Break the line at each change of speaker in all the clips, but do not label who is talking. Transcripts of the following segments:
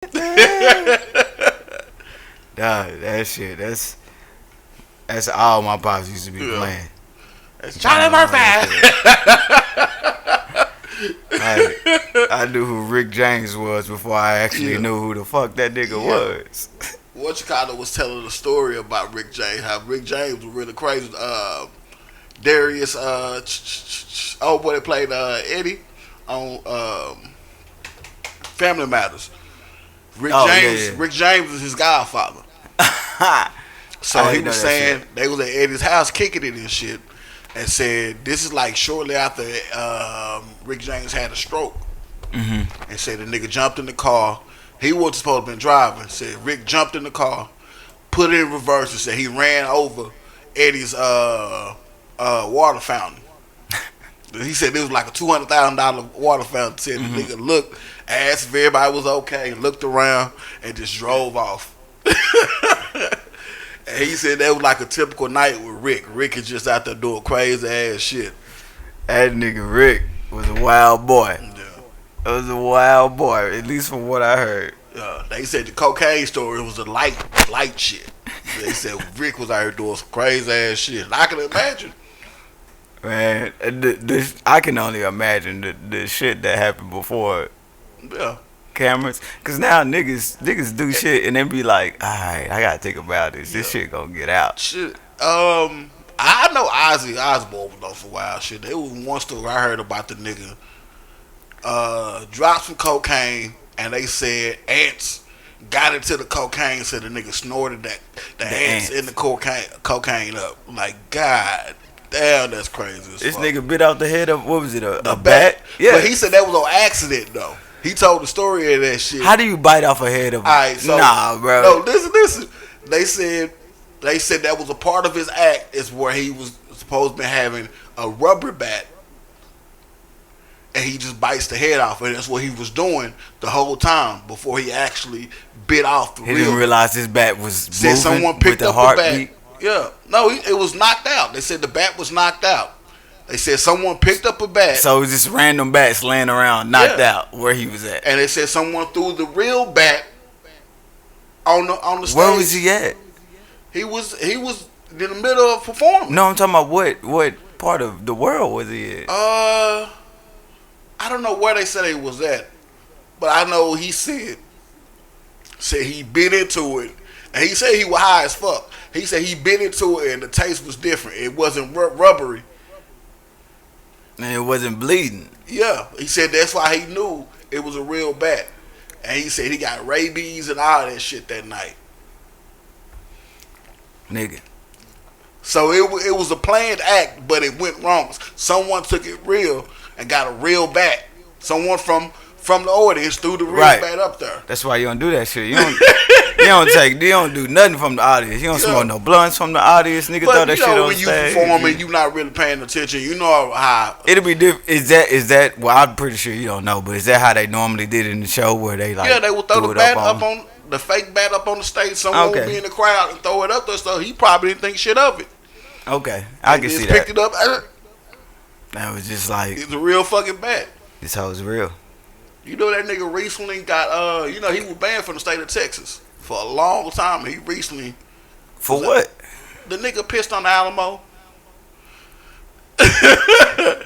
That shit. That's all my pops used to be playing.
It's Charlie Murphy.
I knew who Rick James was before I actually knew who the fuck that nigga was.
What Chicago was telling a story about Rick James, how Rick James was really crazy. Darius, old boy that played Eddie on Family Matters. Rick James is his godfather. So he was saying they was at Eddie's house kicking it and shit, and said this is like shortly after Rick James had a stroke, and said the nigga jumped in the car. He wasn't supposed to have been driving. Said Rick jumped in the car, put it in reverse, and said he ran over Eddie's water fountain. He said it was like a $200,000 water fountain. Said the nigga looked, asked if everybody was okay, looked around, and just drove off. And he said that was like a typical night with Rick. Rick is just out there doing crazy ass shit.
That nigga Rick was a wild boy. It was a wild boy, at least from what I heard.
They said the cocaine story was a light shit. They said Rick was out here doing some crazy ass shit. And I can imagine.
Man, I can only imagine the shit that happened before cameras. Cause now niggas do shit and then be like, alright, I gotta think about this. This shit gonna get out.
Shit. I know Ozzy Osbourne was on some wild shit. There was one story I heard about the nigga dropped some cocaine and they said ants got into the cocaine, so the nigga snorted the ants in the cocaine up. Like, God damn, that's crazy as
this
fuck.
Nigga bit out the head of, what was it, a bat?
Yeah. But he said that was on accident though. He told the story of that shit.
How do you bite off a head of
so,
nah, bro.
No, listen. They said that was a part of his act, is where he was supposed to be having a rubber bat and he just bites the head off, and that's what he was doing the whole time before he actually bit off the
He didn't realize his bat was moving
someone picked
with the
up
heartbeat.
The bat. Yeah. No, it was knocked out. They said the bat was knocked out. They said someone picked up a bat.
So it was just random bats laying around, knocked out where he was at.
And they said someone threw the real bat on the stage.
Where was he at?
He was in the middle of performing.
No, I'm talking about what part of the world was he at?
I don't know where they said he was at, but I know he said he bit into it, and he said he was high as fuck. He said he bit into it and the taste was different. It wasn't rubbery.
And it wasn't bleeding.
Yeah, he said that's why he knew it was a real bat. And he said he got rabies and all that shit that night.
Nigga.
So it was a planned act, but it went wrong. Someone took it real and got a real bat. Someone from the audience threw the real bat up there.
That's why you don't do that shit. You don't do nothing from the audience. You don't smoke no blunts from the audience. Nigga throw that shit on stage.
But when you performing, you not really paying attention. You know how
it'll be different. Is that? Well, I'm pretty sure you don't know, but is that how they normally did it in the show, where they like?
Yeah, they would throw the bat up on the fake bat up on the stage. Someone would be in the crowd and throw it up there, so he probably didn't think shit of it.
Okay, I can see that.
Picked it up.
That was just like,
it's a real fucking bat.
This hoe is real.
You know that nigga recently got he was banned from the state of Texas for a long time. He recently
for what?
The nigga pissed on the Alamo. The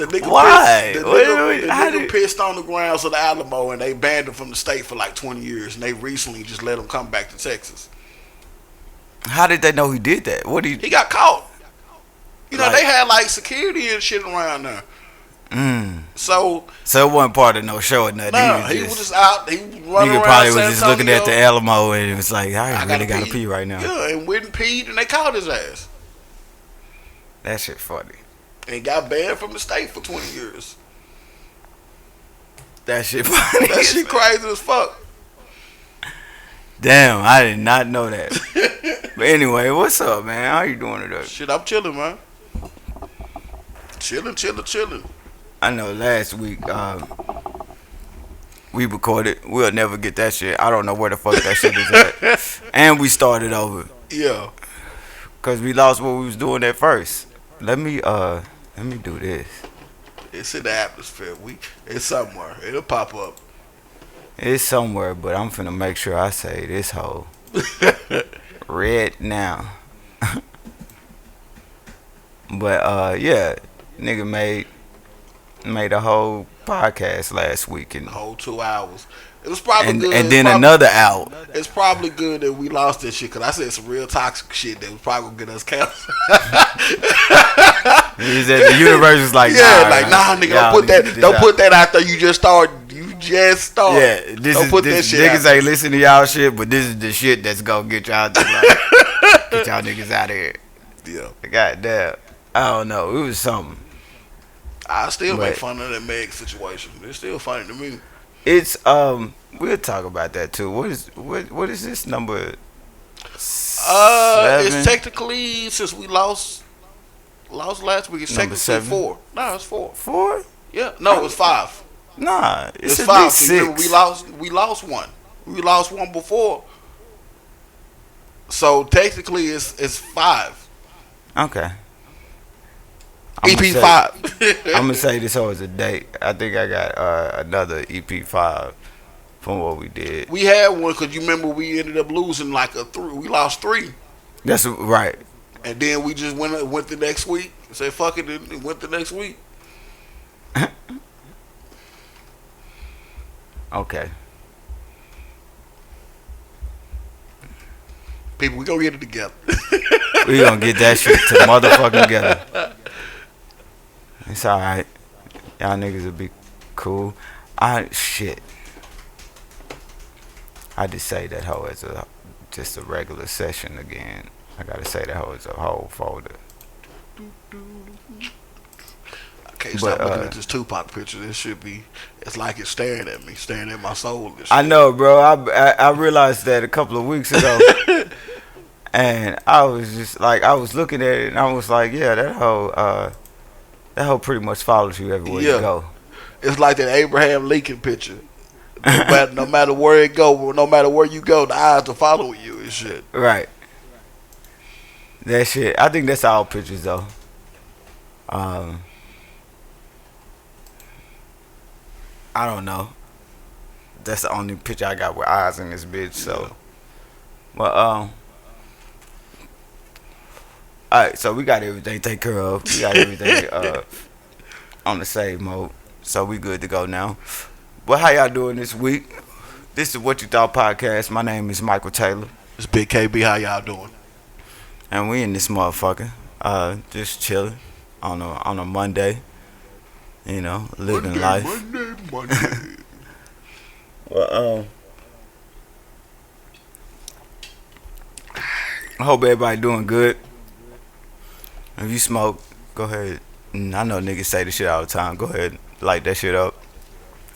nigga
Why?
The nigga pissed on the grounds of the Alamo, and they banned him from the state for like 20 years, and they recently just let him come back to Texas.
How did they know he did that?
He got caught. You know, they had like security and shit around there. So
it wasn't part of no show or nothing.
Nah, he was just out. He was running around.
Probably was just looking at the Alamo and it was like, I really gotta pee right now.
Yeah, and went and peed, and they caught his ass.
That shit funny.
And got banned from the state for 20 years.
That shit funny.
That shit crazy as fuck.
Damn, I did not know that. But anyway, what's up, man? How you doing today?
Shit, I'm chilling, man. Chilling.
I know last week we recorded. We'll never get that shit. I don't know where the fuck that shit is at. And we started over.
Yeah.
Cause we lost what we was doing at first. Let me do this.
It's in the atmosphere. It's somewhere. It'll pop up.
It's somewhere, but I'm finna make sure I say this whole red now. But yeah, nigga made a whole podcast last week
The
and
whole 2 hours. It was probably good.
and then another hour.
It's probably good that we lost this shit because I said some real toxic shit that was probably gonna get us canceled.
He said the universe is like,
yeah,
nah,
like nah, nigga,
y'all
don't put
need to
that.
get this
Don't
out.
put that out there. You just start. You just start.
Yeah, this
don't
is
put
this
that shit
niggas
out
ain't listen to y'all shit, but this is the shit that's gonna get y'all get y'all niggas out of here.
Yeah,
Goddamn, I don't know. It was something.
I still make
But
fun of that Meg situation. It's still funny to me.
it's we'll talk about that too. What is this number?
It's
Seven?
technically since we lost last week. It's
Number
technically
seven?
4. No, it's 4.
4?
Yeah, no, it's 5.
Nah,
It's
at
5.
least
So remember,
6.
we lost one. We lost one before. So technically, it's 5.
Okay.
EP 5.
I'm gonna say this was a date. I think I got another EP5 from what we did.
We had one because you remember we ended up losing like a 3. We lost 3,
That's right.
and then we just went the next week. Said fuck it, and went the next week.
Okay.
People, we gonna get it together.
We gonna get that shit to motherfucking together. It's alright. Y'all niggas will be cool. Shit. I just say that hoe as just a regular session again. I gotta say that hoe as a whole folder.
I can't stop looking at this Tupac picture. This should be. It's like it's staring at me, staring at my soul. And shit.
I know, bro. I realized that a couple of weeks ago, and I was just like, I was looking at it, and I was like, yeah, that hoe pretty much follows you everywhere you go.
It's like that Abraham Lincoln picture. No matter where it go, no matter where you go, the eyes are following you and shit.
Right. That shit. I think that's all pictures though. I don't know. That's the only picture I got with eyes in this bitch. So,
Yeah.
but alright. So we got everything taken care of. We got everything on the save mode. So we good to go now. Well, how y'all doing this week? This is What You Thought podcast. My name is Michael Taylor,
It's Big KB. How y'all doing?
and we in this motherfucker, just chilling on a Monday. You know, living life.
Monday.
Well, I hope everybody doing good. If you smoke, go ahead. I know niggas say the shit all the time. Go ahead, light that shit up.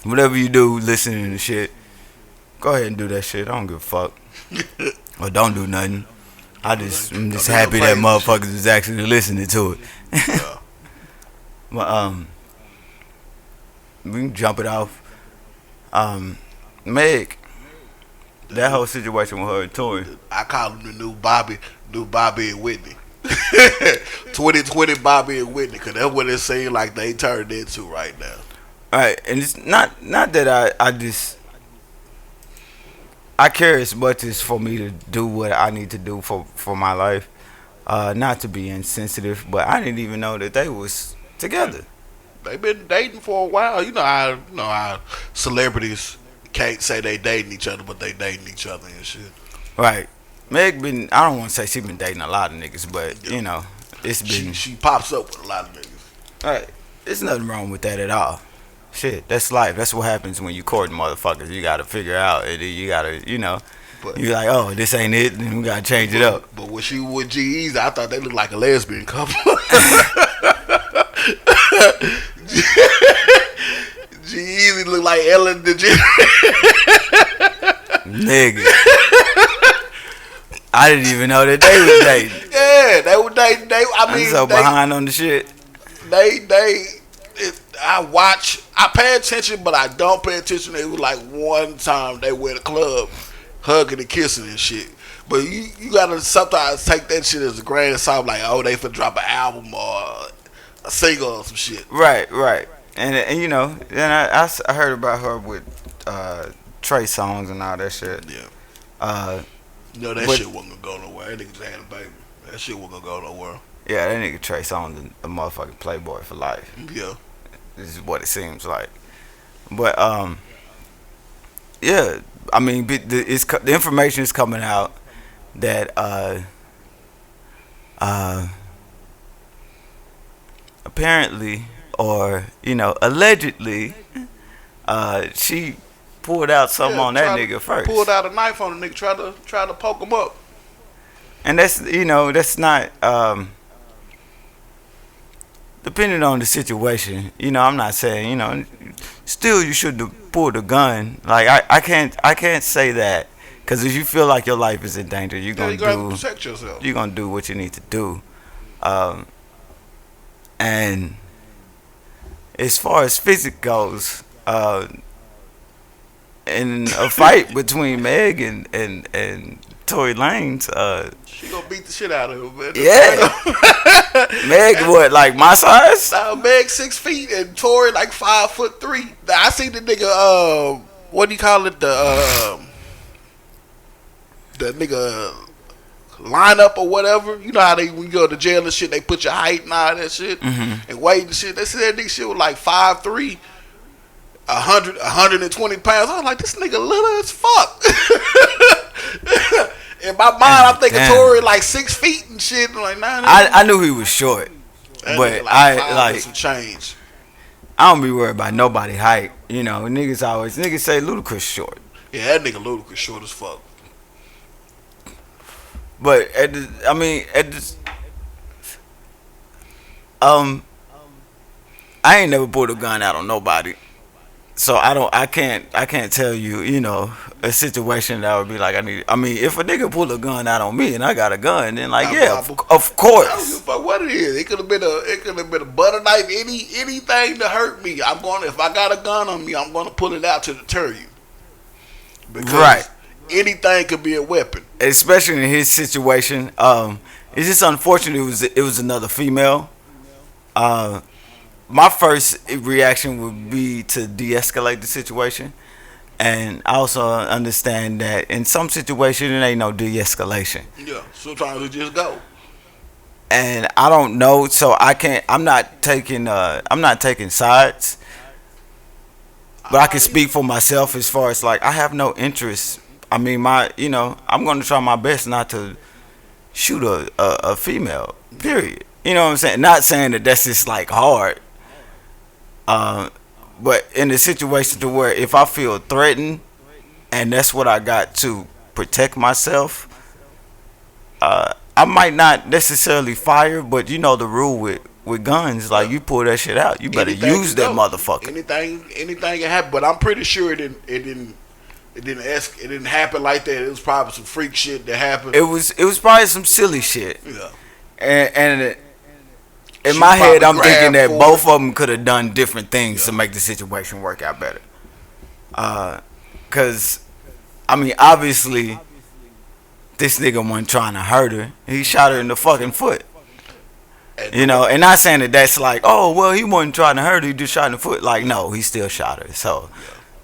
Whatever you do, listening to shit, go ahead and do that shit. I don't give a fuck. Or don't do nothing. I'm just happy that motherfuckers is actually listening to it.
Yeah.
But we can jump it off. Meg, that whole situation with her and Tori.
I call him the new Bobby and Whitney. 2020 Bobby and Whitney, because that's what it seems like they turned into right now.
Alright, and it's not that I care as much as for me to do what I need to do for my life. Not to be insensitive, but I didn't even know that they was together.
They've been dating for a while. You know how celebrities can't say they dating each other, but they dating each other and shit.
Right. Meg been, I don't want to say she been dating a lot of niggas, but
Yeah.
you know, it's been
She pops up with a lot of niggas.
right. There's nothing wrong with that at all. Shit, that's life. That's what happens when you courting motherfuckers. You gotta figure out, you gotta,
But
you're like, oh, this ain't it, then we gotta change it up.
But when she was with G-Eazy, I thought they looked like a lesbian couple. G-Eazy looked like Ellen DeGeneres.
Nigga. I didn't even know that they was dating.
Yeah, they were dating.
I'm so behind on the shit.
I pay attention, but I don't pay attention. It was like one time they were at a club, hugging and kissing and shit. But you gotta sometimes take that shit as a grain of salt, like, oh, they finna drop an album or a single or some shit.
Right. And then I heard about her with Trey songs and all that shit.
Yeah.
Uh,
That
but
shit wasn't gonna go nowhere. That nigga just had a baby. That shit wasn't gonna go nowhere.
yeah, that nigga Trey Songz a motherfucking playboy for life.
Yeah.
This is what it seems like. But yeah, I mean, the information is coming out that apparently, or allegedly, she pulled out something on that nigga first.
Pulled out a knife on the nigga, tried to poke him up.
And that's not depending on the situation. I'm not saying still you should have pulled a gun. Like I can't say that, because if you feel like your life is in danger,
you gotta protect yourself.
You're gonna do what you need to do. And as far as physics goes, in a fight between Meg and Tory Lanez,
she gonna beat the shit out of him, man.
Yeah. Meg, what, like my size?
Meg 6 feet and Tory like 5'3". I seen the nigga, what do you call it? The nigga lineup or whatever. You know how when you go to jail and shit, they put your height and all that shit and weight and shit. They said that nigga shit was like 5'3". 120 pounds. I was like, this nigga little as fuck. In my mind, I'm thinking Tory like 6 feet and shit. I'm like, nah.
I knew he was short, but I like
some change.
I don't be worried about nobody height. Niggas say Ludacris short.
Yeah, that nigga Ludacris short as fuck.
But I ain't never pulled a gun out on nobody. So I can't tell you, a situation that would be like, if a nigga pull a gun out on me and I got a gun, then like, of course.
I don't give a fuck what it is. It could have been a butter knife, anything to hurt me. If I got a gun on me, I'm gonna pull it out to deter you. Because anything could be a weapon.
Especially in his situation. It's just unfortunate it was another female. My first reaction would be to de-escalate the situation, and I also understand that in some situations it ain't no de-escalation.
Yeah, sometimes it just go.
And I don't know, so I'm not taking sides, but I can speak for myself as far as like I have no interest. I'm going to try my best not to shoot a female. Period. You know what I'm saying? Not saying that that's just like hard. But in the situation to where if I feel threatened and that's what I got to protect myself, I might not necessarily fire, but the rule with guns, like you pull that shit out, you better use that motherfucker.
Anything can happen, but I'm pretty sure it didn't happen like that. It was probably some freak shit that happened.
It was probably some silly shit.
Yeah.
And in my head, I'm thinking that both of them could have done different things to make the situation work out better. Because, obviously, this nigga wasn't trying to hurt her. He shot her in the fucking foot. And not saying that that's like, oh, well, he wasn't trying to hurt her. He just shot in the foot. Like, no, he still shot her. So,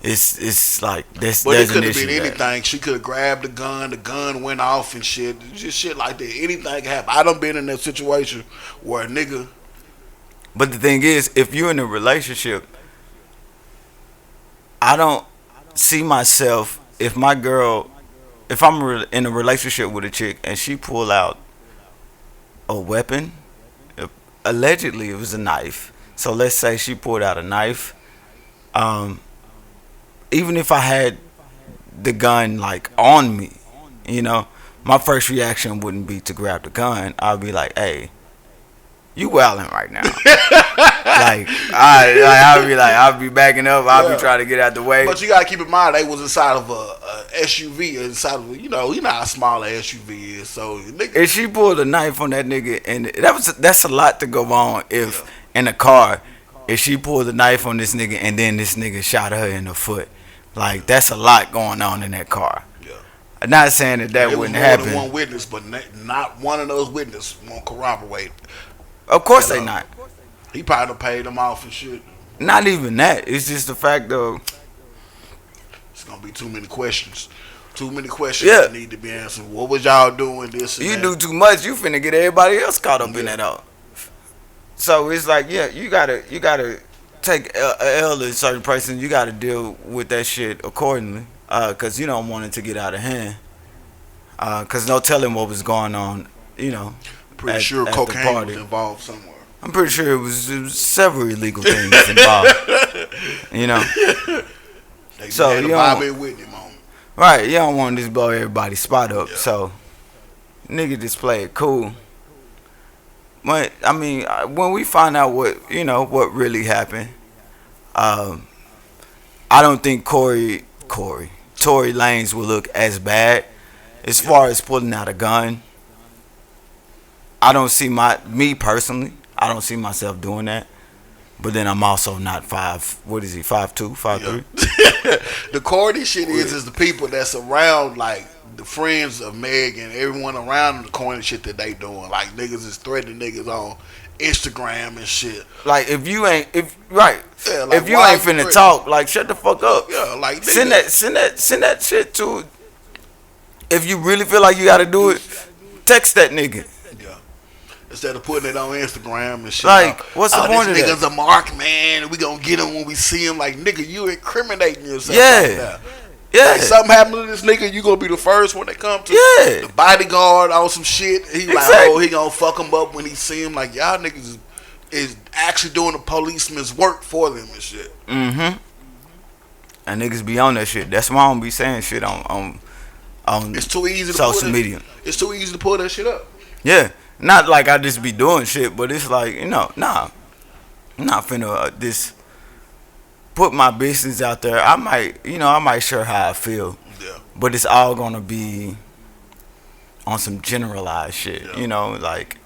it's like, this.
But it could have been anything. She could have grabbed the gun went off and shit. Just shit like that. Anything can happen. I done been in that situation where a nigga.
But the thing is, if you're in a relationship, I don't see myself, if I'm in a relationship with a chick and she pull out a weapon, allegedly it was a knife. So let's say she pulled out a knife. Even if I had the gun like on me, my first reaction wouldn't be to grab the gun. I'd be like, hey, you wilding right now. I'll be backing up. I'll be trying to get out the way.
But you gotta keep in mind they was inside of a SUV, inside of you know how small an SUV is. So
if she pulled a knife on that nigga, and that's a lot to go on if in a car. If she pulled a knife on this nigga and then this nigga shot her in the foot, like that's a lot going on in that car. I'm not saying that wouldn't happen.
There was more than one witness, but not one of those witnesses won't corroborate.
Of course they not.
He probably done paid them off and shit.
Not even that. It's just the fact of
gonna be too many questions. Too many questions
Yeah.
that need to be answered. What was y'all doing? This and
You
that.
do too much, you finna get everybody else caught up in
Yeah.
that out. So it's like, yeah, you gotta take a L to certain person. You gotta deal with that shit accordingly, cause you don't want it to get out of hand. Cause no telling what was going on, you know,
Pretty
at,
sure
at the
cocaine was
party.
involved somewhere.
I'm pretty sure it was several illegal things involved. You know,
They
So,
had a
you don't-
Bobby and Whitney moment.
right? You don't want to just blow everybody's spot up.
Yeah.
So, nigga, just play it cool. But I mean, when we find out what really happened, um, I don't think Tory Lanez will look as bad as far as pulling out a gun. I don't see me personally. I don't see myself doing that. But then I'm also not 5. What is he? 5'2", 5'3"?
Yeah. The corny shit is the people that's around, like the friends of Meg and everyone around them, the corny shit that they doing. Like niggas is threatening niggas on Instagram and shit.
Like if you ain't
Yeah, like,
if you
why
ain't
you
finna
threatening?
talk, like shut the fuck up.
Yeah, like
Send
nigga,
that shit to. If you really feel like you gotta do it, text that nigga.
yeah. Instead of putting it on Instagram and shit.
Like, what's the point of
this
that?
nigga's a mark man. We gonna get him when we see him. Like nigga, you incriminating yourself.
Yeah.
Like that.
Yeah,
Like something happened to this nigga, you gonna be the first one that come to.
Yeah.
The bodyguard on some shit. He like,
Exactly.
oh, he gonna fuck him up when he see him. Like y'all niggas is actually doing the policeman's work for them and shit.
Mm-hmm. And niggas be on that shit. That's why I don't be saying shit on
It's too easy to
social
pull that,
media.
It's too easy to pull that shit up.
Yeah, not like I just be doing shit, but it's like nah, I'm not finna just put my business out there. I might share how I feel,
Yeah.
but it's all gonna be on some generalized shit.
Yeah.
You know, like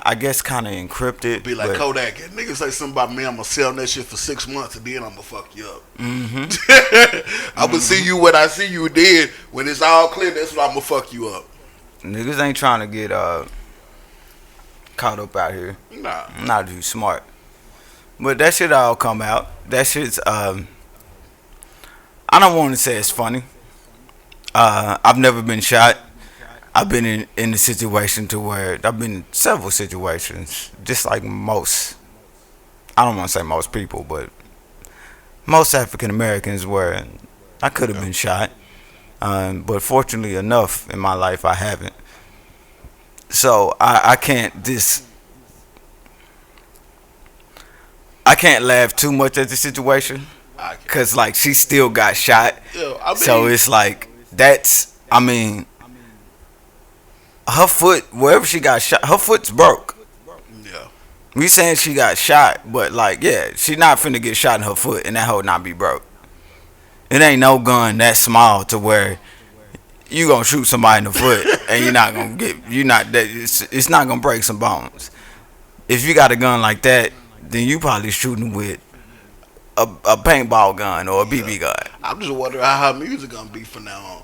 I guess kind of encrypted.
Be like
but,
Kodak. And niggas say something about me, I'm gonna sell that shit for 6 months and then I'm gonna fuck you up.
Mm-hmm.
I'm gonna see you when I see you then. When it's all clear, that's when I'm gonna fuck you up.
Niggas ain't trying to get caught up out here.
Nah.
I'm not too smart. But that shit all come out. That shit's I don't want to say it's funny. I've never been shot. I've been in a situation to where I've been in several situations, just like most. I don't want to say most people, but most African Americans where I could have been shot. But fortunately enough in my life I haven't. So I can't laugh too much at the situation, cause like she still got shot.
Yeah, I mean,
So it's like her foot, wherever she got shot, her foot's broke.
yeah.
We saying she got shot, but like, yeah, she not finna get shot in her foot and that hoe not be broke. It ain't no gun that small to where you gonna shoot somebody in the foot and it's not gonna break some bones. If you got a gun like that, then you probably shooting with a paintball gun or a BB gun.
I'm just wondering how her music gonna be from now on.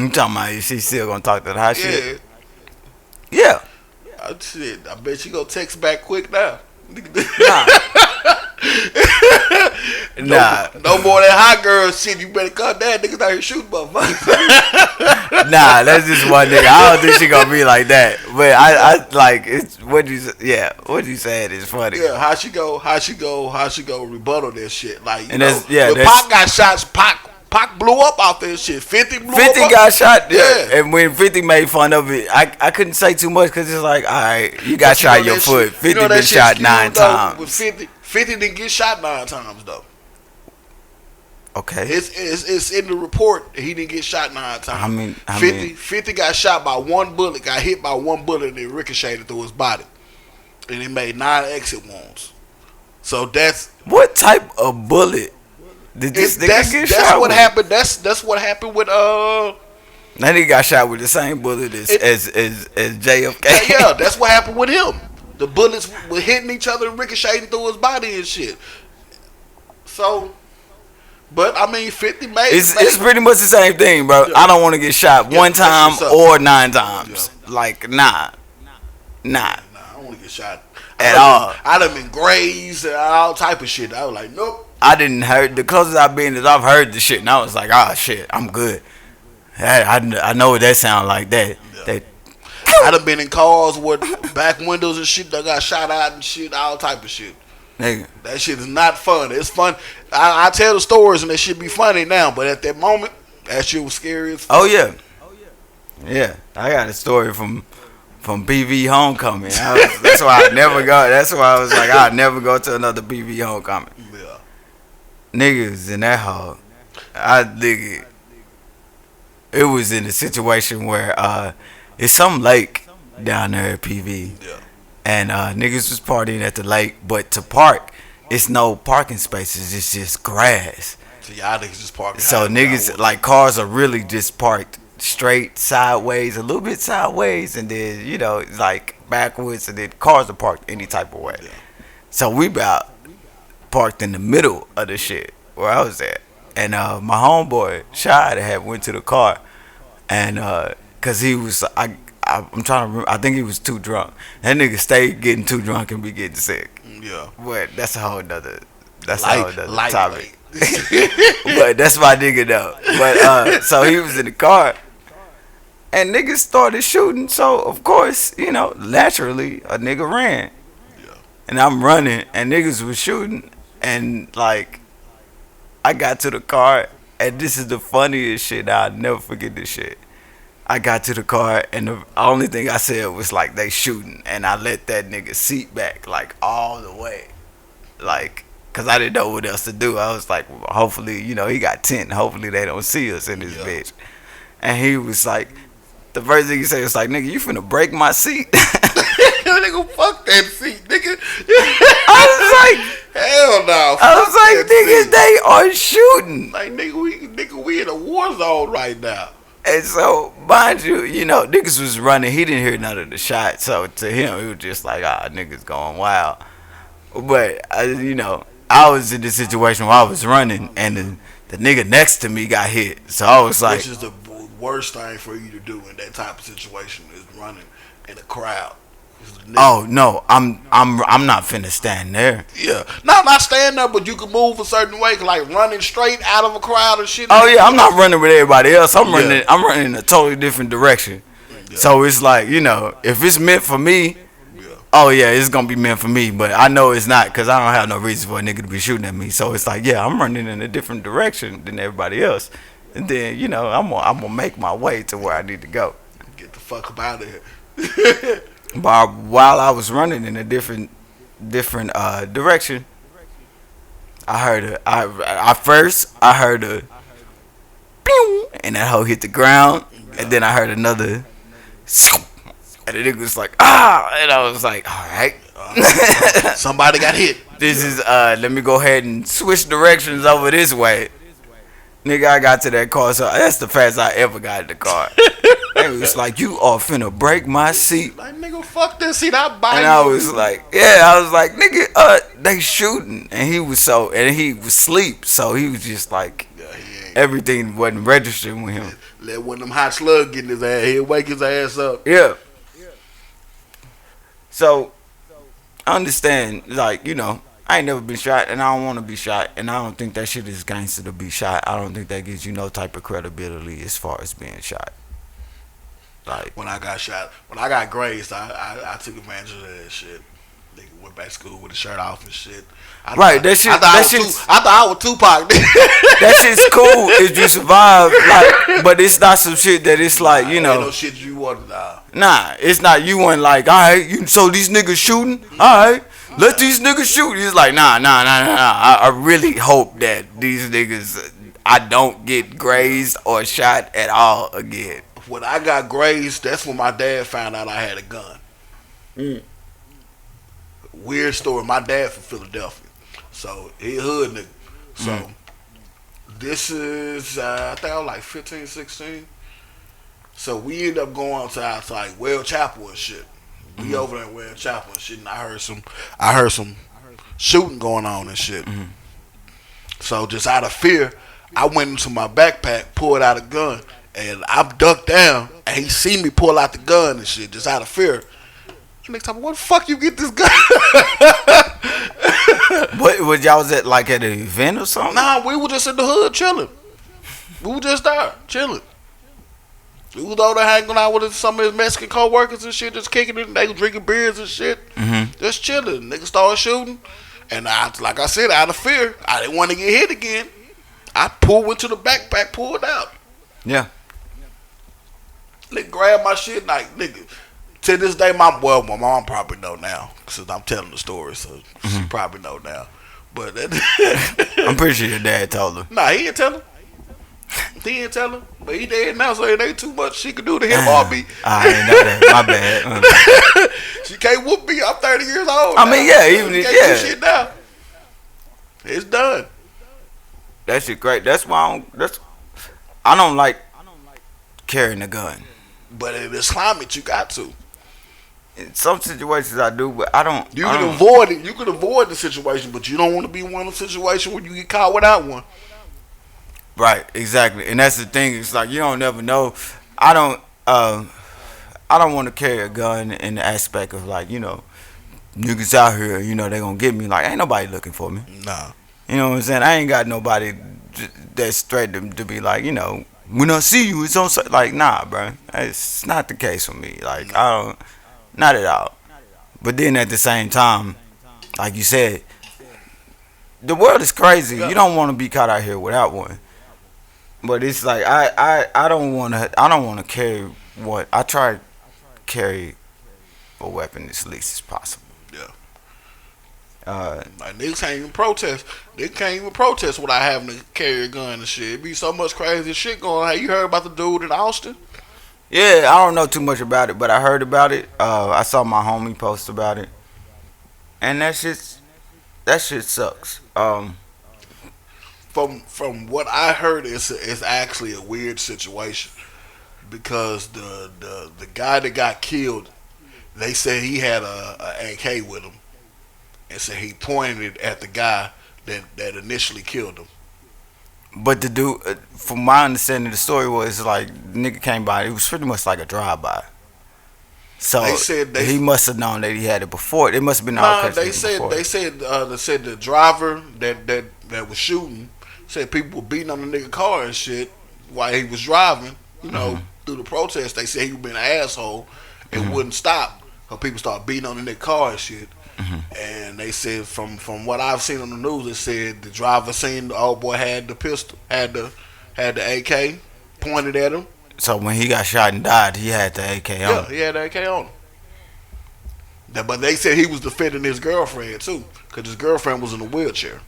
You talking about if she still gonna talk that hot
Yeah.
shit? Yeah.
Shit, I bet she gonna text back quick now.
Nah.
No more that hot girl shit. You better cut that. Niggas out here shooting motherfuckers.
Nah, that's just one nigga. I don't think she gonna be like that. But I like it's what you said is funny.
Yeah, how she go rebuttal that shit. Like,
And that's- yeah,
when
that's-
Pac got shots, Pac blew up off that shit. 50 blew
50
up.
got shot,
Yeah.
and when 50 made fun of it, I couldn't say too much because it's like, all right, you got
But
shot
know
in your
that
foot.
shit-
50
know that
been
shit
shot
skewed,
9
though.
times.
With 50 didn't get shot 9 times though.
Okay.
It's in the report. He didn't get shot 9 times.
I
50 got shot by one bullet. Got hit by one bullet and it ricocheted through his body, and he made 9 exit wounds. So that's
What type of bullet did this nigga get shot
that's what
with?
happened. That's what happened with
That nigga got shot with the same bullet as JFK.
yeah, that's what happened with him. The bullets were hitting each other and ricocheting through his body and shit. So, but I mean, 50 made
It's pretty much the same thing, bro.
Yeah.
I don't want to get shot
Yeah,
one
that's
time
what's up.
or 9 times. Like, nah.
Nah, I don't want to get shot
At all.
I done been grazed and all type of shit. I was like, nope.
I didn't heard the closest I've been is I've heard the shit and I was like, ah, shit, I'm good. I know what that sound like.
Yeah.
That
I done been in cars with back windows and shit that got shot out and shit, all type of shit.
nigga.
That shit is not fun. It's fun. I tell the stories and that shit be funny now, but at that moment, that shit was scary as fuck.
Oh yeah, yeah. I got a story from BV homecoming. That's why I never go. That's why I was like, I'd never go to another BV homecoming.
Yeah.
Niggas in that hall, I nigga. It was in a situation where it's some lake down there at PV,
Yeah.
and niggas was partying at the lake, but to park, it's no parking spaces. It's just grass.
So y'all niggas just parking.
So niggas like cars are really just parked straight sideways, a little bit sideways, and then it's like backwards, and then cars are parked any type of way.
Yeah.
So we about parked in the middle of the shit where I was at, and my homeboy Shad had went to the car, and cause he was I'm trying to remember, I think he was too drunk. That nigga stayed getting too drunk and be getting sick.
Yeah.
But that's a whole nother
Light
topic. But that's my nigga though. But so he was in the car and niggas started shooting, so of course, naturally a nigga ran.
Yeah.
And I'm running and niggas was shooting and like I got to the car and this is the funniest shit. I'll never forget this shit. I got to the car and the only thing I said was like they shooting and I let that nigga seat back like all the way. Like cause I didn't know what else to do. I was like, well, hopefully, he got tent. Hopefully they don't see us in this bitch. And he was like, the first thing he said was like, nigga, you finna break my seat.
Nigga, fuck that seat, nigga.
I was like,
hell no.
I was like, nigga, they are shooting.
Like nigga, we in a war zone right now.
And so, mind you, niggas was running. He didn't hear none of the shots. So to him, it was just like, niggas going wild. But, I was in the situation where I was running and the nigga next to me got hit. So I was like,
which is the worst thing for you to do in that type of situation is running in a crowd.
oh no, I'm not finna stand there.
Yeah, not stand there, but you can move a certain way, like running straight out of a crowd and shit.
Oh yeah, I'm not running with everybody else. I'm running in a totally different direction. Yeah. So it's like if it's meant for me. Oh yeah, it's gonna be meant for me, but I know it's not because I don't have no reason for a nigga to be shooting at me. So it's like, yeah, I'm running in a different direction than everybody else, and then I'm gonna make my way to where I need to go.
Get the fuck up out of here.
But while I was running in a different direction, I heard I heard a pew, and that hoe hit the ground, and then I heard another. And the nigga was like, and I was like, all right.
Somebody got hit.
This is, let me go ahead and switch directions over this way. Nigga, I got to that car, so that's the fastest I ever got in the car. And it was like, you are finna break my seat.
Like, nigga, fuck that seat, I'll buy you.
And I was like, nigga, they shooting. And he was asleep, so he was just like, everything wasn't registering with him.
Let one of them hot slugs get in his ass, he'll wake his ass up.
Yeah. So, I understand, like, I ain't never been shot, and I don't want to be shot, and I don't think that shit is gangster to be shot. I don't think that gives you no type of credibility as far as being shot. Like
when I got grazed, I took advantage of that shit. Nigga went back to school with the shirt off and shit. I thought I was Tupac.
That shit's cool if you survive, like, but it's not some shit that it's like,
ain't no shit you want.
Nah, it's not you want like, all right, so these niggas shooting, all right, let these niggas shoot. It's like, nah. I really hope that these niggas, I don't get grazed or shot at all again.
When I got grazed, that's when my dad found out I had a gun. Weird story. My dad from Philadelphia, so he a hood nigga. So this is I think I was like 15, 16. So we ended up going to like Well Chapel and shit. We over there in Well Chapel and shit, and I heard some shooting going on and shit. So just out of fear, I went into my backpack, pulled out a gun, and I ducked down, and he see me pull out the gun and shit, just out of fear. Next time, where the fuck you get this gun?
What was y'all was at like at an event or something?
Nah, we were just in the hood chilling. We were just there chilling. We was over there hanging out with some of his Mexican co-workers and shit, just kicking it. They was drinking beers and shit, just chilling. Niggas started shooting, and like I said, out of fear, I didn't want to get hit again. I went to the backpack, pulled out.
Yeah.
Nigga grabbed my shit, like nigga. To this day, my mom probably know now, since I'm telling the story, so she probably know now. But
I'm pretty sure your dad told her.
Nah, he didn't tell her. He didn't tell her, but he dead now, so it ain't too much she could do to him or me.
I ain't know that. My bad.
She can't whoop me. I'm 30 years old.
I mean, yeah, even
she can't do shit now. It's done.
That shit great. That's why I don't like carrying a gun.
But in this climate, you got to.
In some situations I do, but I don't.
You can avoid it. You can avoid the situation, but you don't want to be in one of the situations where you get caught without one.
Right, exactly, and that's the thing. It's like you don't never know. I don't want to carry a gun in the aspect of like niggas out here. They gonna get me. Like ain't nobody looking for me.
Nah.
You know what I'm saying? I ain't got nobody that's threatened to be like when I see you, it's on. Like nah, bro. It's not the case for me. Like I don't, not at all. But then at the same time, like you said, the world is crazy. You don't want to be caught out here without one. But it's like I don't want to carry what I try to carry a weapon as least as possible.
Yeah. Like niggas can't even protest. They can't even protest without having to carry a gun and shit. It be so much crazy shit going on. Hey, you heard about the dude in Austin?
Yeah, I don't know too much about it, but I heard about it. I saw my homie post about it, and that shit sucks.
From what I heard, it's actually a weird situation because the guy that got killed, they said he had a AK with him, and said he pointed it at the guy that initially killed him.
But the dude, from my understanding, the story was like the nigga came by. It was pretty much like a drive-by. So he must have known that he had it before. It must have been all
they said the driver that was shooting said people were beating on the nigga car and shit while he was driving. Through the protest, they said he was being an asshole and wouldn't stop. So people started beating on the nigga car and shit. And they said from what I've seen on the news, it said the driver seen the old boy had the pistol, had the AK pointed at him.
So when he got shot and died, he had the AK on.
Yeah, he had the AK on him. But they said he was defending his girlfriend too, because his girlfriend was in a wheelchair.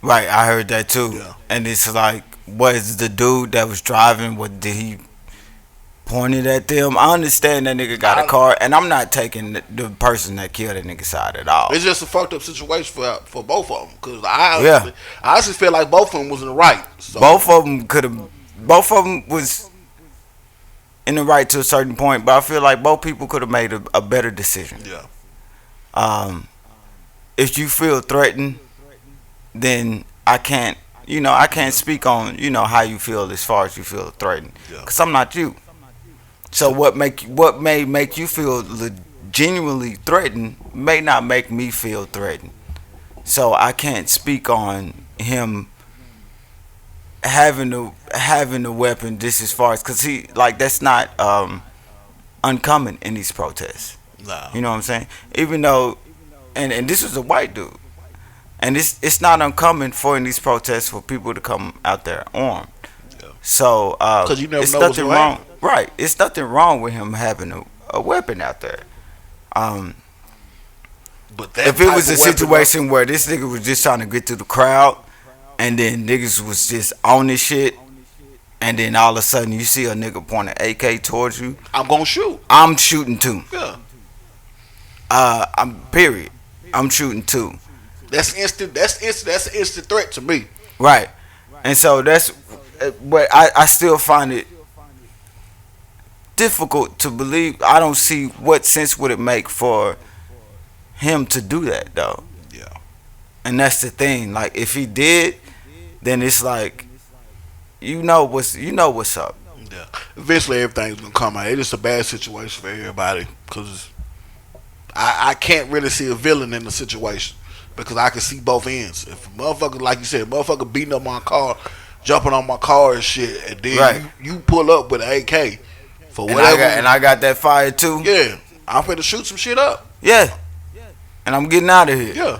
Right, I heard that too.
Yeah.
And it's like, was the dude that was driving? What did he point it at them? I understand that nigga got a car, and I'm not taking the person that killed that nigga side at all.
It's just a fucked up situation for both of them, because I honestly feel like both of them was in the right. So.
Both of them was in the right to a certain point, but I feel like both people could have made a better decision.
Yeah.
If you feel threatened, then I can't speak on how you feel as far as you feel threatened, because I'm not you. So what may make you feel genuinely threatened may not make me feel threatened. So I can't speak on him having a weapon just as far as, because he like that's not uncommon in these protests.
No.
You know what I'm saying? Even though, and this was a white dude. And it's not uncommon in these protests for people to come out there armed.
Yeah.
So
because you never
it's
know
nothing
what's
wrong.
happen.
Right. It's nothing wrong with him having a weapon out there.
But that
if it was a situation where this nigga was just trying to get to the crowd, and then niggas was just on this shit, and then all of a sudden you see a nigga point an AK towards you,
I'm gonna shoot.
I'm shooting too.
Yeah.
Period. I'm shooting too.
That's instant. That's an instant threat to me.
Right. And so that's, but I still find it difficult to believe. I don't see what sense would it make for him to do that though.
Yeah.
And that's the thing. Like if he did, then it's like what's up.
Yeah. Eventually everything's gonna come out. It's just a bad situation for everybody because I can't really see a villain in the situation because I can see both ends. If a motherfucker, like you said, a motherfucker beating up my car, jumping on my car and shit, and
Right.
then you pull up with an AK for
And I
whatever.
got that fire too.
Yeah, I'm finna shoot some shit up.
Yeah. And I'm getting out of here.
Yeah,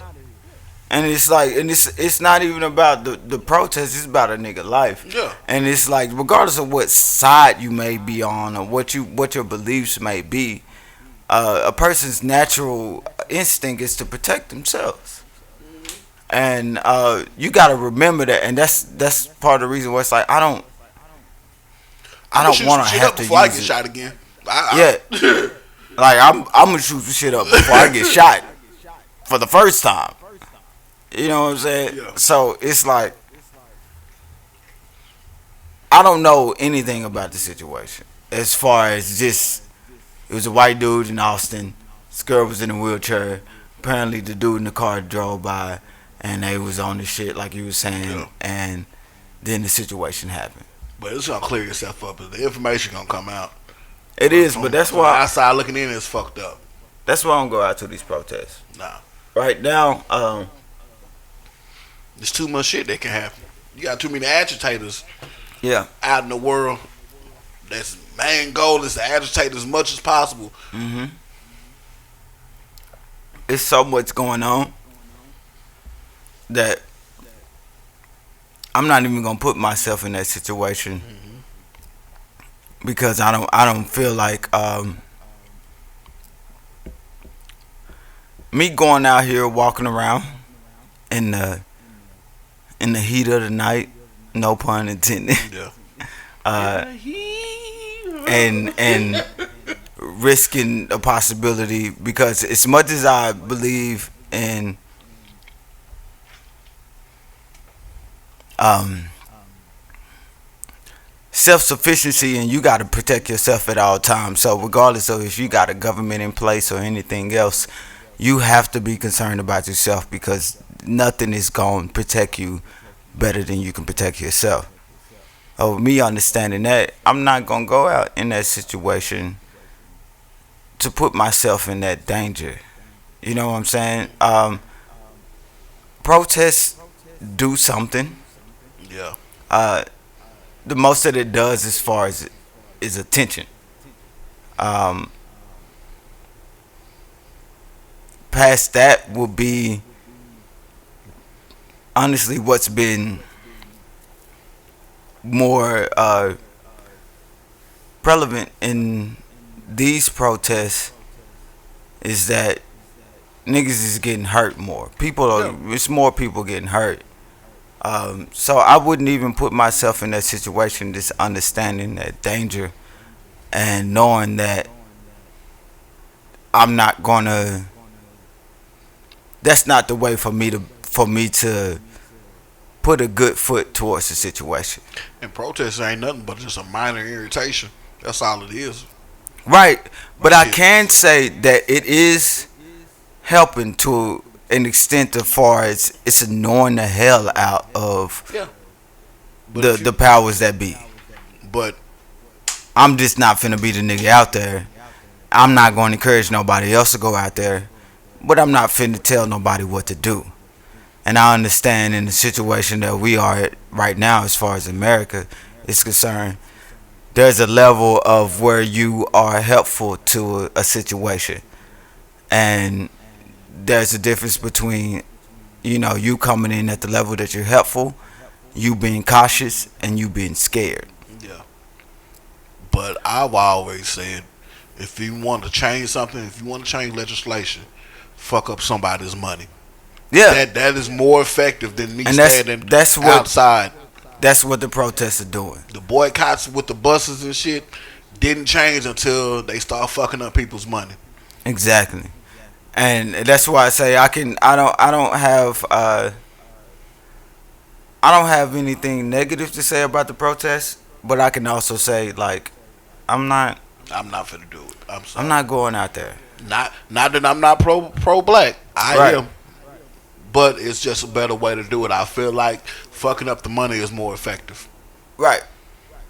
And it's like, and it's not even about the protest. It's about a nigga life.
yeah.
And it's like, regardless of what side you may be on or what your beliefs may be, a person's natural instinct is to protect themselves. And you got to remember that. And that's part of the reason why it's like I don't want to have to
before I
use
get
it.
shot again.
Yeah. Like I'm gonna shoot the shit up before I get shot for the first time. You know what I'm saying?
Yeah.
So it's like I don't know anything about the situation as far as just it was a white dude in Austin. This girl was in a wheelchair. Apparently the dude in the car drove by and they was on the shit like you were saying,
Yeah.
and then the situation happened.
But it's gonna clear yourself up. The information gonna come out.
It is, but that's
From
why
outside looking in is fucked up.
I don't go out to these protests.
Nah,
Right now,
there's too much shit that can happen. You got too many agitators
yeah.
out in the world. That's main goal is to agitate as much as possible.
Mm-hmm. It's so much going on that I'm not even gonna put myself in that situation because I don't feel like me going out here walking around in the heat of the night, no pun intended.
Yeah.
And risking a possibility because as much as I believe in self-sufficiency and you got to protect yourself at all times, so regardless of if you got a government in place or anything else, you have to be concerned about yourself because nothing is going to protect you better than you can protect yourself. Me understanding that, I'm not going to go out in that situation to put myself in that danger. You know what I'm saying? Protests do something.
Yeah.
The most that it does as far as is attention. Past that will be honestly what's been more prevalent in these protests is that niggas is getting hurt more. It's more people getting hurt. So I wouldn't even put myself in that situation, just understanding that danger and knowing that I'm not gonna. That's not the way for me to put a good foot towards the situation.
And protests ain't nothing but just a minor irritation. That's all it is.
Right, but I can say that it is helping to an extent as far as it's annoying the hell out of the powers that be.
But
I'm just not finna be the nigga out there. I'm not going to encourage nobody else to go out there, but I'm not finna tell nobody what to do. And I understand in the situation that we are at right now as far as America is concerned, there's a level of where you are helpful to a situation. And there's a difference between, you coming in at the level that you're helpful, you being cautious, and you being scared.
yeah. But I've always said, if you want to change something, if you want to change legislation, fuck up somebody's money.
Yeah.
That is more effective than me
And
standing outside.
That's what the protests are doing.
The boycotts with the buses and shit didn't change until they start fucking up people's money.
Exactly. And that's why I say I don't have anything negative to say about the protests, but I can also say like I'm not
finna do it. I'm sorry.
I'm not going out there.
Not that I'm not pro black. I
Right.
am. But it's just a better way to do it. I feel like fucking up the money is more effective.
Right.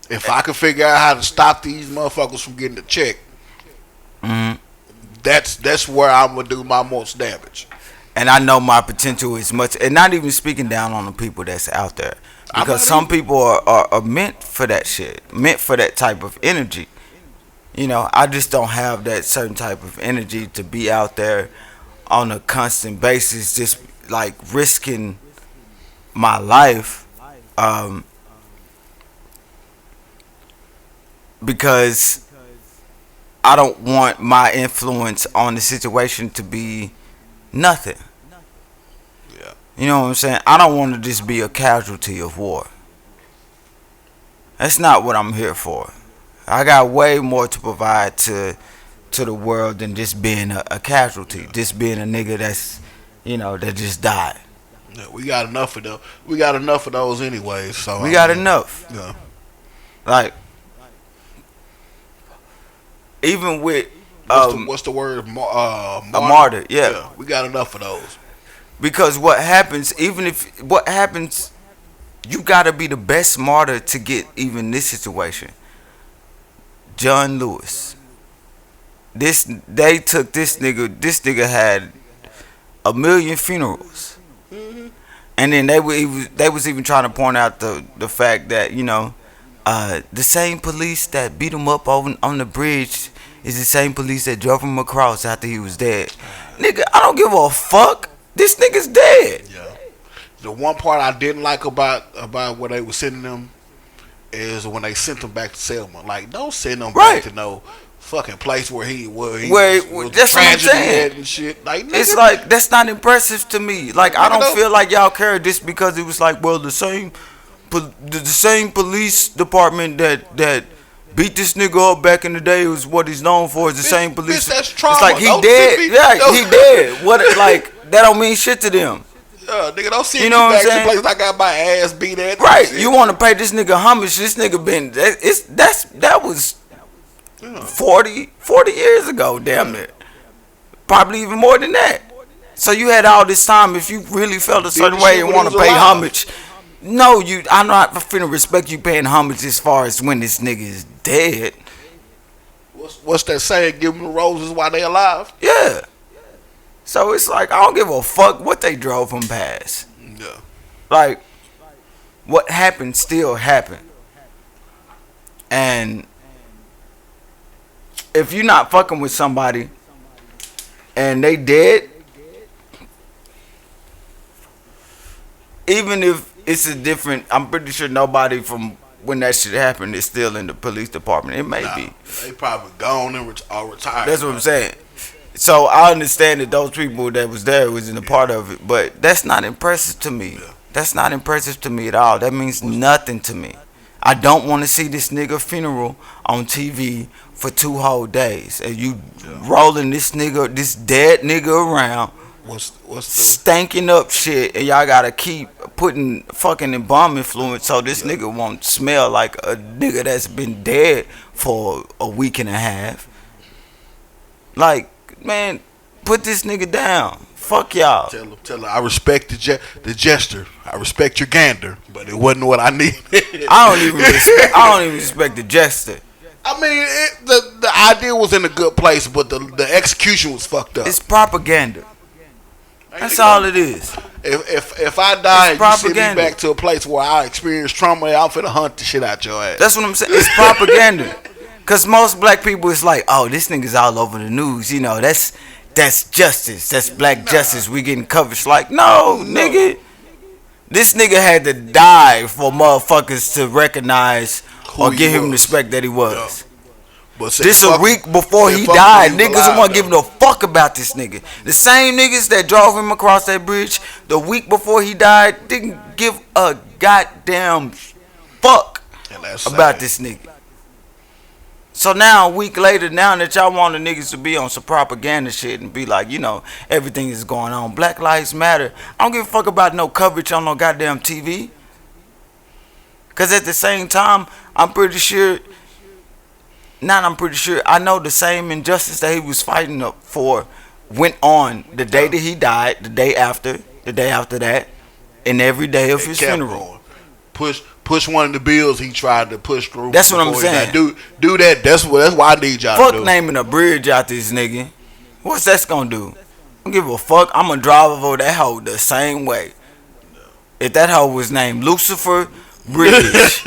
If I can figure out how to stop these motherfuckers from getting the check,
Mhm.
that's where I'm gonna do my most damage.
And I know my potential is much, and not even speaking down on the people that's out there, because some
Even,
people are meant for that shit, meant for that type of energy. You know, I just don't have that certain type of energy to be out there on a constant basis, just like risking my life, um, because I don't want my influence on the situation to be nothing.
yeah.
You know what I'm saying? I don't want to just be a casualty of war. That's not what I'm here for. I got way more to provide to the world than just being a casualty, just being a nigga that's, that just died.
Yeah, we got enough of those. We got enough of those anyways. So
We got enough.
Yeah.
Like, even with
What's the word?
a martyr, yeah.
We got enough of those.
Because what happens, you gotta be the best martyr to get even this situation. John Lewis. They took this nigga. This nigga had a million funerals, and then they was even trying to point out the fact that the same police that beat him up on the bridge is the same police that drove him across after he was dead. Nigga, I don't give a fuck. This nigga's dead.
Yeah. The one part I didn't like about where they were sending them is when they sent them back to Selma. Like, don't send them back to no fucking place where he was
that's what I'm saying.
And shit. Like, nigga,
it's like, that's not impressive to me. Like, I don't feel like y'all care just because it was like, well, the same police department that beat this nigga up back in the day was what he's known for. Is the same police.
That's trauma.
It's like he dead. He dead. What? Like, that don't mean shit to them.
Nigga, don't see
you know what I'm
back
saying?
to places I got my ass beat at.
Right. You want to pay this nigga homage? This nigga been that was 40 years ago, damn it. Probably even more than that. So you had all this time. If you really felt a certain way and want to pay homage, no, I'm not finna respect you paying homage as far as when this nigga is dead.
What's that saying? Give them the roses while they alive.
Yeah. So it's like, I don't give a fuck what they drove him past.
Yeah.
Like, what happened still happened. And if you're not fucking with somebody and they dead, even if it's a different, I'm pretty sure nobody from when that shit happened is still in the police department. It may be.
They probably gone and retired.
That's what I'm saying. So I understand that those people that was there was in a part of it, but that's not impressive to me.
Yeah.
That's not impressive to me at all. That means nothing to me. I don't want to see this nigga funeral on TV for 2 whole days, and you rolling this dead nigga around, stanking up shit, and y'all gotta keep putting fucking embalming fluid so this nigga won't smell like a nigga that's been dead for a week and a half. Like, man, put this nigga down. Fuck y'all.
Tell her I respect the gesture. I respect your gander, but it wasn't what I needed.
I don't even respect the jester.
I mean, the idea was in a good place, but the execution was fucked up.
It's propaganda. That's all it is.
If I die and you send me back to a place where I experienced trauma, I'm finna hunt the shit out your ass.
That's what I'm saying. It's propaganda. Cause most black people is like, oh, this nigga's all over the news. That's justice. That's black justice. We getting coverage. Like, no, nigga. This nigga had to die for motherfuckers to recognize or give him the respect that he was. But this a week before he died, niggas wasn't giving a fuck about this nigga. The same niggas that drove him across that bridge the week before he died didn't give a goddamn fuck about this nigga. So now, a week later, now that y'all want the niggas to be on some propaganda shit and be like, everything is going on. Black Lives Matter. I don't give a fuck about no coverage on no goddamn TV. Because at the same time, I know the same injustice that he was fighting up for went on the day that he died, the day after that, and every day of his funeral.
Push one of the bills he tried to push through.
That's what I'm saying.
Do that. That's why I need y'all to do.
Fuck naming a bridge out this nigga. What's that gonna do? I don't give a fuck. I'm gonna drive over that hoe the same way. If that hoe was named Lucifer Bridge,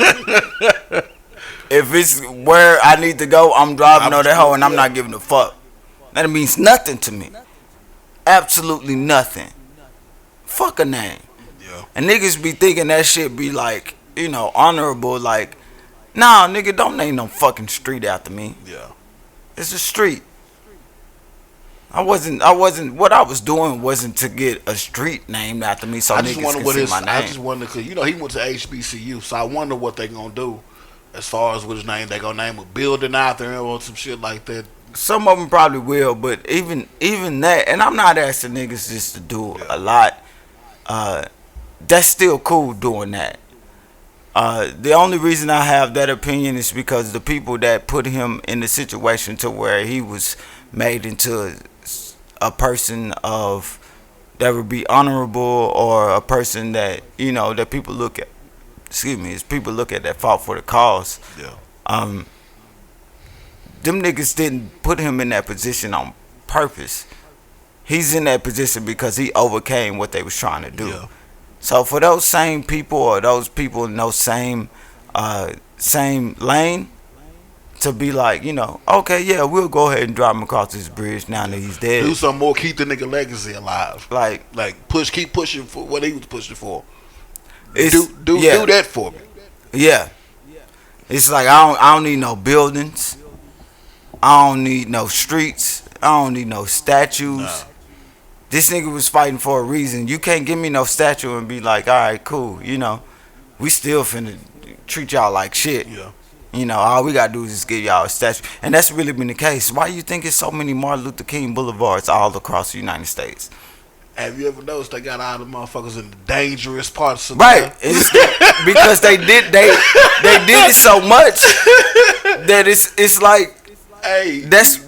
if it's where I need to go, I'm driving over that hoe and I'm not giving a fuck. That means nothing to me. Absolutely nothing. Fuck a name.
Yeah.
And niggas be thinking that shit be like, honorable. Like, nah, nigga, don't name no fucking street after me.
Yeah.
It's a street. What I was doing wasn't to get a street named after me so niggas can see my name.
I just wonder, cause he went to HBCU, so I wonder what they gonna do as far as with his name. They gonna name a building out there or some shit like that.
Some of them probably will, but even that, and I'm not asking niggas just to do a lot. That's still cool doing that. The only reason I have that opinion is because the people that put him in the situation to where he was made into a person of that would be honorable, or a person that that people look at. Excuse me, is people look at that fought for the cause.
Yeah.
Them niggas didn't put him in that position on purpose. He's in that position because he overcame what they was trying to do.
Yeah.
So for those same people, or those people in those same lane, to be like, okay, yeah, we'll go ahead and drive him across this bridge now that he's dead.
Do something more, keep the nigga legacy alive.
Like
keep pushing for what he was pushing for.
Do
that for me.
Yeah. It's like I don't need no buildings. I don't need no streets. I don't need no statues.
Nah.
This nigga was fighting for a reason. You can't give me no statue and be like, all right, cool. We still finna treat y'all like shit.
Yeah.
All we gotta do is just give y'all a statue. And that's really been the case. Why you think it's so many Martin Luther King Boulevards all across the United States?
Have you ever noticed they got all the motherfuckers in the dangerous parts of
right? It's because they did it so much that it's like,
hey,
that's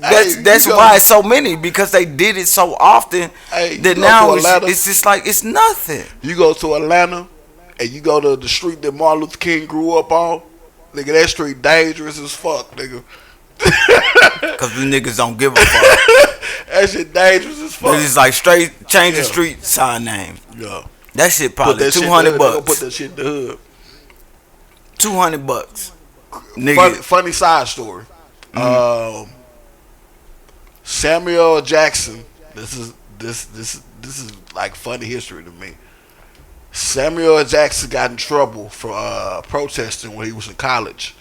why it's so many, because they did it so often that now it's just like it's nothing.
You go to Atlanta and you go to the street that Martin Luther King grew up on, nigga, that street dangerous as fuck, nigga.
Cause the niggas don't give a fuck.
That shit dangerous as fuck.
It's like straight change the street sign name.
Yeah.
That shit probably $200.
Put that shit in the hood.
$200. Nigga.
Funny side story. Samuel Jackson. This is like funny history to me. Samuel Jackson got in trouble for protesting when he was in college.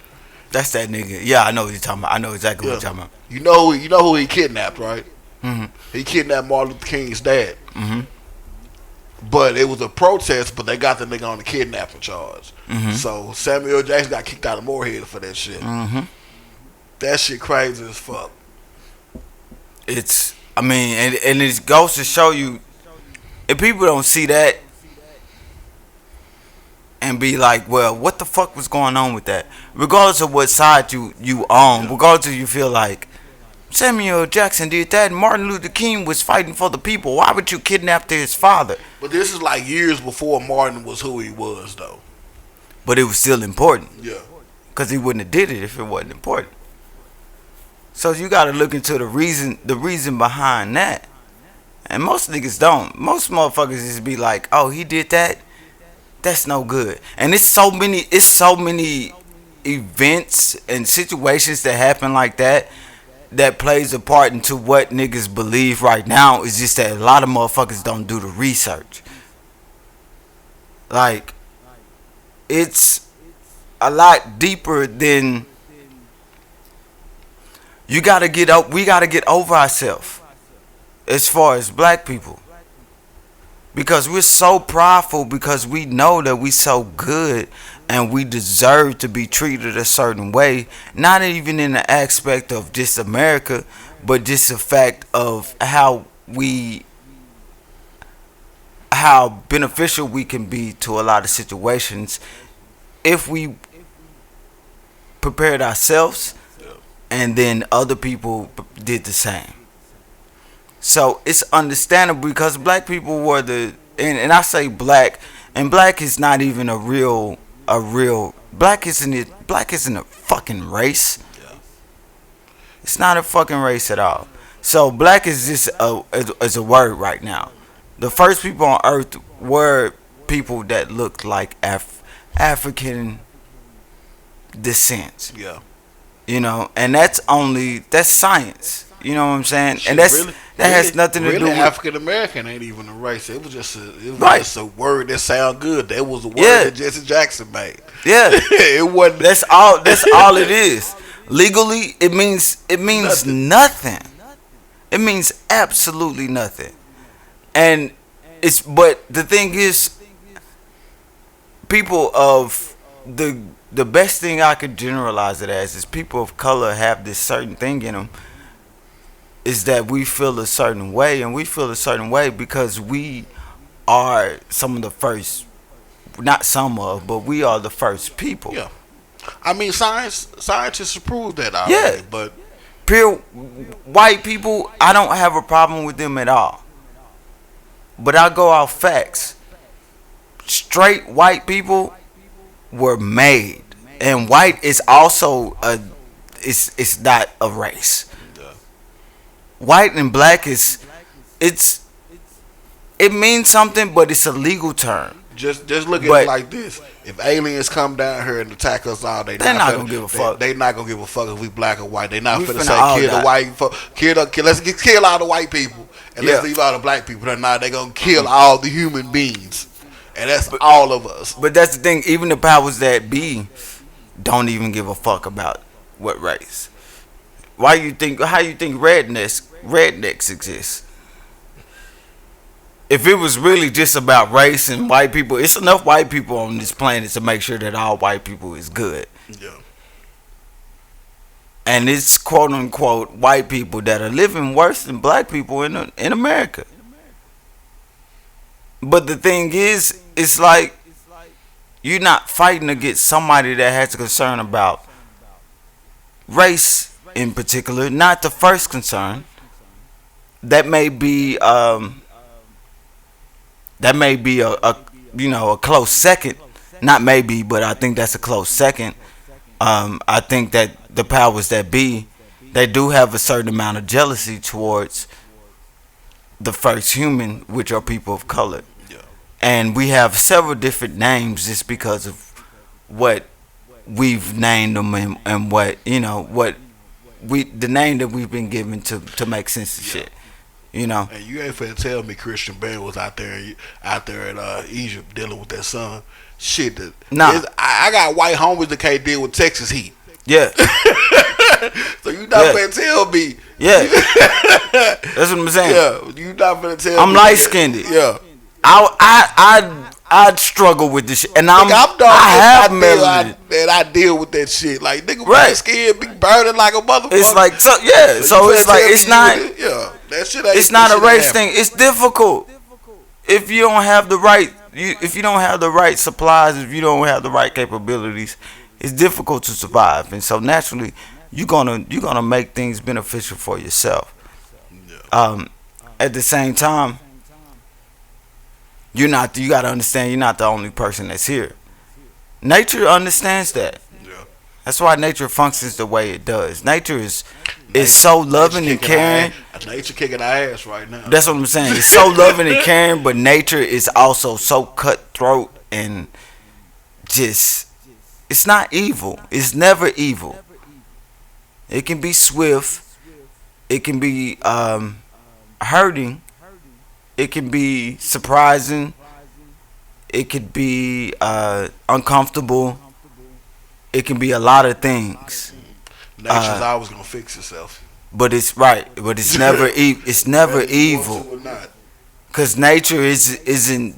That's that nigga. Yeah, I know what you're talking about. I know exactly what you're talking about.
You know who he kidnapped, right?
Mm-hmm.
He kidnapped Martin Luther King's dad.
Mm-hmm.
But it was a protest, but they got the nigga on the kidnapping charge.
Mm-hmm.
So Samuel Jackson got kicked out of Morehead for that shit.
Mm-hmm.
That shit crazy as fuck.
And it goes to show you, if people don't see that and be like, well, what the fuck was going on with that? Regardless of what side you own, regardless if you feel like Samuel Jackson did that and Martin Luther King was fighting for the people, why would you kidnap his father?
But this is like years before Martin was who he was, though.
But it was still important.
Yeah.
Because he wouldn't have did it if it wasn't important. So you got to look into the reason behind that. And most niggas don't. Most motherfuckers just be like, oh, he did that? That's no good. And it's so many events and situations that happen like that plays a part into what niggas believe right now. Is just that a lot of motherfuckers don't do the research. Like, it's a lot deeper than we gotta get over ourselves as far as black people. Because we're so prideful, because we know that we so good and we deserve to be treated a certain way. Not even in the aspect of just America, but just the fact of how beneficial we can be to a lot of situations if we prepared ourselves and then other people did the same. So it's understandable, because black people were and I say black, and black is not even a real black isn't a fucking race. It's not a fucking race at all. So black is just is a word right now. The first people on earth were people that looked like African descent.
Yeah.
And that's science. You know what I'm saying? And
Shit, really,
that has nothing to do with
African American ain't even a race. It was
right.
just a word that sound good. That was a word
Yeah.
that Jesse Jackson made.
Yeah,
It wasn't
that's all. That's all it is. Legally, it means nothing. It means absolutely nothing. And but the thing is, people of the best thing I could generalize it as is people of color have this certain thing in them, is that we feel a certain way, and we feel a certain way because we are some of the first, not some of, but we are the first people.
Yeah. I mean, scientists have proved that
Yeah.
already, but
Pure white people, I don't have a problem with them at all. But I go off facts. Straight white people were made, and white is also it's not a race.
uh,
White and black it's it means something, but it's a legal term.
just look at
But
it like this: if aliens come down here and attack us all,
they're not gonna give a fuck.
They not gonna give a fuck if we black or white. They not
We
finna
finna
say
all
kill
die.
the white, let's kill all the white people and let's
Yeah.
leave all the black people. And now they gonna kill all the human beings, and that's all of us.
But that's the thing. Even the powers that be don't even give a fuck about what race. Why you think? How you think rednecks exist? If it was really just about race and white people, it's enough white people on this planet to make sure that all white people is good.
Yeah,
And it's quote unquote white people that are living worse than black people in America. But the thing is, it's like you're not fighting against somebody that has a concern about race in particular, not the first concern. That may be a close second. Not maybe, but I think that's a close second. I think that the powers that be, they do have a certain amount of jealousy towards the first human, which are people of color.
yeah,
And we have several different names just because of what we've named them, and what the name that we've been given to make sense of shit.
And you ain't finna tell me Christian Bale was out there in Egypt dealing with that son. Shit,
Nah.
I got white homies that can't deal with Texas heat.
Yeah.
So you not
Yeah.
finna tell me.
Yeah. That's what I'm saying.
Yeah, you not finna tell me.
I'm light skinned.
Yeah.
I struggle with this shit, and
I'm dark.
I have
I
melanin.
I deal with that shit. Like nigga,
Right.
my skin be burning like a motherfucker.
It's like so
you
it's
finna
like
tell
it's
me
not
that shit ain't.
it's not
that
a
shit ain't
race
happen.
thing. It's difficult if you don't have the right if you don't have the right supplies, if you don't have the right capabilities. It's difficult to survive, and so naturally you're gonna make things beneficial for yourself.
Yeah.
At the same time, you gotta understand you're not the only person that's here. Nature understands that.
Yeah.
That's why nature functions the way it does. Nature is so loving and caring.
Nature kicking our ass right now.
That's what I'm saying. It's so loving and caring, but nature is also so cutthroat and just. It's not evil. It's never evil. It can be swift. It can be hurting. It can be surprising. It could be uncomfortable. It can be a lot of things.
Nature's always gonna fix itself.
But it's right. But it's never it's never
Whether you want
evil.
to or not.
Cause nature isn't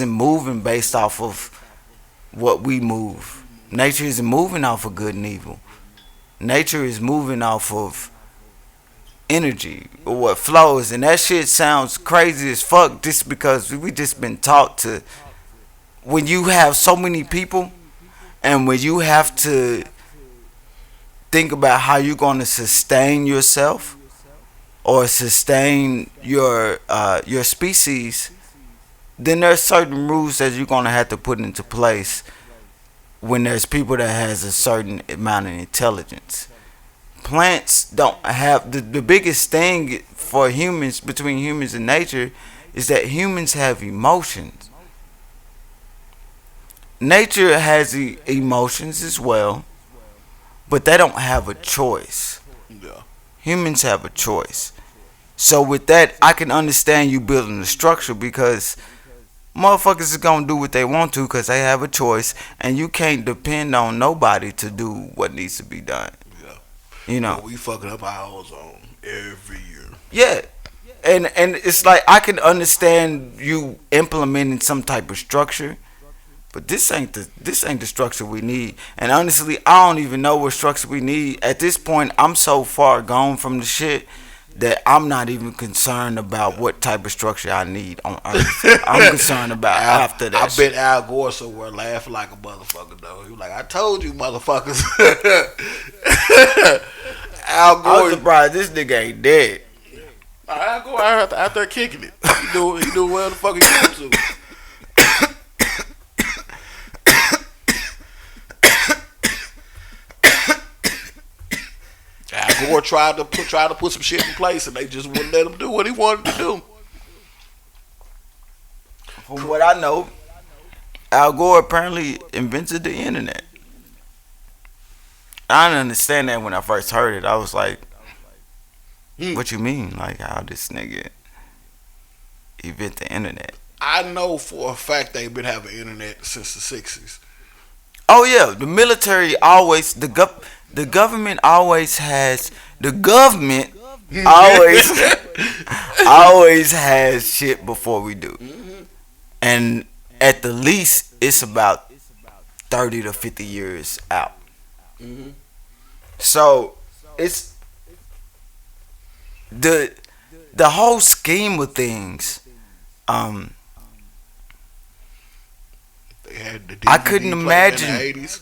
moving based off of what we move. Nature isn't moving off of good and evil. Nature is moving off of energy or what flows, and that shit sounds crazy as fuck just because we just been taught to. When you have so many people, and when you have to think about how you're going to sustain yourself or sustain your species, then there's certain rules that you're going to have to put into place when there's people that has a certain amount of intelligence. plants don't have the biggest thing for humans between humans and nature is that humans have emotions. Nature has emotions as well, but they don't have a choice.
Yeah.
Humans have a choice. So with that, I can understand you building a structure because motherfuckers is gonna do what they want to because they have a choice, and you can't depend on nobody to do what needs to be done.
Yeah.
You know.
But we fucking up our ozone every year.
Yeah. And it's like I can understand you implementing some type of structure, but this ain't the structure we need. And honestly, I don't even know what structure we need. At this point, I'm so far gone from the shit that I'm not even concerned about what type of structure I need on Earth. I'm concerned about after that.
I bet
shit.
Al Gore somewhere laughing like a motherfucker though. He was like, "I told you, motherfuckers." Al
I
Gore,
was surprised this nigga ain't dead.
Al Gore out there kicking it. He doing well the fuck he going to. Al Gore tried to put some shit in place, and they just wouldn't let him do what he wanted to do.
From what I know, Al Gore apparently invented the internet. I didn't understand that when I first heard it. I was like, "What you mean? Like how this nigga invent the internet?"
I know for a fact they've been having internet since the '60s.
Oh yeah, the military always the government always has the government always always has shit before we do, and at the least it's about 30 to 50 years out.
Mm-hmm.
So it's the the whole scheme of things. Um,
They had the
I
DVD
couldn't
player in
imagine.
the '80s.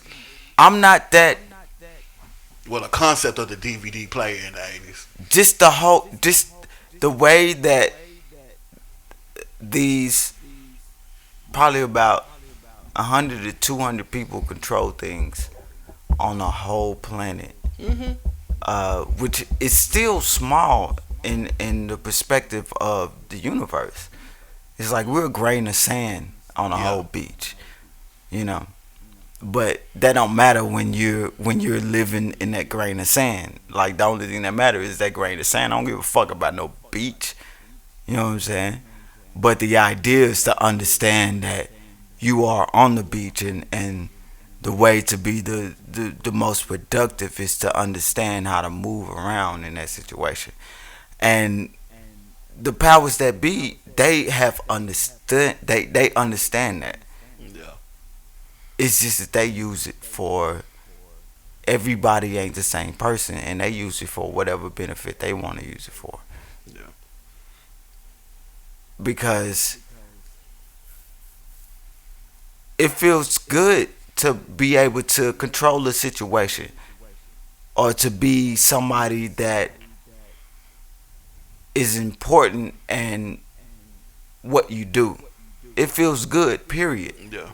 I'm not that.
Well, the concept of the DVD player in the '80s.
Just the way that these probably about 100 to 200 people control things on a whole planet,
Mm-hmm.
which is still small in the perspective of the universe. It's like we're a grain of sand on a
Yeah.
whole beach, you know. But that don't matter when you're living in that grain of sand. Like the only thing that matters is that grain of sand. I don't give a fuck about no beach. You know what I'm saying? But the idea is to understand that you are on the beach, and the way to be the most productive is to understand how to move around in that situation. And the powers that be, they have understood they understand that.
Yeah.
It's just that they use it for everybody ain't the same person, and they use it for whatever benefit they want to use it for.
Yeah.
Because it feels good to be able to control a situation or to be somebody that is important and what you do. It feels good, period.
Yeah.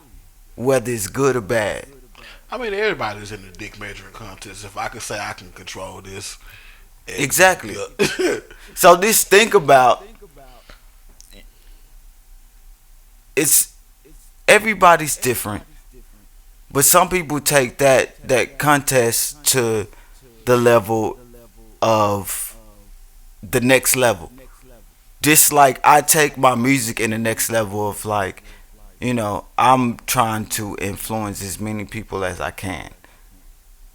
Whether it's good or bad.
I mean, everybody's in the dick measuring contest. If I could say I can control this,
Exactly.
yeah.
So just think about it's everybody's different, but some people take that contest to the level of the next level. Just like I take my music in the next level of like, I'm trying to influence as many people as I can.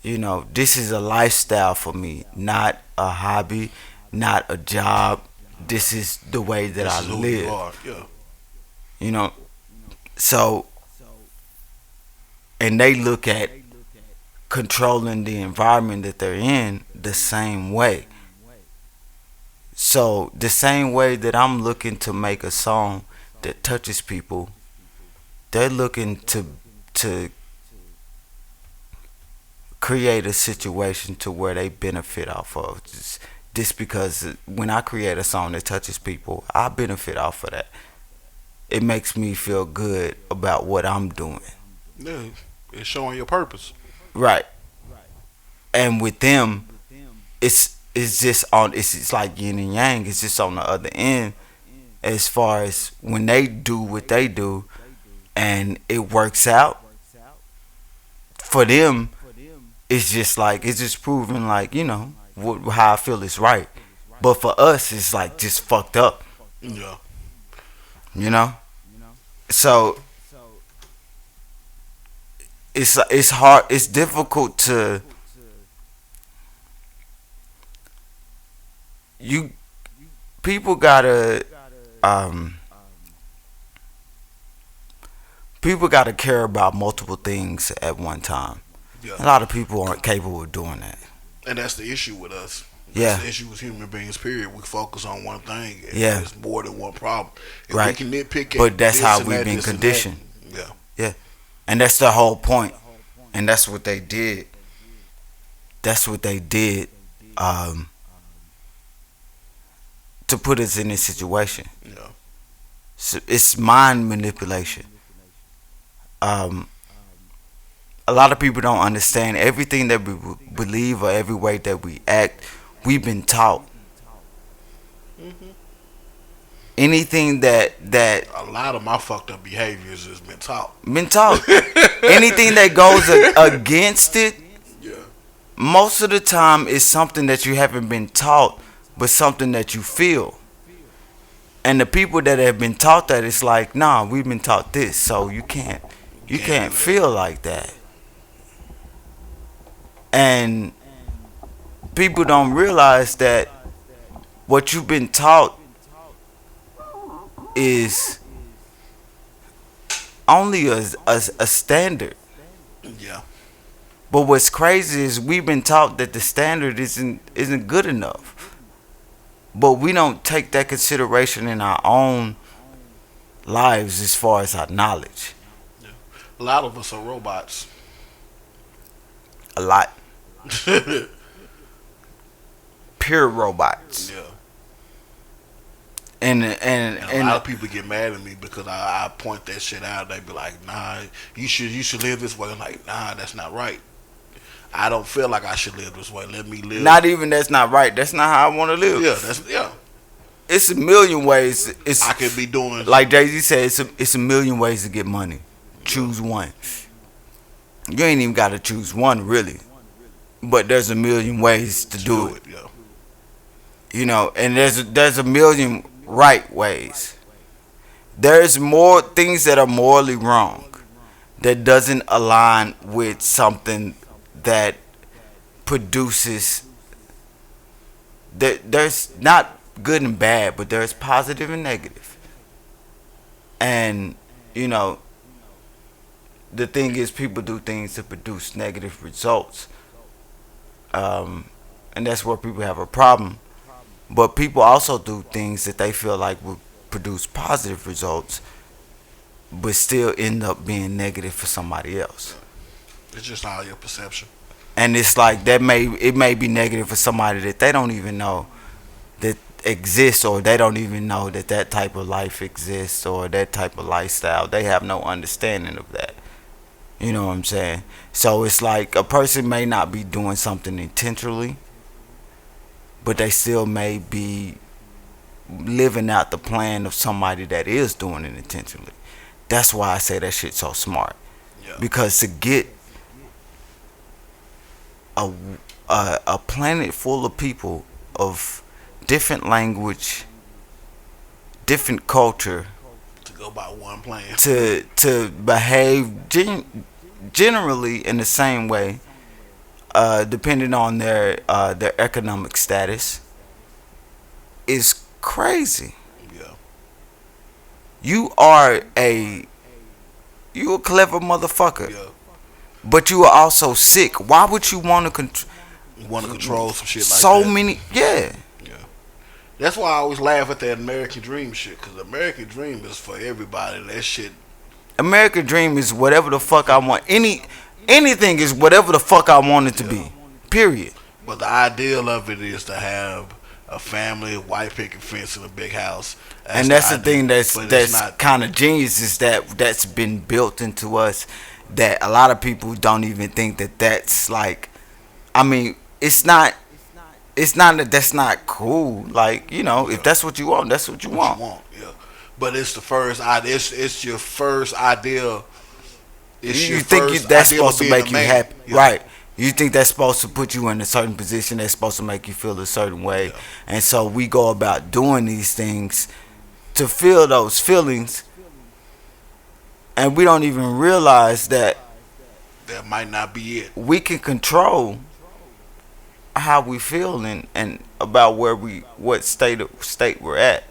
This is a lifestyle for me, not a hobby, not a job. This is the way that
This
I
is who
live.
you are. Yeah.
You know, so and they look at controlling the environment that they're in the same way. So the same way that I'm looking to make a song that touches people, they're looking to create a situation to where they benefit off of. Just because when I create a song that touches people, I benefit off of that. It makes me feel good about what I'm doing.
Yeah. It's showing your purpose.
Right. And with them, it's just on. It's like yin and yang. It's just on the other end as far as when they do what they do and it works out for them. It's just like it's just proving like how I feel is right. But for us, it's like just fucked up.
Yeah.
You know. So it's hard. It's difficult to you. People gotta um people gotta care about multiple things at one time.
Yeah.
A lot of people aren't capable of doing that.
And that's the issue with us. That's
Yeah.
the issue with human beings. Period. We focus on one thing, and
Yeah.
it's more than one problem. If we
Right.
can nitpick
But
at
that's
this
how
and
we've
that,
been
this and that,
conditioned.
yeah,
Yeah. And that's the whole point. And that's what they did. That's what they did um, to put us in this situation.
yeah,
So it's mind manipulation. Um, a lot of people don't understand everything that we believe or every way that we act. We've been taught
hmm
anything that
a lot of my fucked up behaviors has been taught.
been taught. Anything that goes against it,
Yeah,
most of the time is something that you haven't been taught, but something that you feel. And the people that have been taught that, it's like, nah, we've been taught this, so you
can't
can't
do
feel like that. And people don't realize that what you've been taught is only a standard.
that. Yeah,
But what's crazy is we've been taught that the standard isn't good enough. But we don't take that consideration in our own lives as far as our knowledge.
yeah. A lot of us are robots.
A lot.
Yeah,
Pure robots. And
and a lot of people get mad at me because I point that shit out. They be like, "Nah, you should live this way." I'm like, "Nah, that's not right. I don't feel like I should live this way. Let me live."
not even that's not right. That's not how I want to live.
Yeah, that's yeah.
It's a million ways. It's
I could be doing
like Jay Z said. It's a million ways to get money. Choose one. You ain't even got to choose one really, but there's a million ways to do it.
Yeah,
And there's a million right ways. There's more things that are morally wrong that doesn't align with something that produces there's not good and bad, but there's positive and negative. And you know, the thing is, people do things to produce negative results, and that's where people have a problem. But people also do things that they feel like will produce positive results, but still end up being negative for somebody else.
it's just all your perception.
And it's like it may be negative for somebody that they don't even know that exists, or they don't even know that that type of life exists, or that type of lifestyle. They have no understanding of that. You know what I'm saying? So it's like a person may not be doing something intentionally, but they still may be living out the plan of somebody that is doing it intentionally. That's why I say that shit's so smart.
Yeah,
Because to get a a planet full of people of different language, different culture,
to go by one plan.
to behave generally in the same way, depending on their economic status, is crazy.
Yeah,
You are a clever motherfucker,
yeah.
but you are also sick. Why would you want to
You want to control some shit like
so
that.
many? Yeah,
Yeah, that's why I always laugh at that American Dream shit. Because the American Dream is for everybody. That shit.
American Dream is whatever the fuck I want. Anything is whatever the fuck I want it to be. Period.
But the ideal of it is to have a family, a white picket fence, and a big house.
And that's the
ideal.
thing
But it's
that's
not.
kind of genius, is that's been built into us, that a lot of people don't even think that that's like, I mean, it's not it's not that that's not cool. Like, if
Yeah.
that's what you want, that's what you
What you
want.
want, yeah. But it's the first idea. It's your first idea. It's
You
your
think
first
that's
ideal of
supposed to
being a
make you
man.
happy,
Yeah.
right? You think that's supposed to put you in a certain position. That's supposed to make you feel a certain way,
Yeah.
and so we go about doing these things to feel those feelings, and we don't even realize that
That might not be it.
we can control how we feel and about what state we're at.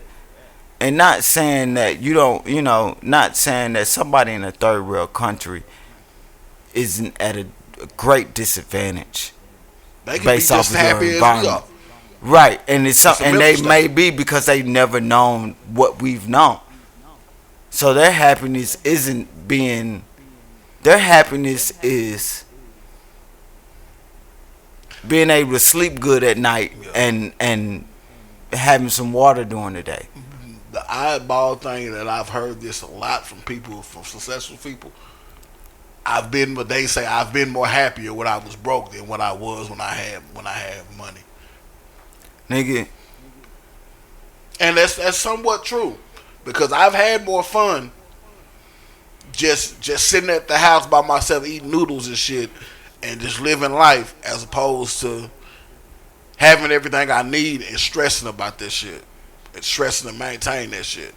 And not saying that you don't, not saying that somebody in a third world country isn't at a great disadvantage
They can be
based off
just
of your
happy as we
environment.
are.
Right. And it's
It's a
and
mental
they may
state.
be because they've never known what we've known. So their happiness is being able to sleep good at night
Yeah.
and having some water during the day.
The eyeball thing that I've heard this a lot from people, from successful people. But they say I've been more happier when I was broke than what I was when I had money.
Nigga,
And that's somewhat true, because I've had more fun just sitting at the house by myself eating noodles and shit and just living life, as opposed to having everything I need and stressing about this shit and stressing to maintain that shit.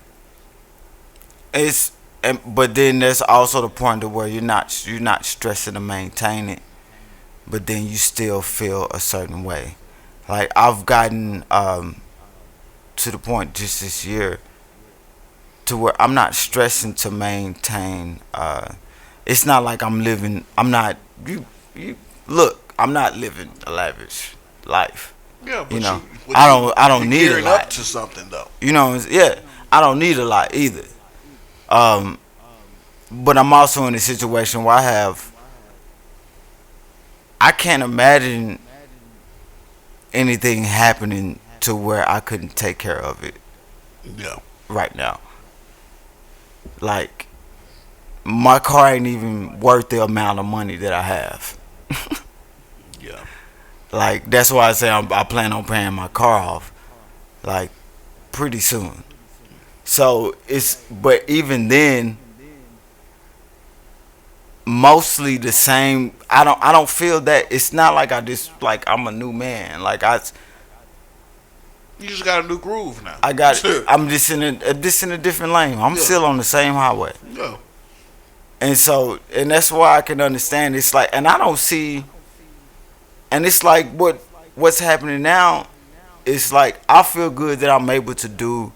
but then there's also the point to where you're not stressing to maintain it, but then you still feel a certain way. Like I've gotten to the point just this year to where I'm not stressing to maintain. It's not like I'm living. I'm not. You look. I'm not living a lavish life.
Yeah, but
You know,
you,
I don't
you're
need a
gearing up
lot.
to something though.
Yeah, I don't need a lot either. Um, but I'm also in a situation where I can't imagine anything happening to where I couldn't take care of it
Yeah,
right now. Like my car ain't even worth the amount of money that I have.
yeah.
Like that's why I say I plan on paying my car off, like pretty soon. So but even then, mostly the same. I don't feel that. It's not like I'm a new man. Like
You just got a new groove now.
I got. I'm just in a different lane. I'm
Yeah.
still on the same highway.
Yeah,
And that's why I can understand. It's like, and I don't see, and it's like what's happening now. It's like I feel good that I'm able to do.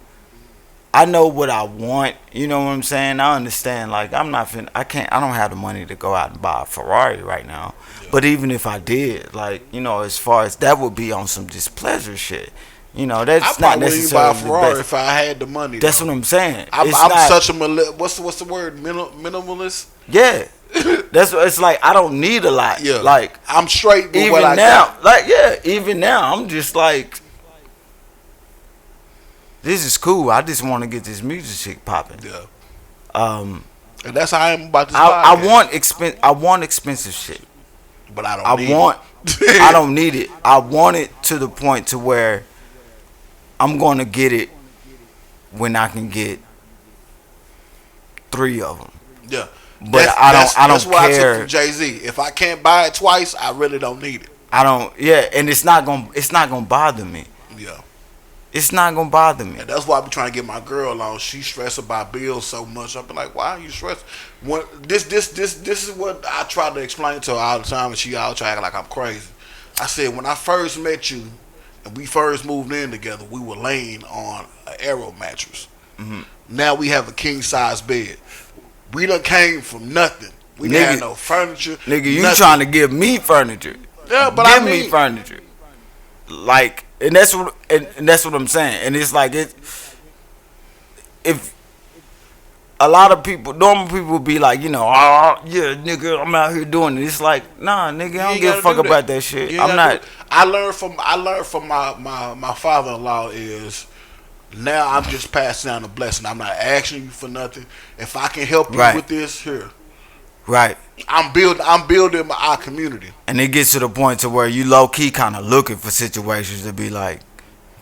I know what I want. You know what I'm saying? I understand. Like I don't have the money to go out and buy a Ferrari right now.
yeah.
But even if I did, like as far as that would be on some displeasure shit.
I
That's not
probably wouldn't buy a
necessarily the
Ferrari
best.
if I had the money.
That's
though.
what I'm saying.
I'm
It's not.
such a what's the word, minimalist.
Yeah. That's what it's like. I don't need a lot.
Yeah,
Like
I'm straight with
even
what I
now,
got.
like even now, I'm just like, this is cool. I just want to get this music shit popping.
Yeah,
Um,
and that's how I am about this
I
podcast.
I want expensive shit.
But I don't.
I
need
want.
it.
I don't need it. I want it to the point to where I'm gonna get it when I can get 3 of them.
Yeah,
But I don't
That's what I took
care.
from Jay-Z. If I can't buy it twice, I really don't need it.
I don't. Yeah, and it's not gonna bother me.
Yeah,
It's not gonna bother me.
and that's why I be trying to get my girl on. She stressed about bills so much. I be like, why are you stressed? This is what I try to explain to her all the time, and she all try to act like I'm crazy. I said, when I first met you and we first moved in together, we were laying on an Aero mattress.
Mhm.
Now we have a king size bed. We done came from nothing. We didn't have
Nigga-
no furniture.
Nigga, you
nothing.
trying to give me furniture?
Yeah, but
Give
I mean,
me furniture. Like, and that's what I'm saying. And it's like if a lot of people, normal people be like, oh yeah, nigga, I'm out here doing it. It's like, nah, nigga, I don't
ain't
give a
gotta
fuck
do
about
that.
that shit.
You ain't
I'm
gotta
not.
do it. I learned from my father-in-law is now I'm just passing down the blessing. I'm not asking you for nothing. If I can help you
Right.
with this, here,
Right.
I'm building our community.
And it gets to the point to where you low key kind of looking for situations to be like,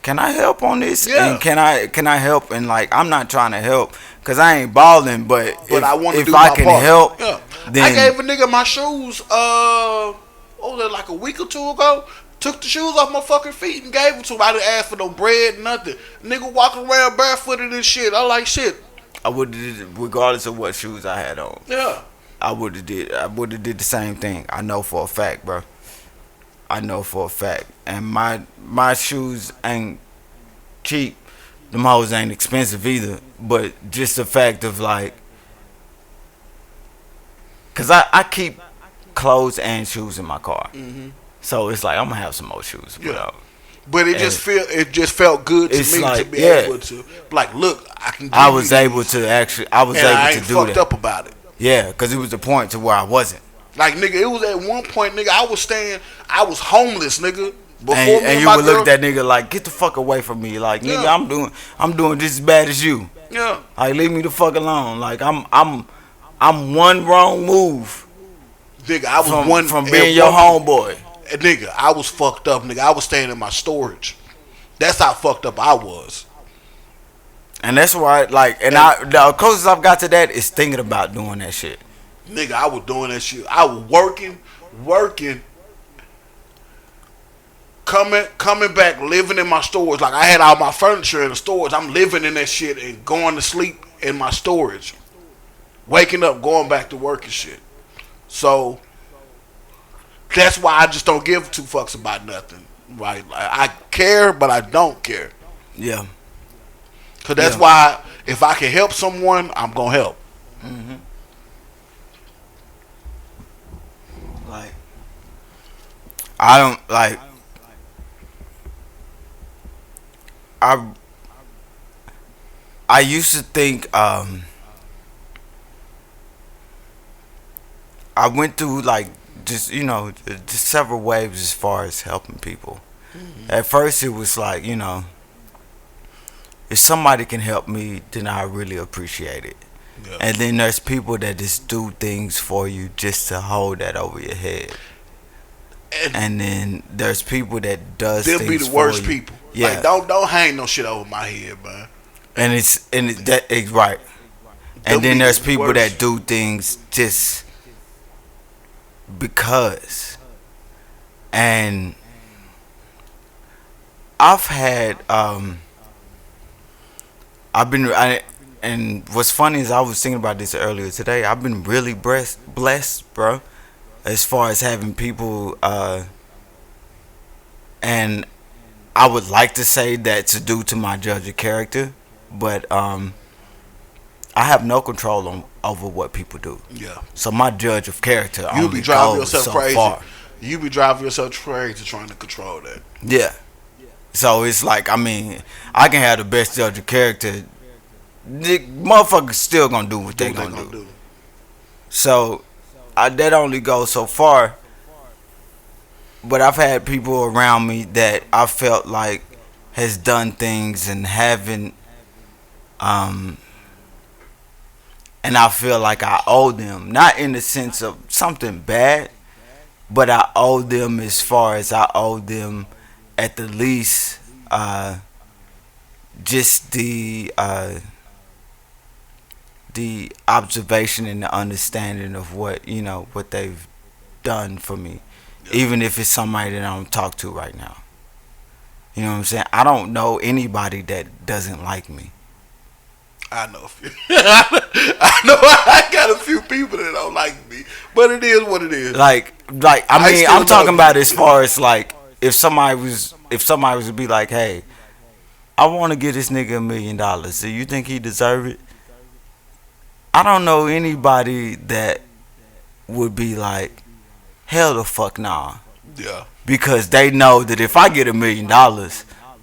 can I help on this? And
Yeah.
can I help? And like, I'm not trying to help because I ain't balling, but
But I want to
if
do
I
my
can
part.
help,
Yeah. I
then
gave a nigga my shoes. What was it, like a week or two ago? Took the shoes off my fucking feet and gave them to him. I didn't ask for no bread, nothing. Nigga walking around barefooted and shit. I like shit.
I would have did it regardless of what shoes I had on.
Yeah.
I would have did the same thing. I know for a fact, bro. I know for a fact. And my shoes ain't cheap. Them hoes ain't expensive either. But just the fact of like, cause I keep clothes and shoes in my car. So it's like I'm gonna have some more shoes.
Yeah. But it
And
just felt good to
it's
me
like,
to be
yeah.
able to like look. I can. Give
I
you
was
these,
able to actually. I was
and I
able
ain't
to do
fucked
that.
up about it.
Yeah, cause it was the point to where I wasn't.
Like nigga, it was at one point, nigga. I was homeless, nigga. Before me
And you
my
would
girl,
look at that nigga like, get the fuck away from me. Like, nigga,
Yeah.
I'm doing just as bad as you.
Yeah.
Like, leave me the fuck alone. Like, I'm one wrong move
Nigga, I was
from
one
from
at
being your
one-
homeboy.
Nigga, I was fucked up, nigga. I was staying in my storage. That's how fucked up I was.
And that's why, like, and the closest I've got to that is thinking about doing that shit.
Nigga, I was doing that shit. I was working, coming back, living in my storage. Like I had all my furniture in the storage. I'm living in that shit and going to sleep in my storage. Waking up, going back to work and shit. So that's why I just don't give two fucks about nothing. Right? Like, I care, but I don't care.
Yeah.
Cause that's
Yeah.
why if I can help someone, I'm gonna help.
Like, I don't like. I used to think I went through like just just several waves as far as helping people. At first, it was like if somebody can help me, then I really appreciate it.
Yeah.
And then there's people that just do things for you just to hold that over your head. And then there's people that does
They'll
things
be the
for
worst
you.
people.
Yeah,
Like don't hang no shit over my head, man.
and it's right.
They'll
And then
be
there's
the
people
worst.
that do things just because. And I've had and what's funny is I was thinking about this earlier today. I've been really blessed, bro, as far as having people and I would like to say that's due to my judge of character, but I have no control over what people do.
Yeah.
So my judge of character
You
only
be driving
goes
yourself
so
crazy.
far.
You be driving yourself crazy trying to control that.
Yeah. So it's like, I mean, I can have the best judge of character. The motherfuckers still gonna do what they gonna do. So that only goes so far. But I've had people around me that I felt like has done things and haven't, and I feel like I owe them, not in the sense of something bad, but I owe them as far as I owe them at the least just the observation and the understanding of what they've done for me, even if it's somebody that I don't talk to right now. You know what I'm saying? I don't know anybody that doesn't like me.
I know a few. I know I got a few people that don't like me, but it is what it is.
Like I mean,
still
I'm talking
love
about
you.
as far as like if somebody was to be like, hey, I want to give this nigga $1 million. Do you think he deserve it? I don't know anybody that would be like, hell the fuck nah.
Yeah,
Because they know that if I get $1 million,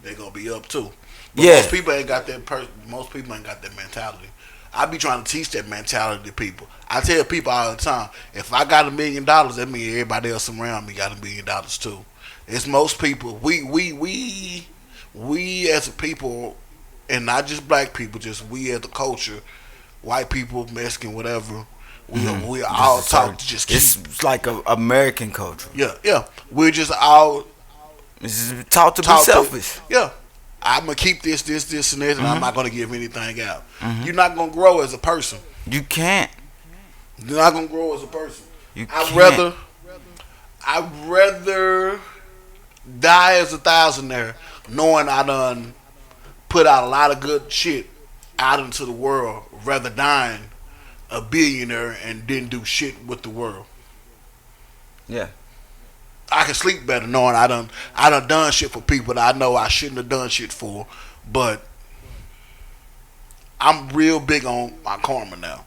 they gonna be up too. But
yeah,
most people ain't got that. Most people ain't got that mentality. I be trying to teach that mentality to people. I tell people all the time, if I got $1 million, that means everybody else around me got $1 million too. It's most people. We as a people, and not just black people, just we as a culture, white people, Mexican, whatever. We
Just
all
a
taught
certain.
to just keep.
It's like a American culture.
Yeah, yeah. We're just all
It's just taught to be
taught to.
selfish.
Yeah, I'm gonna keep this, and this, and I'm
Hmm.
not gonna give anything out.
Hmm.
You're not gonna grow as a person.
You can't.
You're not gonna grow as a person.
You
I'd
can't.
rather, I'd rather die as a thousandaire, knowing I done put out a lot of good shit out into the world, rather dying a billionaire and didn't do shit with the world.
Yeah.
I can sleep better knowing I done shit for people that I know I shouldn't have done shit for, but I'm real big on my karma now.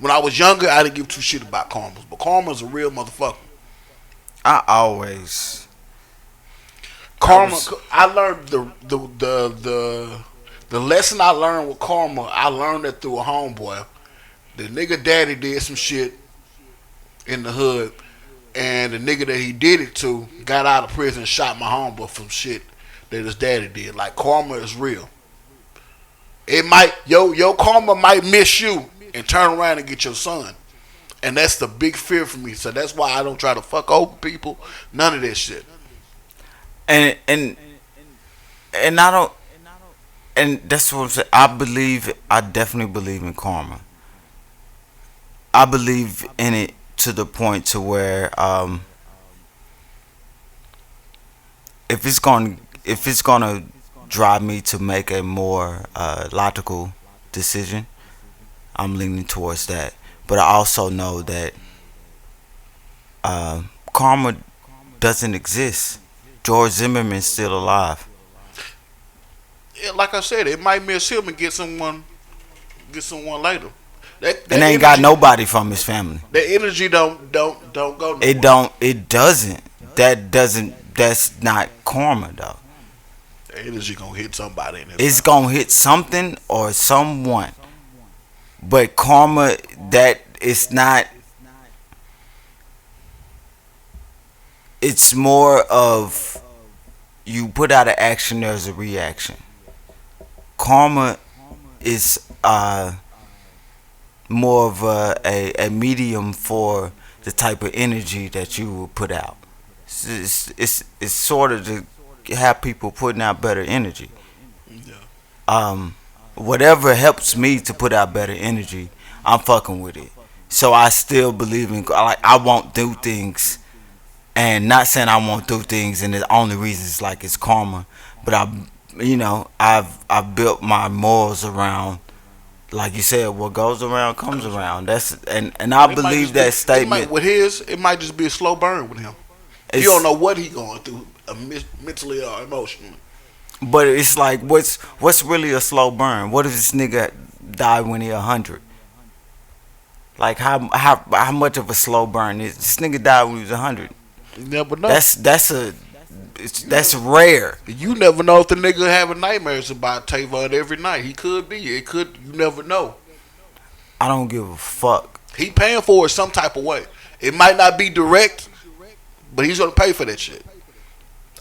When I was younger, I didn't give two shit about karmas, but karma's a real motherfucker.
I always. I
Karma.
was.
I learned the lesson I learned with karma. I learned it through a homeboy. The nigga daddy did some shit in the hood, and the nigga that he did it to got out of prison and shot my homeboy from shit that his daddy did. Like karma is real. It might your karma might miss you and turn around and get your son. And that's the big fear for me. So that's why I don't try to fuck over people. None of that shit.
And I don't. And that's what I'm saying. I believe. I definitely believe in karma. I believe in it to the point to where if it's gonna drive me to make a more logical decision, I'm leaning towards that. But I also know that karma doesn't exist. George Zimmerman's still alive.
Yeah, like I said, it might miss him and get someone later.
And
That
ain't got
energy,
nobody from his family.
that energy don't go
It
nowhere.
don't. It doesn't. That doesn't. That's not karma though.
That energy gonna hit somebody in his
It's
life.
gonna hit something or someone. But karma, that is not. It's more of you put out an action. There's a reaction. Karma is more of a medium for the type of energy that you will put out. It's sort of to have people putting out better energy.
Yeah.
Um, Whatever helps me to put out better energy, I'm fucking with it. So I still believe in like I won't do things, and not saying I won't do things, and the only reason is like it's karma. But I've built my morals around, like you said, what goes around comes around. That's and I
It might
believe
just be
that statement.
it might just be a slow burn with him. You don't
It's
know what he going through mentally or emotionally.
But it's like what's really a slow burn? What if this nigga died when he 100? Like how much of a slow burn is this nigga died when he was 100?
You never know.
That's rare.
You never know if the nigga having nightmares about Tavon every night. He could be. It could. You never know.
I don't give a fuck.
He paying for it some type of way. It might not be direct, but he's gonna pay for that shit.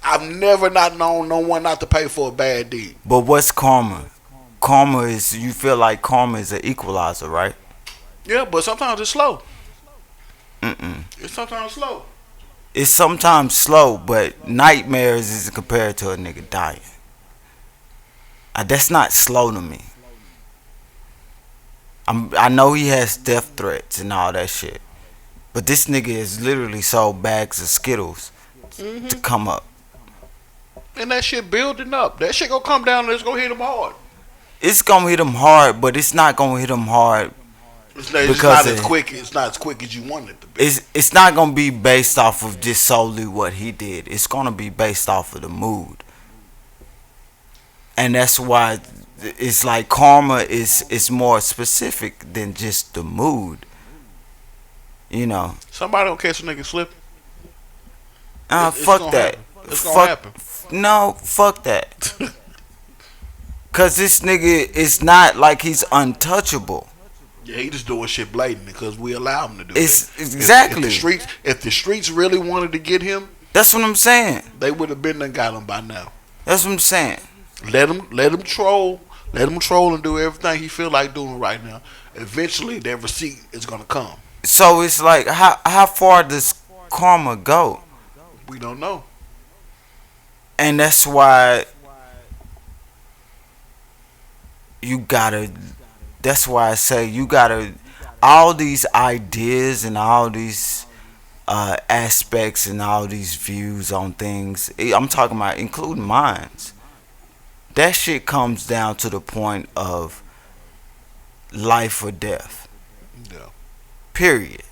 I've never not known no one not to pay for a bad deed.
But what's karma? Karma is you feel like karma is an equalizer, right?
Yeah, but sometimes it's slow.
Mm-mm.
It's sometimes slow.
It's sometimes slow, but nightmares is compared to a nigga dying. That's not slow to me. I know he has death threats and all that shit, but this nigga has literally sold bags of Skittles to come up.
And that shit building up. That shit gonna come down and it's gonna hit him hard.
It's gonna hit him hard, but it's not gonna hit him hard
It's
because
not as quick. It's not as quick as you want it to be.
it's not gonna be based off of just solely what he did. It's gonna be based off of the mood, and that's why it's like karma is more specific than just the mood. You know,
Somebody gonna catch a nigga slipping. It's
fuck
gonna
that.
happen. It's gonna happen.
No, fuck that. Cause this nigga is not like he's untouchable.
Yeah, he just doing shit blatant because we allow him to do
It's
that.
exactly.
If the streets really wanted to get him,
That's what I'm saying.
they would have been done got him by now.
That's what I'm saying.
Let him troll and do everything he feel like doing right now. Eventually, that receipt is gonna come.
So it's like, how far does karma go?
We don't know.
And that's why you gotta. That's why I say you gotta. All these ideas and all these aspects and all these views on things. I'm talking about including minds. That shit comes down to the point of life or death.
Yeah.
Period.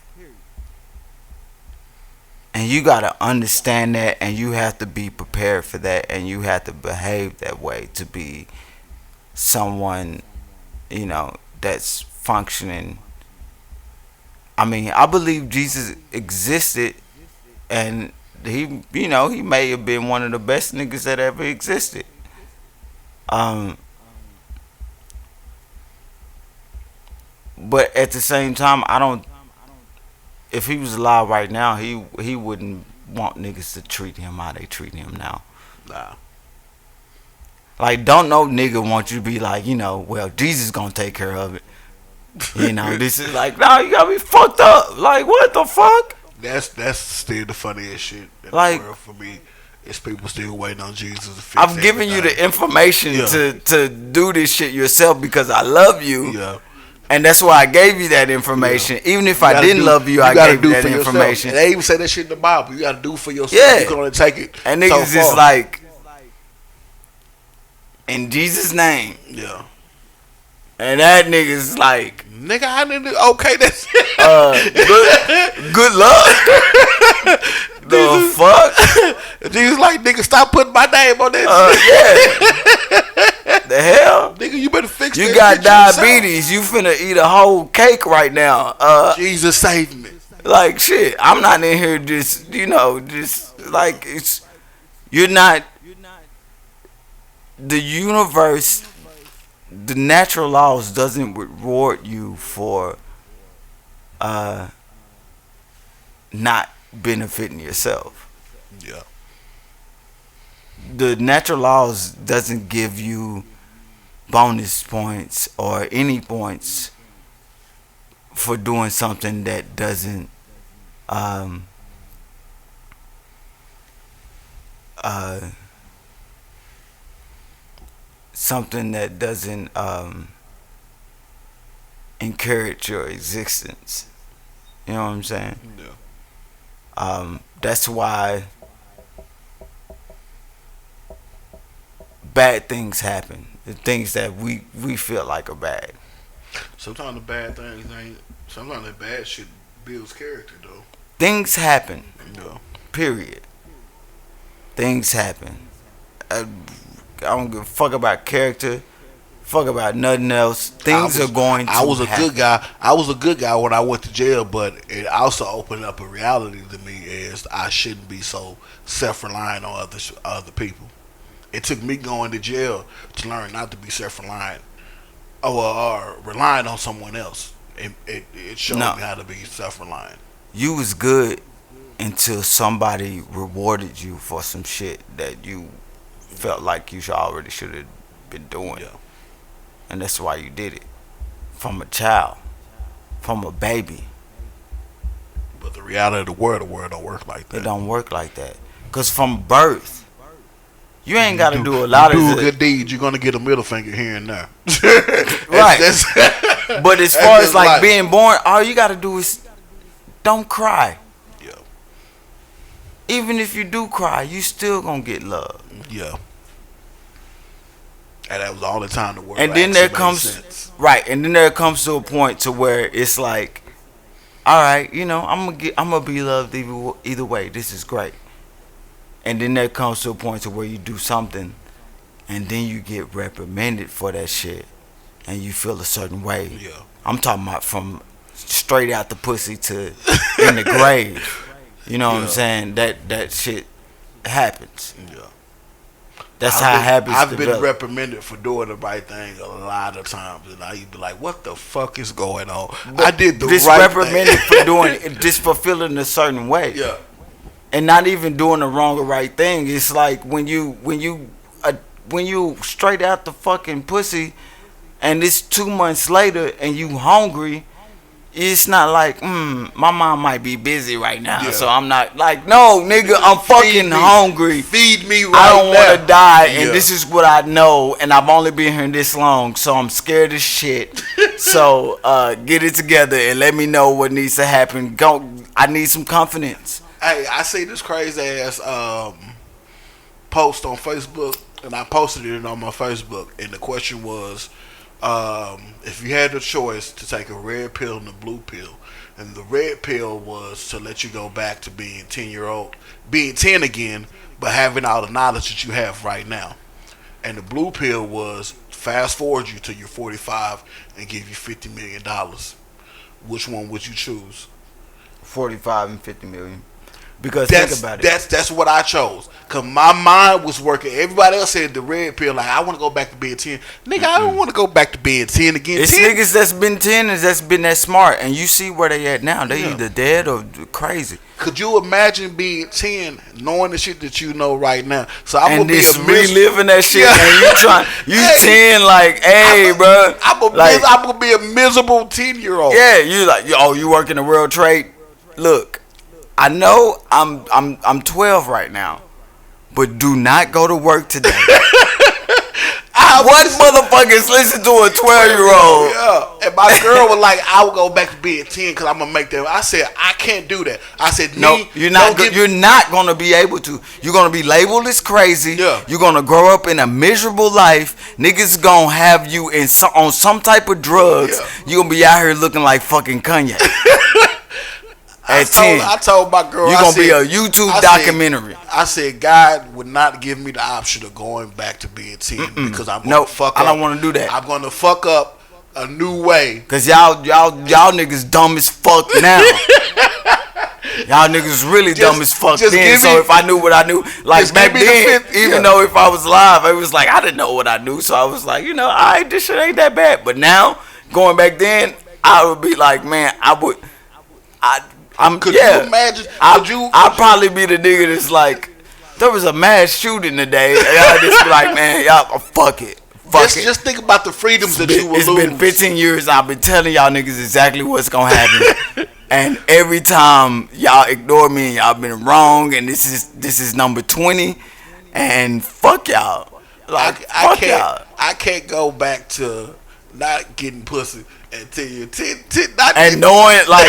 And you gotta understand that, and you have to be prepared for that, and you have to behave that way to be someone, that's functioning. I mean, I believe Jesus existed, and he may have been one of the best niggas that ever existed. Um, but at the same time, I don't. If he was alive right now, he wouldn't want niggas to treat him how they treat him now.
Nah.
Like, don't no nigga want you to be like, well, Jesus gonna take care of it. This is like, nah, you gotta be fucked up. Like, what the fuck?
That's still the funniest shit in
Like,
the world for me. Is people still waiting on Jesus to fix
I've given you the information to do this shit yourself because I love you.
Yeah.
And that's why I gave you that information. Yeah. Even if I didn't love you, I gave you that information.
And they even say that shit in the Bible. You gotta do for yourself.
Yeah.
You can only take it.
And niggas
so
is like, in Jesus' name.
Yeah.
And that nigga's like,
nigga, I didn't. Okay, that's
good luck. The fuck?
Jesus like, nigga, stop putting my name on that
yeah. The hell?
Nigga, you better fix
You got diabetes. You finna eat a whole cake right now.
Jesus saved me.
Like, shit, I'm not in here just like, you're not, the universe, the natural laws doesn't reward you for not benefiting yourself.
Yeah.
The natural laws doesn't give you bonus points or any points for doing something that doesn't something that doesn't encourage your existence. You know what I'm saying?
Yeah.
That's why bad things happen. The things that we feel like are bad.
Sometimes the bad things ain't. Sometimes the bad shit builds character, though.
Things happen.
Yeah.
Period. Things happen. I don't give a fuck about character. Fuck about nothing else. Things are going to
I was a
happen.
good guy. I was a good guy when I went to jail, but it also opened up a reality to me as I shouldn't be so self-reliant on other people. It took me going to jail to learn not to be self-reliant or relying on someone else. It showed me how to be self-reliant.
You was good until somebody rewarded you for some shit that you felt like you already should have been doing.
Yeah.
And that's why you did it. From a child. From a baby.
But the reality of the world don't work like that.
It don't work like that. Because from birth, you ain't got to do a lot of
do a good deed, you're going to get a middle finger here and there.
Right. But as far as like being born, all you got to do is don't cry.
Yeah.
Even if you do cry, you still going to get love.
Yeah. And that was all the time the world.
And then there comes and then there comes to a point to where it's like, all right, I'm gonna be loved either way. This is great. And then there comes to a point to where you do something, and then you get reprimanded for that shit, and you feel a certain way.
Yeah.
I'm talking about from straight out the pussy to in the grave. You know what I'm saying? That shit happens.
Yeah.
That's how habits
I've
develop.
been reprimanded for doing the right thing a lot of times, and I used to be like, "What the fuck is going on?" But I did the right thing.
Reprimanded for doing it, just for feeling a certain way.
Yeah.
And not even doing the wrong or right thing. It's like when you straight out the fucking pussy, and it's 2 months later, and you hungry, it's not like, my mom might be busy right now,
Yeah.
so I'm not like, no, nigga, I'm fucking hungry.
Feed me right
I don't want
now.
to die, and
Yeah.
this is what I know, and I've only been here this long, so I'm scared as shit. So get it together and let me know what needs to happen. I need some confidence.
Hey, I see this crazy ass post on Facebook, and I posted it on my Facebook, and the question was, if you had the choice to take a red pill and a blue pill, and the red pill was to let you go back to being 10-year-old, being 10 again, but having all the knowledge that you have right now, and the blue pill was fast forward you till you're 45 and give you $50 million. Which one would you choose?
45 and 50 million. Because
That's,
think about it.
that's what I chose. Cause my mind was working. Everybody else said the red pill. Like, I want to go back to being 10. Nigga, I don't want to go back to being 10 again.
It's
10?
niggas that's been 10 and that's been that smart, and you see where they at now. They
Yeah.
either dead or crazy.
Could you imagine being 10, knowing the shit that you know right now? So I'm
And
gonna be
this
a miserable.
reliving that shit,
Yeah.
and you trying, you
Hey,
10 like, hey, bro.
I'm gonna be a miserable 10-year-old.
Yeah, you like, oh, you work in the world trade. Look, I know I'm 12 right now, but do not go to work today. What motherfuckers listen to a 12-year-old?
Yeah, and my girl was like, I will go back to being 10 because I'm gonna make them. I said, I can't do that. I said,
No, you're not gonna be able to. You're gonna be labeled as crazy.
Yeah.
You're gonna grow up in a miserable life. Niggas gonna have you on some type of drugs.
Yeah.
You're gonna be out here looking like fucking Kanye. At 10.
I told my girl,
You're gonna be a YouTube documentary.
I said, God would not give me the option of going back to being 10 because I'm gonna fuck up.
I don't want to do that.
I'm gonna fuck up a new way.
Cause y'all niggas dumb as fuck now. Y'all niggas really dumb as fuck then. So if I knew what I knew, like back then, even though if I was live, it was like I didn't know what I knew. So I was like, alright, this shit ain't that bad. But now, going back then, I would be like, man,
Could you imagine?
I'd probably be the nigga that's like, there was a mass shooting today, and I'd just be like, man, y'all, fuck it.
Just think about the freedoms that you will lose.
It's been 15 years. I've been telling y'all niggas exactly what's gonna happen, and every time y'all ignore me, and y'all been wrong. And this is number 20, and fuck y'all. Like fuck y'all.
I can't go back to not getting pussy until you're 10.
And knowing like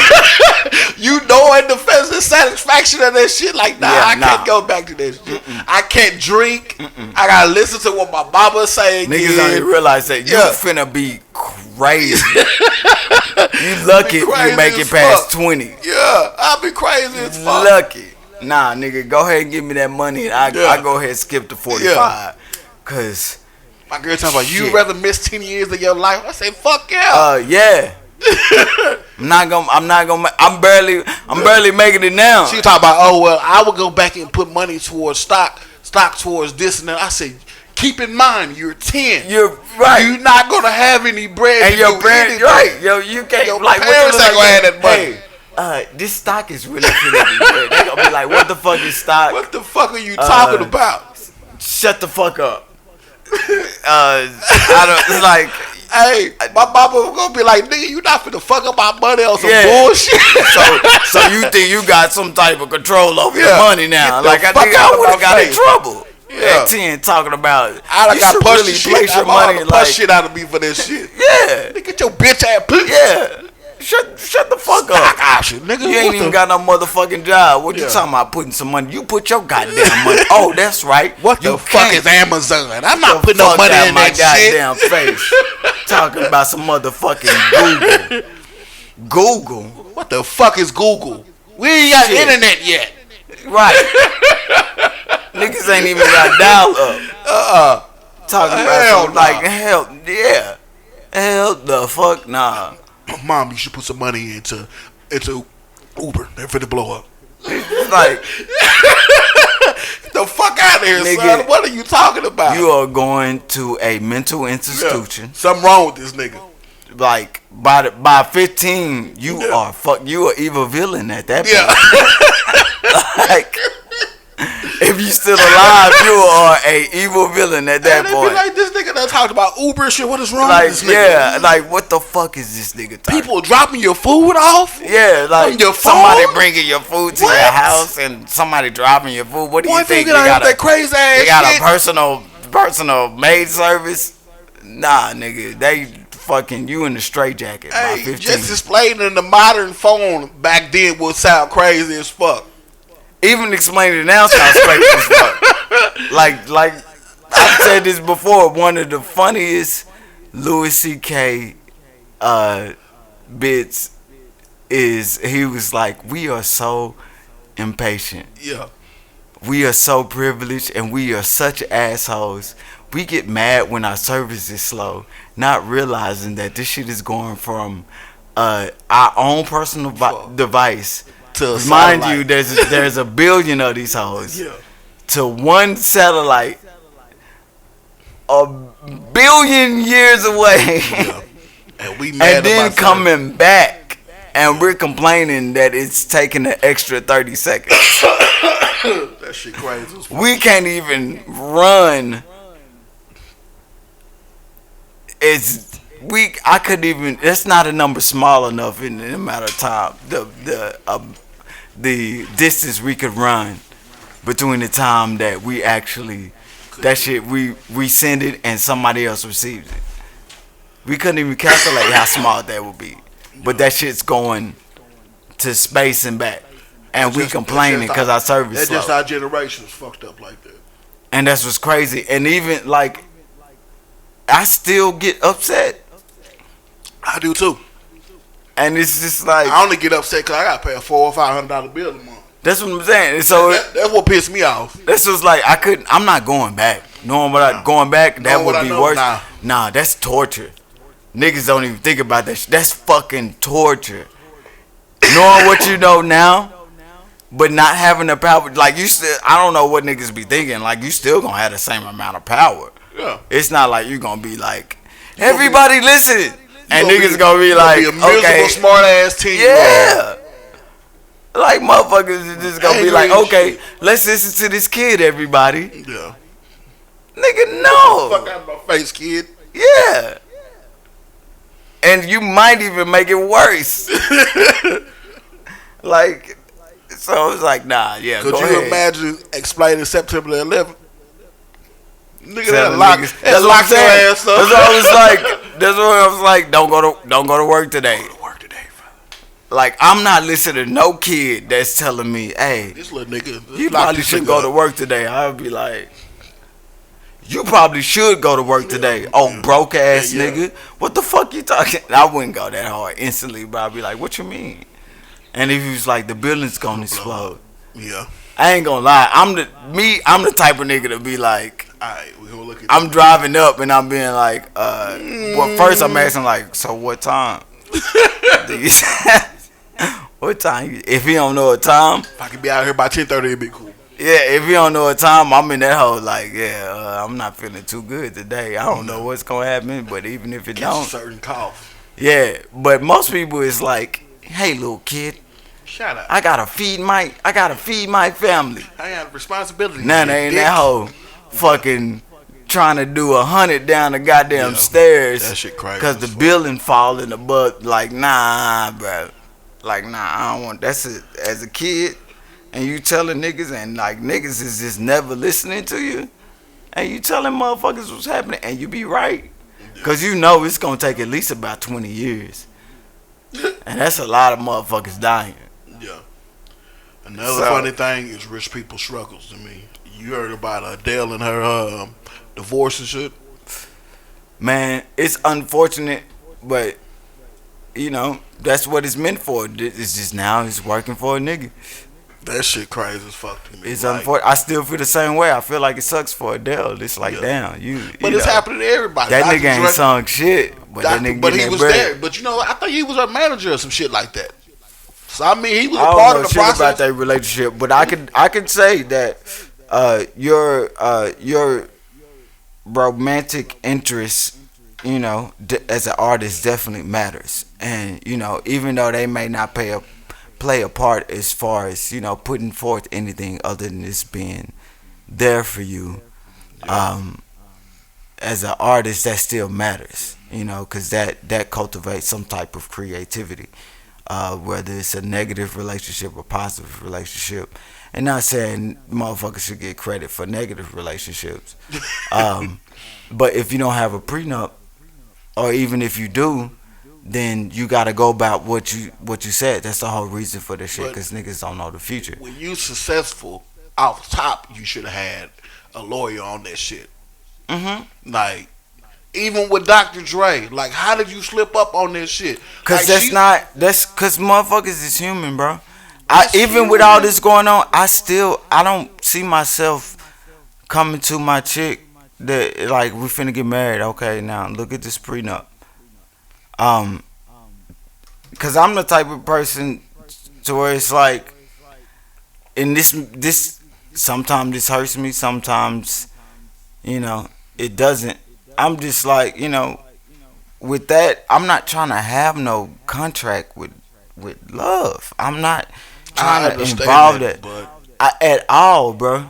you knowing the satisfaction of that shit. Like I can't go back to that shit. I can't drink. I gotta listen to what my mama saying.
Niggas don't even realize that you finna be crazy. You lucky you make it past 20.
Yeah, I'll be crazy as fuck.
Lucky. Nah, nigga, go ahead and give me that money. I go ahead and skip to 45. Cause
my girl talking about you'd rather miss 10 years of your life. I say fuck yeah.
Yeah. I'm barely making it now.
She talking about, oh well, I would go back and put money towards stock towards this and that. I said, keep in mind, you're 10.
You're right.
You're not gonna have any bread.
And your parents, right? Yo, you can't.
Your
like,
parents ain't gonna have that money.
Hey, this stock is really finna be good. They gonna be like, what the fuck is stock?
What the fuck are you talking about?
Shut the fuck up. I don't like.
Hey, my mama was gonna be like, nigga, you not finna fuck up my money on some bullshit.
so you think you got some type of control over your money now? Like I think
I
I would have got in trouble.
Yeah.
At 10 talking about
I
you
got
should
pushed
really
shit.
place your money
like shit out of me for this shit.
Yeah.
Nigga, get your bitch ass please.
Yeah. Shut the fuck up.
Option, nigga.
You ain't even got no motherfucking job. What you talking about putting some money? You put your goddamn money. Oh, that's right.
What
you
the fuck is Amazon? I'm not putting no money in
my
that
goddamn face. Talking about some motherfucking Google.
What the fuck is Google? We ain't got internet yet.
Right. Niggas ain't even got dial up. Talking about some, like hell yeah. Hell the fuck nah.
Mom, you should put some money into Uber. They're finna blow up.
Like
the fuck out of here,
nigga,
son. What are you talking about?
You are going to a mental institution.
Yeah. Something wrong with this nigga.
Like by 15, you are evil villain at that point.
Yeah.
Like if you still alive, you are a evil villain at that
And they
point.
be like, this nigga that talked about Uber and shit. What is wrong
Like,
with this nigga?
yeah, like what the fuck is this nigga talking?
People dropping your food off?
Yeah, like
on your
somebody
phone?
bringing your food to
What?
your house and somebody dropping your food. What do
Boy,
you think?
get out of that crazy ass
They got
shit.
a personal maid service? Nah, nigga, they fucking you in the straitjacket by
Hey,
15.
just explaining the modern phone back then would sound crazy as fuck.
Even explaining it now sounds crazy as fuck. Like I've said this before. One of the funniest Louis C.K. Bits is he was like, we are so impatient.
Yeah.
We are so privileged and we are such assholes. We get mad when our service is slow, not realizing that this shit is going from our own personal device.
To
Remind you, there's a billion of these hoes.
Yeah.
To one satellite, a billion years away.
Yeah. And we mad
And then
about
coming back, and we're complaining that it's taking an extra 30 seconds.
that shit crazy as fuck.
We can't even run. I couldn't even. That's not a number small enough in a matter of time. The distance we could run between the time that we actually we send it and somebody else receives it. We couldn't even calculate how small that would be. But that shit's going to space and back. And we complaining because our service
That's
slow.
just our generation is fucked up like that.
And that's what's crazy. And even like, I still get upset.
I do too.
And it's just like,
I only get upset because I got to pay a $400 or $500 bill a month.
that's what I'm saying. And so
That's what pissed me off.
this was like, I'm not going back. Knowing what I'm going back, that
Knowing what
would
I
be
know,
worse. Nah, that's torture. Niggas don't even think about that shit. That's fucking torture. Knowing what you know now, but not having the power. Like, you still, I don't know what niggas be thinking. Like, you still gonna have the same amount of power.
Yeah.
It's not like you gonna be like, everybody listen. And
gonna
niggas
be-
gonna be
you
like,
be a miserable,
okay.
smart ass teen.
Yeah. Like, motherfuckers is just gonna be
Angry
like,
as
okay,
shit.
let's listen to this kid, everybody.
Yeah.
Nigga, no.
Fuck out of my face, kid.
Yeah. And you might even make it worse. Like, so it's like, nah, yeah.
Could
go
you
ahead.
imagine explaining September the 11th? Nigga,
Telling
that
niggas-
that lock your
saying.
ass up.
That's what I was like. That's what I was like. Don't go to work today.
Work today, fella.
Like, I'm not listening to no kid that's telling me, hey,
This little nigga.
you probably should go to work today. I would be like, you probably should go to work today. Oh, broke ass
Yeah, yeah.
nigga. What the fuck you talking? I wouldn't go that hard instantly, but I'd be like, what you mean? And if he was like, the building's gonna explode.
Yeah.
I ain't gonna lie. I'm the type of nigga to be like,
Alright, we gonna look at
I'm driving up and I'm being like, well, first I'm asking like, so what time? What time? If he don't know a time,
If I could be out here by 10:30, it'd be cool.
yeah, if he don't know a time, I'm in that hole like, yeah, I'm not feeling too good today. I don't know what's gonna happen, but even if it
Catch a
don't,
certain cough.
yeah. But most people is like, hey, little kid,
Shut up.
I gotta feed my family.
I have responsibility.
Nah, they ain't that hoe fucking trying to do 100 down the goddamn stairs.
That shit crazy
Cause
as
the
fuck.
building falling above. Like, nah, bro. Like, nah, I don't want. That's it. As a kid, and you telling niggas, and like niggas is just never listening to you, and you telling motherfuckers what's happening, and you be right, cause you know it's gonna take at least about 20 years, and that's a lot of motherfuckers dying.
Yeah. Another funny thing is rich people struggles to me. You heard about Adele and her divorce and shit?
Man, it's unfortunate, but you know that's what it's meant for. It's just now it's working for a nigga.
That shit crazy as fuck to me.
It's
like,
unfortunate. I still feel the same way. I feel like it sucks for Adele. It's like,
Yeah.
damn, you.
But
you
it's
know,
happening to everybody.
That
Dr.
nigga ain't
Dre-
sung shit, but that nigga
but
getting
he
that
was
bread.
there. But you know, I think he was a manager or some shit like that. So I mean, he was a
I don't
part
know
of the
shit
process.
about that relationship, but I could say that your romantic interest, you know, as an artist definitely matters, and you know, even though they may not play a part as far as, you know, putting forth anything other than this being there for you.
Yeah.
Um, as an artist, that still matters, you know, because that cultivates some type of creativity, whether it's a negative relationship or positive relationship. And not saying motherfuckers should get credit for negative relationships, um, but if you don't have a prenup, or even if you do, then you gotta go about what you said. That's the whole reason for this shit,
But
because niggas don't know the future.
when you successful off top, you should have had a lawyer on that shit.
Hmm.
Like even with Dr. Dre, like how did you slip up on this shit?
Cause
Like
that's
she,
not that's cause motherfuckers is human, bro. I
that's
even with all
human.
this going on, I don't see myself coming to my chick that like we finna get married. Okay, now look at this prenup. Um, cause I'm the type of person to where it's like, and this sometimes this hurts me, sometimes it doesn't. I'm just like with that, I'm not trying to have no contract with love. I'm not
I
trying to
understand
involve
that,
that
but
at all, bro.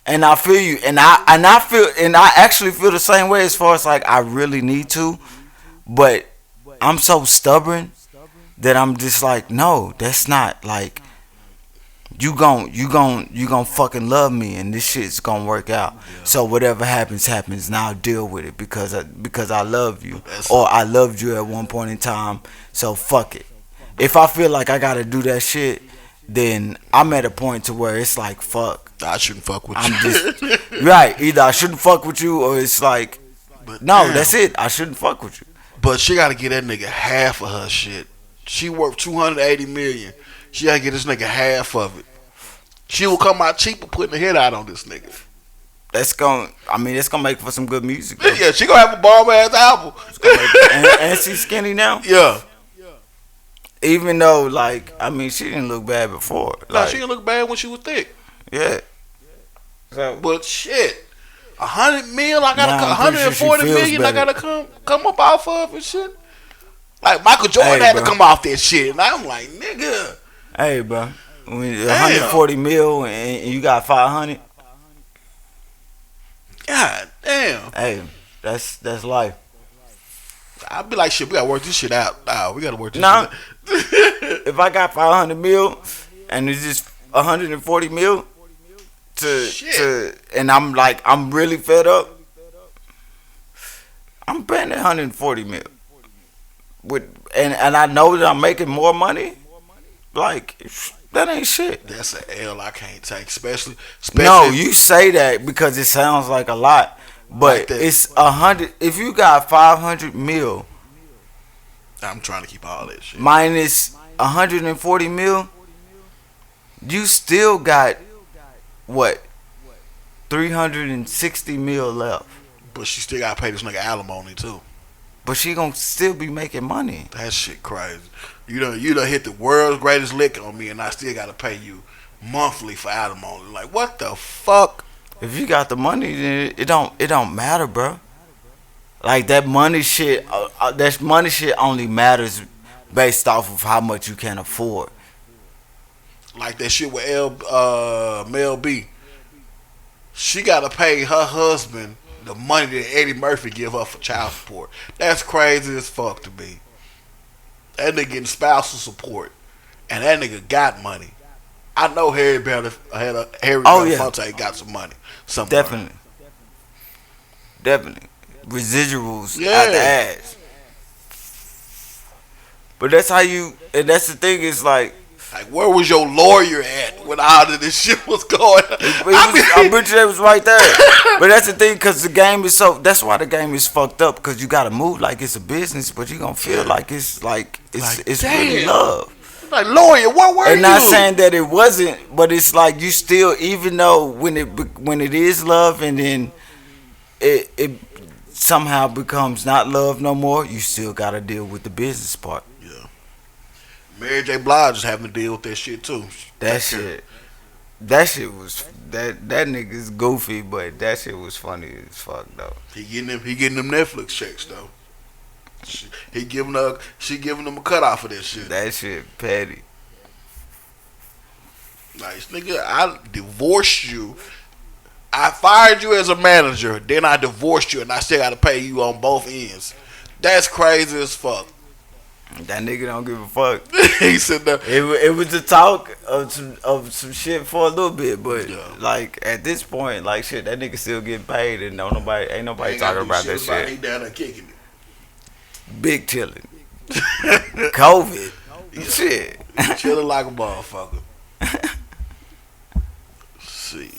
And I feel you, and I actually feel the same way as far as like I really need to, but I'm so stubborn that I'm just like, no, that's not like you gon' fucking love me, and this shit's gonna work out.
yeah,
So whatever happens, now deal with it because I love you,
that's
or I loved you at one point in time. So fuck it. If I feel like I gotta do that shit, then I'm at a point to where it's like fuck.
I shouldn't fuck with
I'm just
you.
right. Either I shouldn't fuck with you, or it's like
But
no,
damn,
that's it. I shouldn't fuck with you.
but she got to get that nigga half of her shit. She worth 280 million. She got to get this nigga half of it. She will come out cheaper putting the head out on this nigga.
That's gonna make for some good music. Bro.
Yeah, she gonna have a bomb ass album.
And she's skinny now.
Yeah.
Even though, like, I mean, she didn't look bad before.
Nah,
Like,
she didn't look bad when she was thick.
yeah. So
But shit, 100 mil, I gotta
Now I'm pretty sure she
140
feels
million, I
better.
gotta come up off of and shit. Like Michael Jordan
Hey,
had to
bro.
come off that shit, and I'm like, nigga,
Hey, bro. When
damn,
140 mil and you got 500,
god damn.
hey, that's life.
I'd be like, shit, we gotta work this shit out. Nah, we gotta work this
Nah.
shit out.
If I got 500 mil and it's just 140 mil and I'm really fed up, I'm paying that 140 mil. And I know that I'm making more money. Like that ain't shit.
That's an L I can't take, especially
No, you say that because it sounds like a lot,
like
but
that.
it's 100. If you got 500 mil
I'm trying to keep all that shit.
minus 140 mil, you still got what 360 mil left.
But she still gotta pay this nigga alimony too.
But she gonna still be making money.
That shit crazy. You done hit the world's greatest lick on me, and I still gotta pay you monthly for alimony. Like what the fuck?
If you got the money, then it don't matter, bro. Like that money shit only matters based off of how much you can afford.
Like that shit with Mel B. She gotta pay her husband the money that Eddie Murphy give her for child support. That's crazy as fuck to me. That nigga getting spousal support, and that nigga got money. I know Harry
Oh yeah,
Belafonte got some money somewhere.
definitely residuals out the
Yeah.
ass. But that's how you, and that's the thing is like,
Like, where was your lawyer at when all of this shit was going on?
I bet you they was right there. But that's the thing, because the game is that's why the game is fucked up, because you gotta move like it's a business, but you gonna feel like it's really
damn.
love.
Like, lawyer, where were
And
you?
not saying that it wasn't, but it's like you still, even though when it is love, and then it somehow becomes not love no more, you still gotta deal with the business part.
Yeah. Mary J. Blige is having to deal with that shit too.
That shit was that nigga's goofy, but that shit was funny as fuck though.
He getting them Netflix checks though. She giving them a cut off of that shit.
That shit petty.
Like, nigga, I divorced you I fired you as a manager, then I divorced you, and I still got to pay you on both ends. That's crazy as fuck.
That nigga don't give a fuck.
He said that.
It was the talk of some shit for a little bit, but
Yeah.
like at this point, like shit, that nigga still getting paid, and ain't nobody talking about that shit.
He down there kicking
Big chilling, COVID,
it.
shit.
Chilling like a motherfucker. See.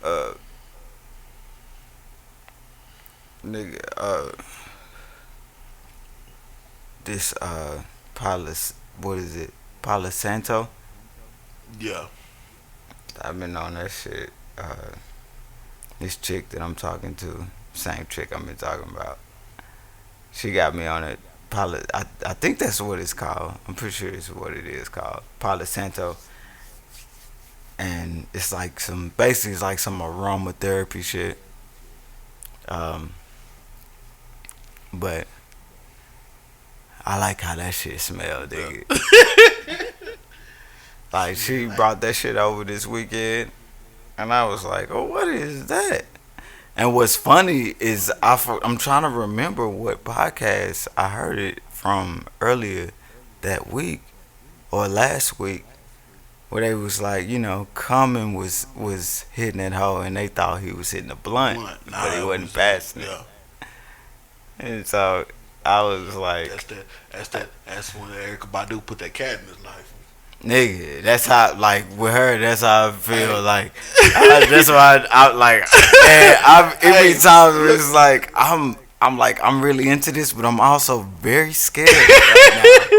uh, Nigga, this what is it? Palo Santo.
Yeah.
I've been on that shit. This chick that I'm talking to, same chick I've been talking about. She got me on it. I think that's what it's called. I'm pretty sure it's what it is called. Palo Santo. And it's like basically it's like some aromatherapy shit. But I like how that shit smell, nigga. Like she brought that shit over this weekend, and I was like, "Oh, what is that?" And what's funny is I'm trying to remember what podcast I heard it from earlier that week or last week, where they was like, Common was hitting that hoe, and they thought he was hitting a blunt, but he wasn't passing it.
Yeah.
And so I was like,
That's when Erykah Badu put that cat in his life.
nigga, that's how, like, with her, that's how I feel, like, that's why I like, man, every time it's like, I'm like, I'm really into this, but I'm also very scared right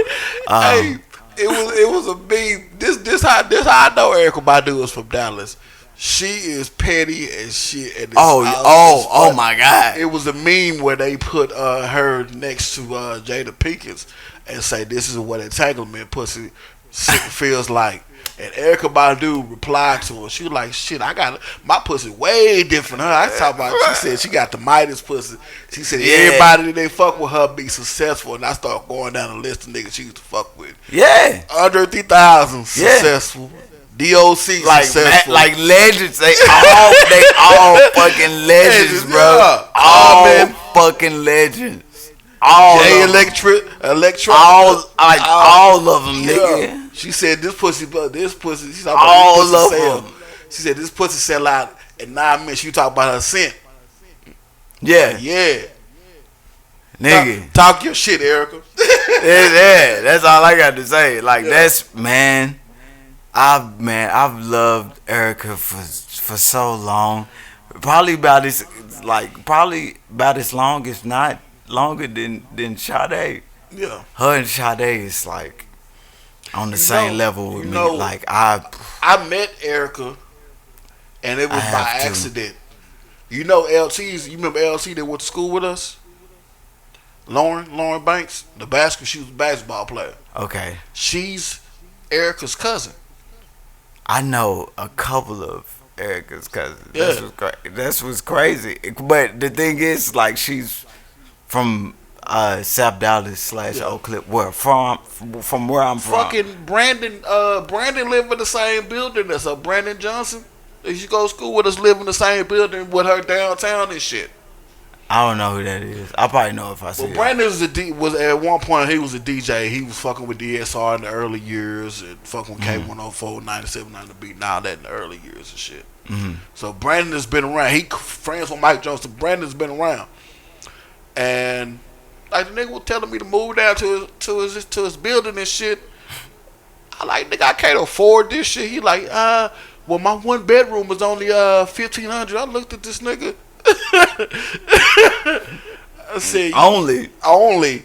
now.
Hey, it was a beam. This how I know Erykah Badu is from Dallas. She is petty as shit. And
oh my God.
It was a meme where they put her next to Jada Pinkett and say, "This is what entanglement pussy feels like." And Erykah Badu replied to her. She was like, "Shit, I got my pussy way different." I talk about. She said she got the Midas pussy. She said everybody that they fuck with her be successful. And I start going down the list of niggas she used to fuck with.
Yeah,
Andre 3000 successful. DOC successful.
Like legends. They all fucking legends, bro.
Yeah.
All fucking legends. All
J
of them.
Electro.
All of them, nigga.
Yeah. She said this pussy. She's talking
All
about
of
this pussy sell.
them.
She said this pussy sell out in 9 minutes. You talk about her scent.
Yeah,
Yeah.
nigga.
Talk your shit, Erykah.
Yeah, that's all I got to say. Like that's I've loved Erykah for so long. Probably about as long, if not longer than Sade.
Yeah.
Her and Sade is like on the same level with me. Like
I met Erykah, and it was by accident. You know LT's. You remember LT that went to school with us? Lauren Banks, she was a basketball player.
Okay.
She's Erykah's cousin.
I know a couple of Erykah's cousins.
Yeah.
That's what's crazy. But the thing is, like, she's from South Dallas / Oak Cliff. Where from where I'm from.
Fucking Brandon live in the same building as Brandon Johnson. She go to school with us, live in the same building with her downtown and shit.
I don't know who that is. I probably know if I see it.
Brandon was at one point he was a DJ. He was fucking with DSR in the early years and fucking with K104, 97, 90 beat, and all that in the early years and shit.
Mm-hmm.
So Brandon has been around. He friends with Mike Jones. So Brandon's been around, and like the nigga was telling me to move down to his building and shit. I like, nigga, I can't afford this shit. He like, well, my 1 bedroom was only $1,500. I looked at this nigga. I said, only.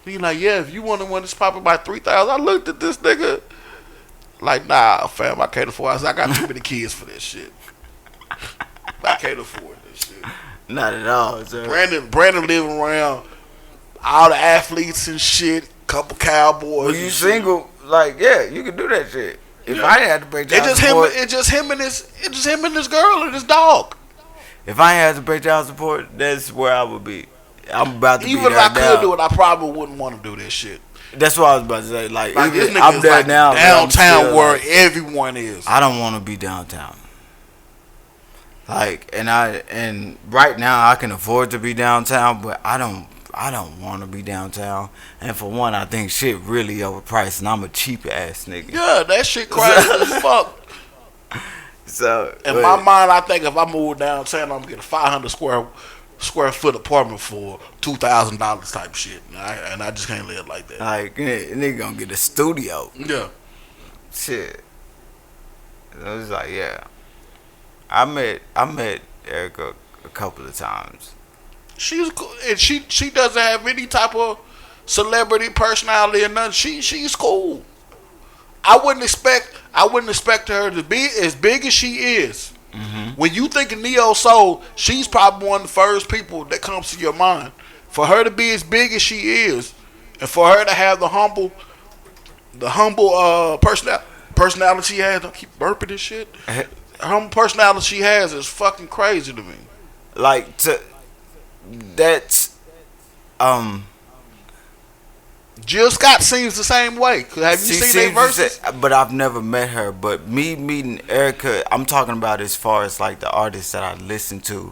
He like, yeah, if you want the one that's popping by 3,000. I looked at this nigga like, nah, fam, I can't afford. I said, I got too many kids for this shit. I can't afford this shit.
Not at all, sir.
Brandon living around all the athletes and shit. Couple Cowboys.
When you single, like, yeah, you can do that shit. If I had to pay child support,
it's just him and his girl and his dog.
If I had to pay child support, that's where I would be. I'm about to
Even
be
if I
there
could do it, I probably wouldn't want to do this shit.
That's what I was about to say. Like,
Like this
even
nigga
I'm
is
there
like
now, but I'm
downtown
still
where
like,
everyone is.
I don't want to be downtown. Like, and right now I can afford to be downtown, but I don't want to be downtown. And for one, I think shit really overpriced, and I'm a cheap ass nigga.
Yeah, that shit crazy as fuck.
So
In my mind, I think if I move downtown, I'm gonna get a 500 square foot apartment for $2,000 type shit, and I just can't live like that.
like, nigga gonna get a studio.
Yeah,
Shit. It was like, yeah. I met Erykah a couple of times.
she's cool, and she doesn't have any type of celebrity personality or nothing. She's cool. I wouldn't expect her to be as big as she is.
Hmm.
When you think of neo soul, she's probably one of the first people that comes to your mind. For her to be as big as she is, and for her to have the humble personality she has. Don't keep burping this shit. The humble personality she has is fucking crazy to me.
Like, that's um.
Jill Scott seems the same way. Have you
She
seen their
seems
verses?
but I've never met her. But me meeting Erykah, I'm talking about as far as like the artists that I listen to,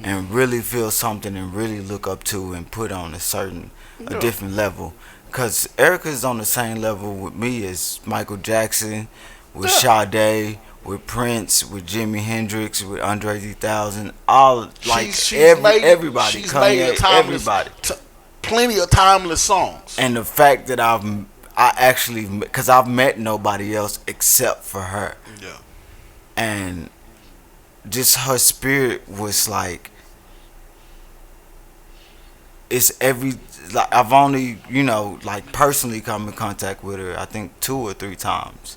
and really feel something and really look up to and put on a
Yeah.
different level. Cause Erykah's on the same level with me as Michael Jackson, with
Yeah.
Sade, with Prince, with Jimi Hendrix, with Andre 3000, all like everybody,
She's made a
Kanye,
timeless,
everybody.
plenty of timeless songs.
And the fact that I actually, because I've met nobody else except for her,
Yeah.
and just her spirit was like, it's like I've only, like personally come in contact with her I think 2 or 3 times,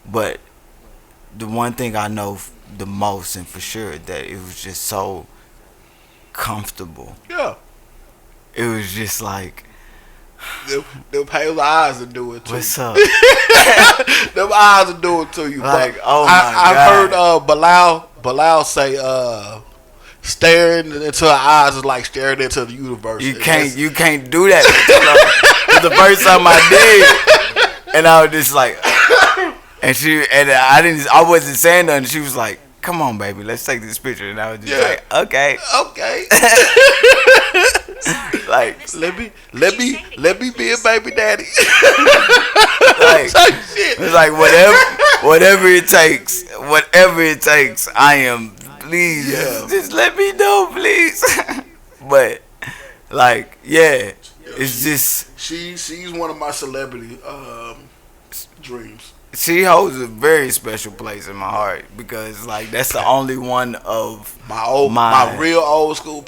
but the one thing I know the most and for sure that it was just so comfortable.
Yeah.
It was just like,
Them pale eyes will do it to
what's
you.
up?
Them eyes will do it to you.
Like,
But
oh my
I've
God.
heard Bilal say staring into her eyes is like staring into the universe.
You can't do that. It's the first time I did, and I was just like, and I wasn't saying nothing. She was like, "Come on, baby, let's take this picture," and I was just
Yeah.
like, "Okay."
Okay.
Like,
let me be a baby daddy.
like,
Type shit.
it's like whatever it takes. I am. Please,
Yeah.
just let me know, please. But like, yeah, it's just
She's one of my celebrity dreams.
she holds a very special place in my heart because like that's the only one of
My real old school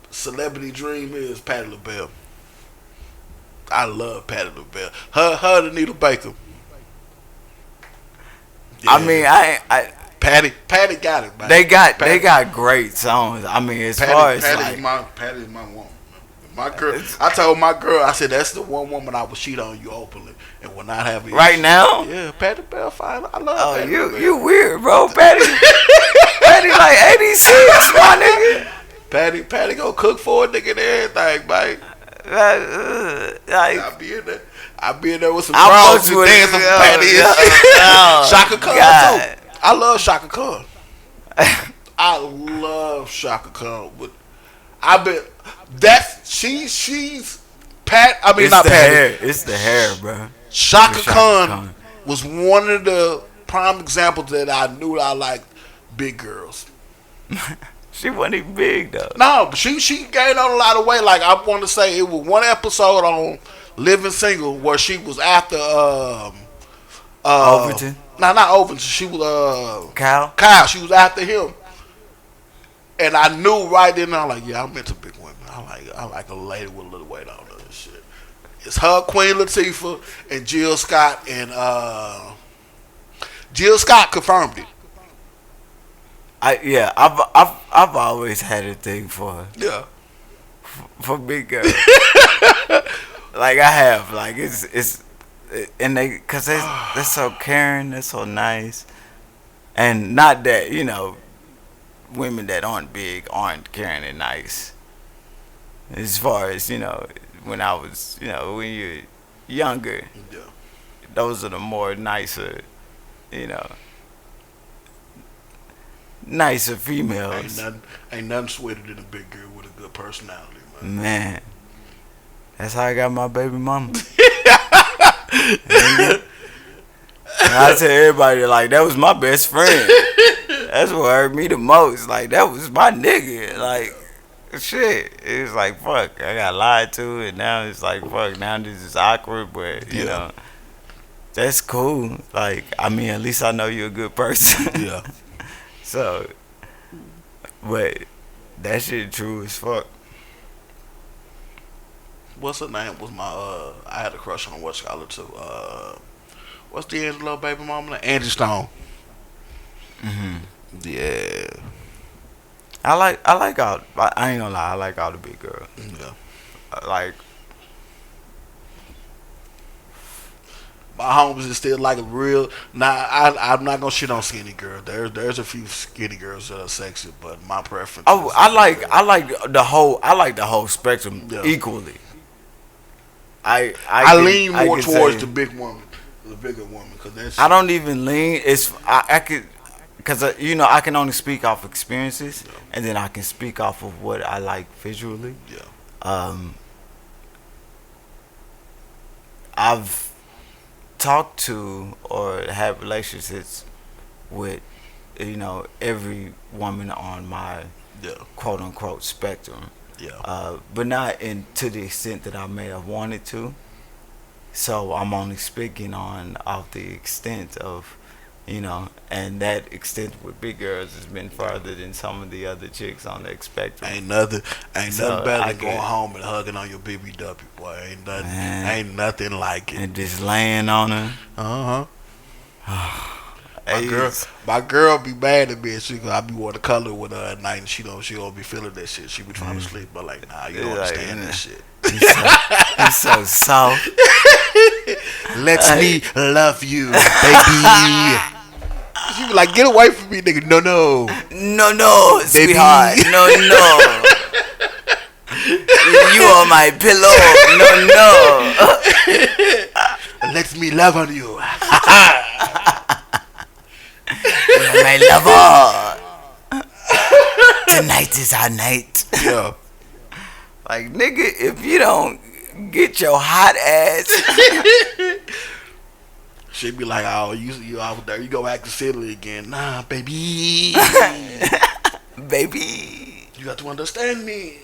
celebrity dream is Patti LaBelle. I love Patti LaBelle. Her and Anita Baker.
I mean,
Patty got it, man.
they got great songs. I mean, as far as
Patty
like,
is my woman. My girl, I told my girl, I said that's the one woman I would cheat on you openly and will not have it.
right now.
Yeah, Patti LaBelle, fine. I love
Oh,
Patti
you
LaBelle.
you weird, bro. Patty like 86, my nigga.
Patty go cook for a nigga and everything, man.
Like,
I be in there with some
I
frogs
fucks
and
with it.
dancing for Patty and
Oh,
shit.
oh,
Shaka Khan
God.
too. I love Shaka Khan. I love Shaka Khan. But I bet she's Pat. I mean,
It's
not
the
Patty.
hair. It's the hair, bro.
Shaka
It's Shaka
Khan
Khan.
was one of the prime examples that I knew I liked big girls.
She wasn't even big though.
No, but she gained on a lot of weight. Like I want to say, it was one episode on Living Single where she was after
Overton?
No, not Overton. She was
Kyle.
She was after him, and I knew right then. I'm like, yeah, I'm into big women. I like a lady with a little weight on her and shit. It's her, Queen Latifah, and Jill Scott, and Jill Scott confirmed it.
I've always had a thing for her.
Yeah.
For big girls. Like I have, like it's and cause they're so caring, they're so nice, and not that women that aren't big aren't caring and nice. As far as when I was when younger,
Yeah.
those are the more nicer, you know, nicer
Ain't
females.
nothing, ain't nothing sweeter than a big girl with a good personality,
Man, that's how I got my baby mama.
man.
And I tell everybody, like, that was my best friend. That's what hurt me the most. Like, that was my nigga. Like, shit. It was like, fuck, I got lied to, and now it's like, fuck, now this is awkward, but, you
Yeah.
know, that's cool. Like, I mean, at least I know you're a good person.
Yeah.
So, but that shit true as fuck.
What's her name? Was my I had a crush on what's called too. What's the Angelo baby mama name? Angie Stone.
Hmm.
Yeah.
I ain't gonna lie, I like all the big girls.
Yeah.
Like,
My homies is still like a real. Now I'm not gonna shit on skinny girls. There's a few skinny girls that are sexy, but my preference.
oh,
Is big
I like the whole spectrum
girls. Yeah.
equally.
I lean
I
more
can
towards
say,
the big woman, the bigger woman, because that's.
I don't even lean. I could, because you know, I can only speak off experiences,
Yeah.
and then I can speak off of what I like visually.
Yeah.
Um, I've talked to or had relationships with, you know, every woman on my
Yeah.
quote unquote spectrum,
Yeah.
but not to the extent that I may have wanted to. So I'm only speaking on off the extent of, you know, and that extent with big girls has been farther than some of the other chicks on the spectrum.
Ain't
So,
nothing better
I
than going
get-
home and hugging on your BBW, boy.
Man.
Ain't nothing like it.
And just laying on her. Hey,
My girl be mad at me. And I be watercolor with her at night, and she don't be feeling that shit. She be trying to sleep, but like, nah, you don't
Like,
understand that shit.
he's so soft.
Let me love you, baby. She be like, get away from me, nigga. No.
No,
Baby.
sweetheart. No. You are my pillow. No.
Let me love on you.
You are my lover. Tonight is our night.
Yeah.
Like, nigga, if you don't get your hot ass.
She be like, oh, you out there. You go back to Italy again. Nah, baby.
Baby.
You got to understand me.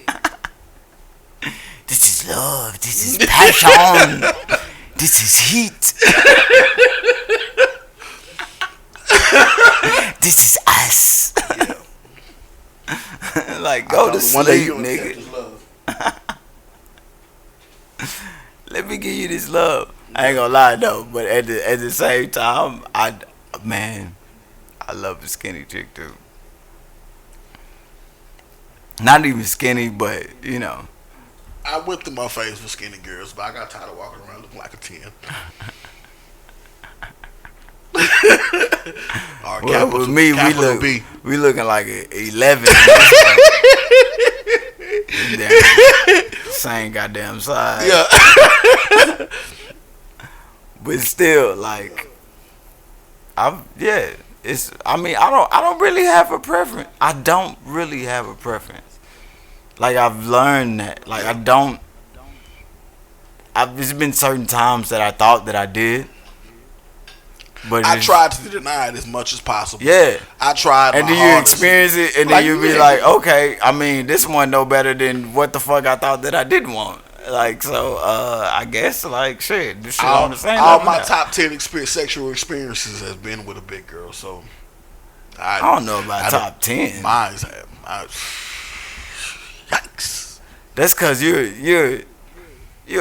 This is love. This is passion. This is heat. This is us. Like, go to
One day
sleep,
you'll
nigga.
accept this love.
Let me give you this love. I ain't gonna lie though, but at the same time, I love a skinny chick too. Not even skinny, but you know.
I went through my phase with skinny girls, but I got tired of walking around looking like a 10. Or
Well, with me,
capital B.
we looking like a 11. Same goddamn size.
Yeah.
But still, like, it's. I mean, I don't really have a preference. I don't really have a preference. Like, I've learned that. Like, I don't. There's been certain times that I thought that I did. But
I tried to deny it as much as possible.
Yeah.
I tried.
And
my
then you
hardest.
experience it, and
Like,
then you be
yeah.
like, okay, I mean, this one no better than what the fuck I thought that I didn't want. Like, so, I guess, like, shit, this shit on the same
all
level
my
now.
top 10 sexual experiences has been with a big girl. So
I don't know about
I
top 10.
Mine's have. Yikes.
That's because you're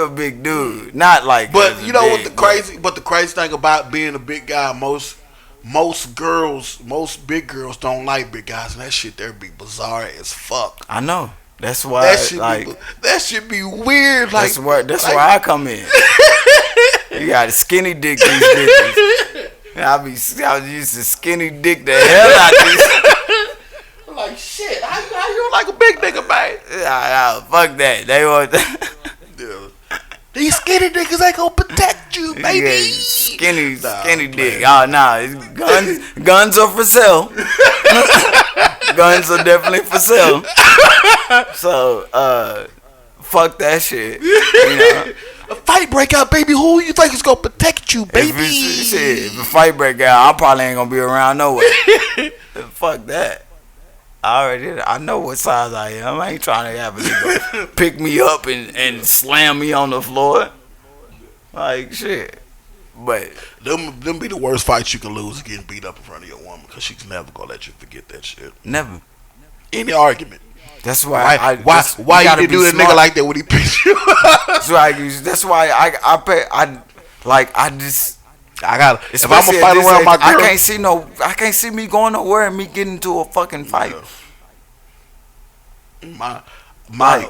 a big dude, not like.
But
as
you know what
big,
the crazy? But the crazy thing about being a big guy, most big girls don't like big guys, and that shit there be bizarre as fuck.
I know. That's why.
That should be weird. Like
That's where I come in. You got a skinny dick these bitches. I used to skinny dick the hell out these.
Like shit. How you like a big nigga, man?
Fuck that. They want.
Yeah. These skinny niggas ain't gonna protect you, baby.
Yeah, skinny dick. Oh, nah. Guns are for sale. Guns are definitely for sale. So, fuck that shit. You know?
A fight break out, baby. Who you think is gonna protect you, baby?
If a fight break out, I probably ain't gonna be around no way. Fuck that. I know what size I am. I ain't trying to have a nigga pick me up and slam me on the floor. Like, shit. But
them be the worst fights you can lose, getting beat up in front of your woman, because she's never gonna let you forget that shit.
Never.
Any argument.
That's why.
Why you didn't do that nigga like that when he picked you up?
That's why I gotta.
If I'm gonna fight around my girl,
I can't see me going nowhere and me getting into a fucking fight.
Yeah.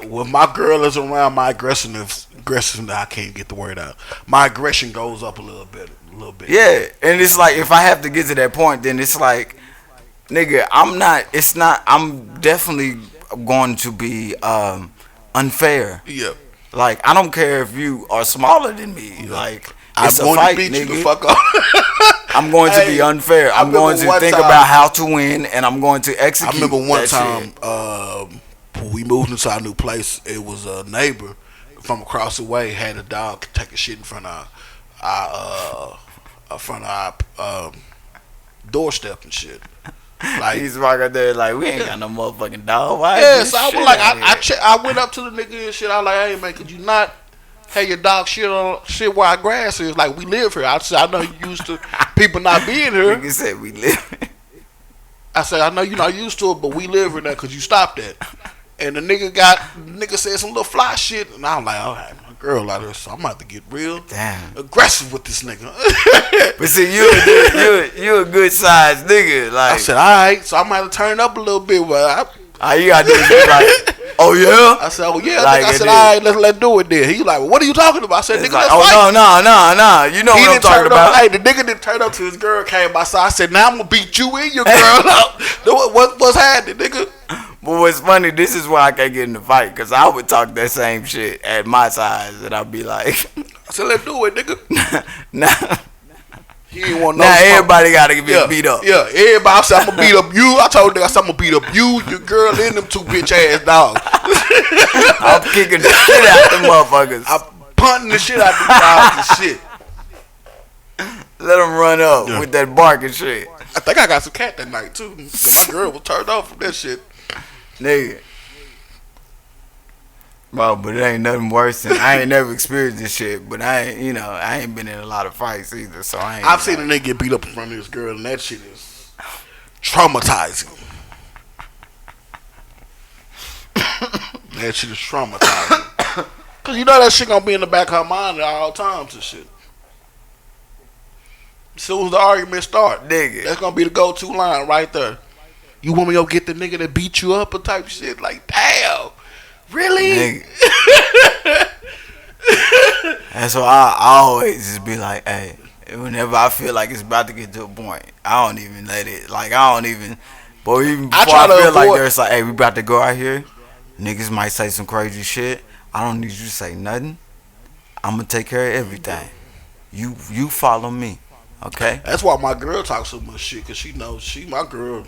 When my girl is around, my aggression, I can't get the word out. My aggression goes up a little bit.
Yeah, and it's like if I have to get to that point, then it's like, nigga, I'm definitely going to be unfair.
Yeah.
Like, I don't care if you are smaller than me. Yeah. Like, it's
I'm
a fight,
to beat
nigga.
You the fuck up.
I'm going to be unfair. I'm going to think about how to win, and I'm going to execute.
I remember one time when we moved into our new place, it was a neighbor from across the way had a dog take a shit in front of our doorstep and shit. Like,
he's walking there like, we ain't got no motherfucking dog. Why?
Yeah, so I was like, I went up to the nigga and shit. I was like, hey man, could you not have your dog shit where our grass is? Like, we live here. I said, I know you used to people not being here.
Nigga said we live.
I said, I know you're not used to it, but we live here now because you stopped that. And the nigga said some little fly shit, and I was like, all right, my girl out there, so I'm about to get real aggressive with this nigga.
But see, you a good sized nigga. Like,
I said, all right, so I might have turned up a little bit, but
all you gotta do is be like, oh yeah.
I said, oh yeah. Like, I said, all right, let's do it then. He like, well, what are you talking about? I said, nigga,
like,
let's fight.
No. You know what I'm talking about.
Hey, the nigga didn't turn up till his girl came outside. I said, now I'm gonna beat you and your girl up. What's happening, nigga?
But what's funny, this is why I can't get in the fight, because I would talk that same shit at my size, and I'd be like,
I said, let's do it, nigga.
Nah.
He ain't want no
now everybody got to get beat up.
Yeah, everybody. I said, I'm going to beat up you. I told nigga, I said, I'm going to beat up you, your girl, and them two bitch ass dogs.
I'm kicking the shit out them motherfuckers.
I'm punting the shit out them dogs and shit.
Let them run up with that barking shit.
I think I got some cat that night, too. My girl was turned off from that shit.
Nigga. Well, but it ain't nothing worse than, I ain't never experienced this shit, but I ain't been in a lot of fights either, so I've
seen a nigga get beat up in front of this girl, and that shit is traumatizing. That shit is traumatizing. Cause you know that shit gonna be in the back of her mind at all times and shit. As soon as the argument start,
nigga,
that's gonna be the go-to line right there. You want me to go get the nigga that beat you up or type shit? Like, damn. Really?
That's why I always just be like, hey, whenever I feel like it's about to get to a point, I don't even let it. Like, but even before I feel like there's like, hey, we about to go out here, niggas might say some crazy shit. I don't need you to say nothing. I'm gonna take care of everything. You follow me, okay?
That's why my girl talks so much shit, cause she knows my girl.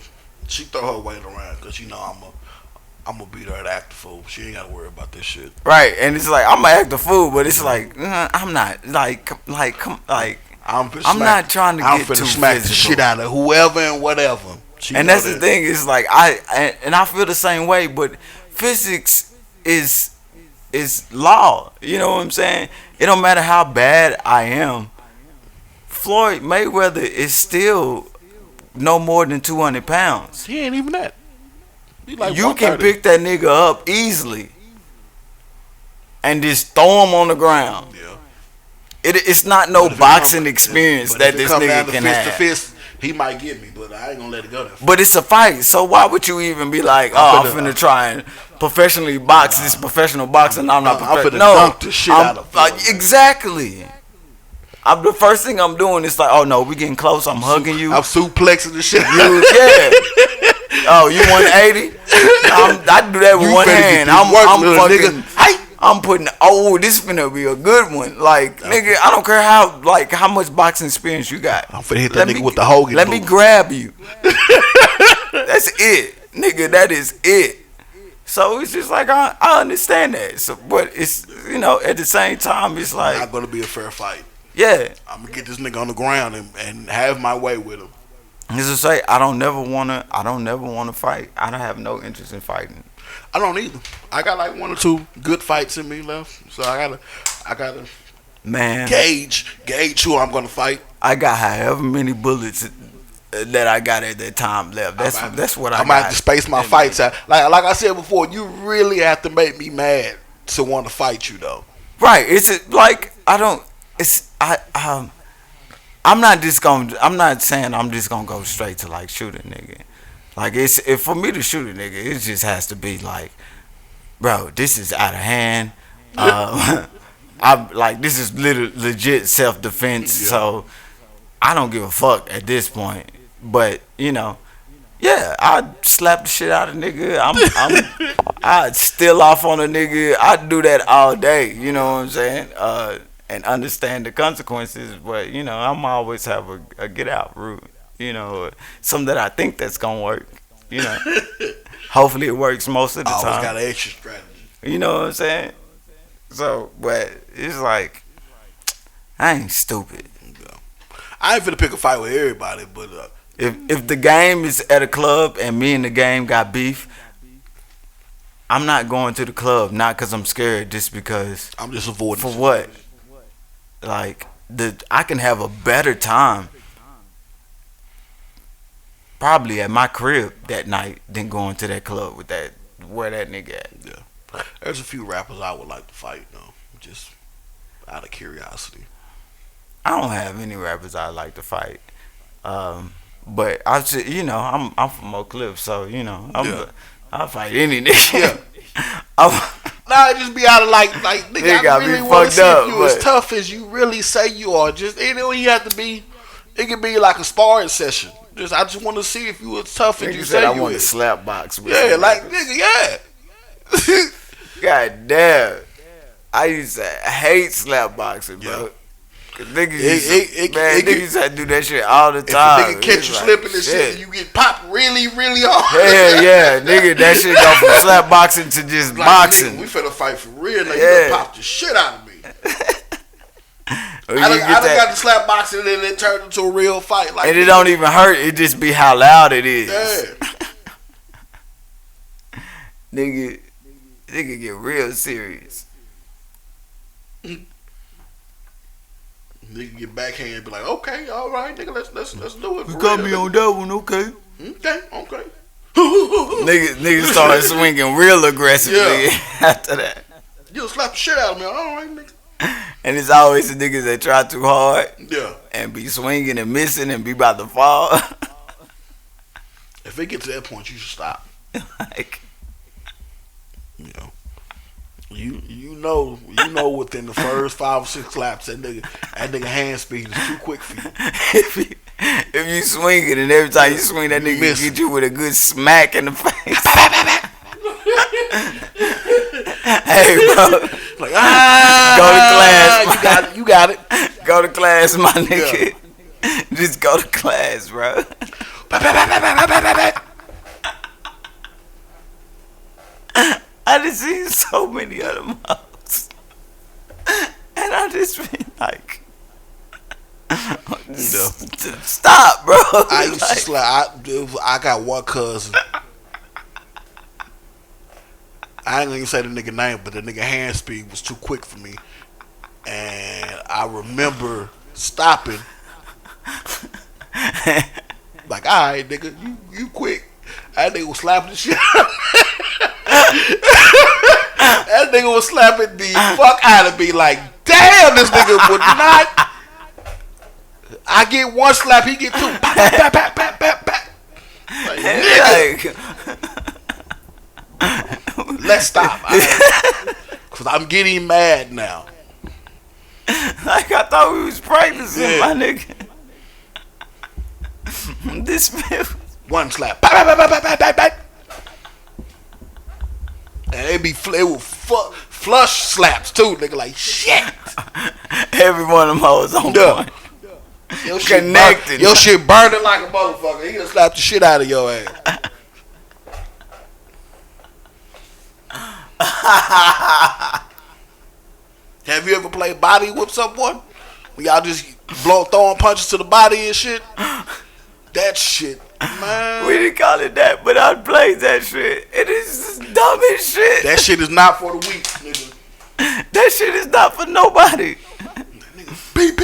She throw her weight around, cause I'm gonna beat her at act the fool. She ain't gotta worry about this shit.
Right, and it's like, I'm gonna act the fool, but it's like, I'm not. I'm not trying to get too
smack
physical.
The shit out of whoever and whatever.
And that's the thing, is like, I feel the same way, but physics is law. You know what I'm saying? It don't matter how bad I am. Floyd Mayweather is still no more than 200 pounds.
He ain't even that. Like
you can pick that nigga up easily and just throw him on the ground. Yeah. It's not no boxing experience that this nigga can have.
To fist, he might get me, but I ain't gonna let it go there.
But it's a fight, so why would you even be like, I'm finna try and professionally box this professional boxer? And I'm not professional.
I'm finna dunk the shit out of him.
Exactly. The first thing I'm doing is like, oh no, we getting close. I'm hugging you.
I'm suplexing the shit.
Yeah. Oh, you 180? I do that with one hand. I'm fucking.
Nigga.
I'm putting, this finna be a good one. Like, nigga, I don't care how much boxing experience you got.
I'm finna hit that nigga with the Hogan.
Let me grab you. That's it, nigga. That is it. So it's just like I understand that. So, but it's at the same time it's like
not gonna be a fair fight.
Yeah,
I'm gonna get this nigga on the ground and have my way with him.
As I say, I don't never wanna fight. I don't have no interest in fighting.
I don't either. I got like 1 or 2 good fights in me left, so I gotta gauge who I'm gonna fight.
I got however many bullets that I got at that time left. That's what I got.
I'm gonna have to space my fights out. Like I said before, you really have to make me mad to want to fight you though.
Right? I'm not saying I'm just gonna go straight to like shoot a nigga. Like if for me to shoot a nigga, it just has to be like, bro, this is out of hand. I'm like, this is legit self defense. Yeah. So I don't give a fuck at this point. But I'd slap the shit out of a nigga. I'd steal off on a nigga. I'd do that all day. You know what I'm saying? And understand the consequences. But I'm always have a get out route. Something that I think that's gonna work. Hopefully it works most of the time.
Always got an extra strategy.
You know what I'm saying? So, but it's like I ain't stupid.
I ain't finna pick a fight with everybody, but
if the game is at a club and me and the game got beef, I'm not going to the club. Not because I'm scared, just because
I'm just avoiding.
For what? Like I can have a better time probably at my crib that night than going to that club with where that nigga at.
Yeah, there's a few rappers I would like to fight though, just out of curiosity.
I don't have any rappers I like to fight, but I'm from Oak Cliff, so I'll fight any nigga.
Yeah. Nah, it just be out of like nigga, I really want to see if you as tough as you really say you are. Just you have to be. It could be like a sparring session. I just want to see if you as tough as you say you is.
I want to slap box with
you. Like nigga, yeah.
God damn. I used to hate slap boxing, bro. Yeah. Niggas used to do that shit all the time.
If a nigga catch you slipping and shit, you get popped really, really hard.
Hell yeah, nigga, that shit go from slap boxing to just boxing.
Nigga, we finna fight for real. Like, you done popped the shit out of me. I done got the slap boxing and then it turned into a real fight. Like,
and it don't even hurt. It just be how loud it is. Yeah. nigga get real serious.
Nigga get backhand and be like, okay, all right, nigga, let's do it.
You got me on that one, okay.
Okay.
Nigga started swinging real aggressively after that.
You'll slap the shit out of me, all right, nigga.
And it's always the niggas that try too hard.
Yeah.
And be swinging and missing and be about to fall.
If it gets to that point, you should stop.
Like,
You know within the first 5 or 6 slaps that nigga hand speed is too quick for you.
If you swing it and every time you swing that nigga get you with a good smack in the face. Hey bro.
Like,
go to class.
You got it.
Go to class, my nigga. Yeah. Just go to class, bro. I just seen so many of them hoes. And I just been like, stop, bro.
I used to slap. I got one cousin. I ain't gonna even say the nigga name, but the nigga hand speed was too quick for me. And I remember stopping. Like, all right, nigga, you quick. That nigga was slapping the shit out. That nigga was slapping the fuck out of me. Like, damn, this nigga would not. I get one slap, he get 2. Like, nigga. Let's stop. Cause I'm getting mad now.
Like I thought we was practicing, my nigga. This man.
One slap. And it will flush slaps too, nigga. Like shit.
Every one of them hoes on point.
Your shit connected. Your shit burning like a motherfucker. He gonna slap the shit out of your ass. Have you ever played body with someone? When y'all just throwing punches to the body and shit? That shit, man.
We didn't call it that, but I played that shit. It is dumb as shit.
That shit is not for the weak, nigga.
That shit is not for nobody.
Beep,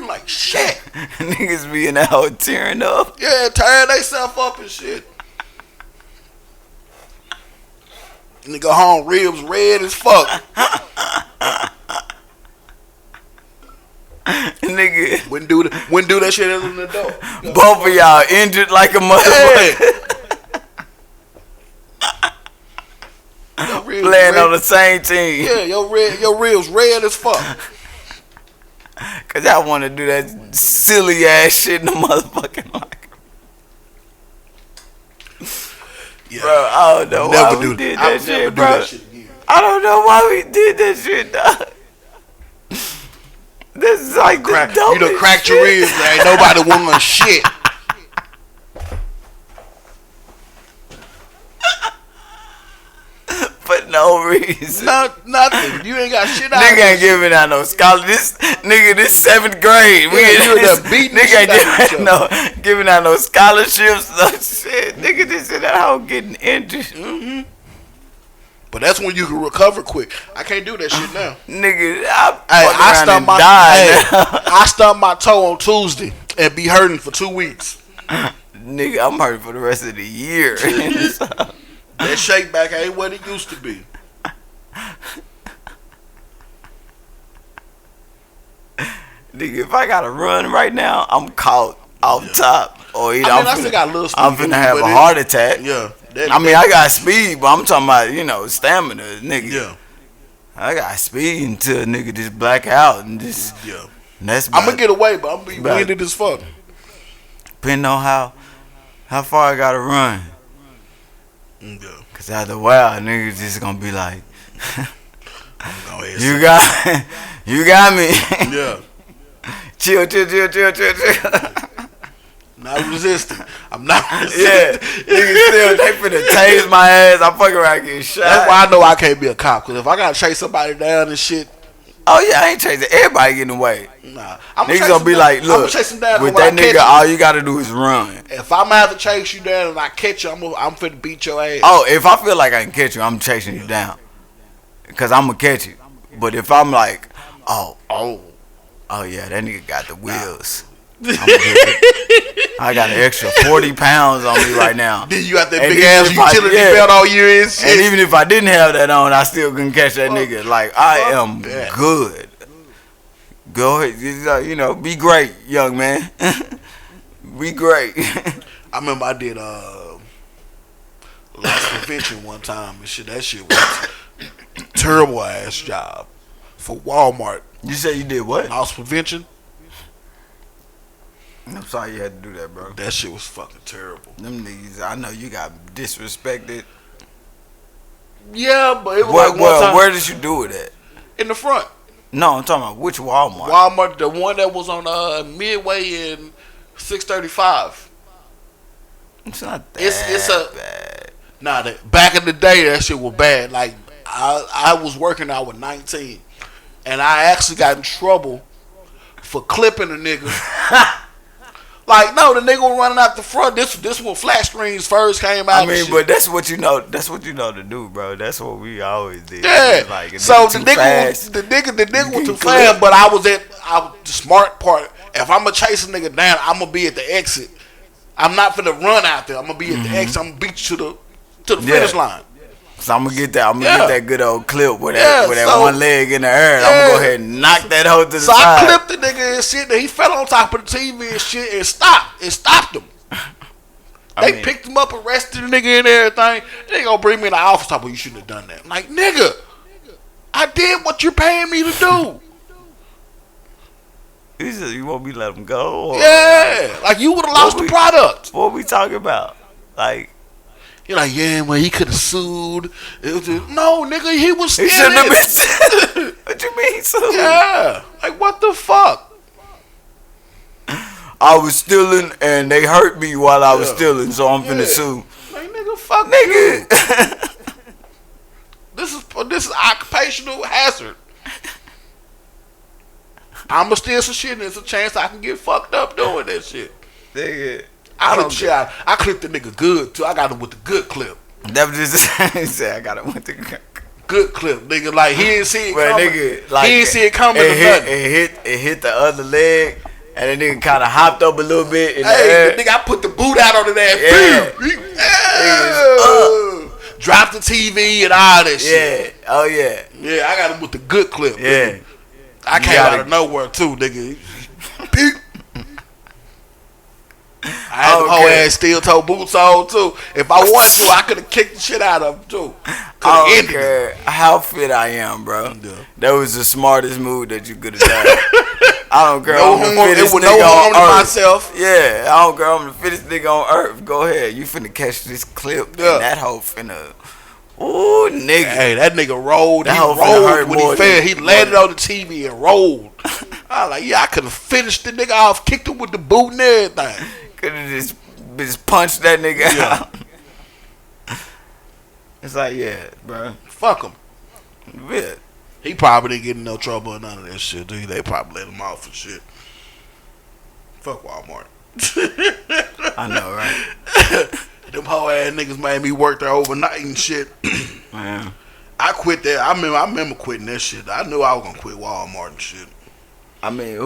like shit.
Niggas be in that hole tearing up.
Yeah, tearing they self up and shit. Nigga home ribs red as fuck.
Nigga
wouldn't do that shit in the door.
Both of y'all injured like a motherfucker. Playing red. On the same team.
Yeah, your ribs red as fuck.
Cause y'all want to do that silly ass shit in the motherfucking market. Yeah. Bro, I don't know why we did that shit, bro. I don't know why we did that shit, dog. This is like the dumbest shit. You done cracked your ribs, man. Ain't nobody want shit. For no reason.
Nothing. You ain't got shit out.
Nigga ain't giving out no scholarship. This 7th grade. We ain't beating nigga ain't giving out no scholarships. No shit. Nigga just in that house getting injured.
Mm-hmm. But that's when you can recover quick. I can't do that shit now.
Nigga,
I stubbed my toe on Tuesday and be hurting for 2 weeks.
Nigga, I'm hurting for the rest of the year.
That shake back ain't what it used to be.
Nigga, if I gotta run right now, I'm caught off top. Or either I'm finna have a heart attack.
Yeah.
I got speed, but I'm talking about, stamina, nigga.
Yeah.
I got speed until a nigga just black out and just.
Yeah.
That's
I'm gonna get away, but I'm gonna be winded as fuck.
Depending on how far I gotta run.
Yeah.
Cause after a while, niggas just gonna be like, you got me.
Yeah.
Chill.
Not resisting. I'm not resisting.
Yeah. Niggas still, they finna tase my ass. I'm fucking around getting shot.
That's why I know I can't be a cop. Cause if I gotta chase somebody down and shit.
Oh yeah, I ain't chasing everybody getting away.
Nah.
Niggas gonna be like, look, with that nigga, all you gotta do is run.
If I'm gonna have to chase you down and I catch you, I'm finna beat your ass.
Oh, if I feel like I can catch you, I'm chasing you down. Cause I'm gonna catch you. But if I'm like, oh yeah, that nigga got the wheels. I got an extra 40 pounds on me right now.
Then you got that big ass utility belt all year and shit.
And even if I didn't have that on, I still couldn't catch that nigga. Like, I am good. Go ahead, be great, young man. Be great.
I remember I did loss prevention one time and shit. That shit was a terrible ass job for Walmart.
You say you did what?
Loss prevention.
I'm sorry you had to do that, bro.
That shit was fucking terrible.
Them niggas, I know you got disrespected.
Yeah, but it was like one time.
Where did you do it at?
In the front.
No, I'm talking about which Walmart?
Walmart, the one that was on Midway in 635.
It's not that bad.
Nah, back in the day, that shit was bad. Like, I was working, I was 19. And I actually got in trouble for clipping a nigga. Like, no, the nigga was running out the front. This when flat screens first came out.
I mean, but that's what you know. That's what you know to do, bro. That's what we always did.
Yeah. Like, so the nigga was too fast. But I was the smart part. If I'm gonna chase a nigga down, I'm gonna be at the exit. I'm not finna run out there. I'm gonna be at the exit. I'm gonna beat you to the finish line.
So I'm gonna get that. I'm gonna get that good old clip with that one leg in the air. I'm gonna go ahead and knock that hoe to the side.
So I clipped the nigga and shit. And he fell on top of the TV and shit and stopped. It stopped him. They picked him up, arrested the nigga and everything. They gonna bring me in the office. Talk about you shouldn't have done that. I'm like, nigga, I did what you're paying me to do.
You want me to let him go?
Or like you would have lost the product.
What we talking about? Like.
You're like, yeah, well, he could have sued. It was just, no, nigga, he was
He
stealing.
shouldn't have been. What you mean, so?
Yeah, like what the fuck?
I was stealing and they hurt me while I was
Yeah.
stealing, so I'm
Yeah.
finna sue.
Like nigga, fuck you.
Nigga.
This is occupational hazard. I'ma steal some shit and there's a chance I can get fucked up doing that shit.
Nigga.
I clipped the nigga good too. I got him with the good clip.
That was just he said I got it with the
Good clip, nigga. Like he didn't see it
well,
coming.
nigga, like,
he didn't see it coming.
It hit the other leg, and then nigga kind of hopped up a little bit in the
Hey,
air.
nigga, I put the boot out on his ass.
Yeah.
Dropped the TV and all that shit.
Yeah. Oh yeah.
Yeah, I got him with the good clip.
Yeah.
Nigga. I came out of nowhere too, nigga. I had the whole ass steel toe boots on too. If I wanted to, I could have kicked the shit out of him too.
I don't care how fit I am, bro.
Yeah.
That was the smartest move that you could have done. I don't care.
No
I'm the
harm,
fittest
it was
nigga
no harm
on
to
earth.
myself.
Yeah, I don't care. I'm the fittest nigga on earth. Go ahead. You finna catch this clip
Yeah.
and that hoe finna. Ooh, nigga.
Hey, that nigga rolled.
That
He
hoe finna hurt
rolled when
more
he fell.
than-
He landed on the TV and rolled. I was like, yeah, I could have finished the nigga off, kicked him with the boot and everything.
Could have just punched that nigga
Yeah.
out. It's like, yeah, bro.
Fuck him.
Yeah.
He probably didn't get in no trouble or none of that shit, dude. They probably let him off and shit. Fuck Walmart.
I know, right?
Them whole ass niggas made me work there overnight and shit.
Man.
I quit that. I remember quitting that shit. I knew I was gonna quit Walmart and shit.
I mean,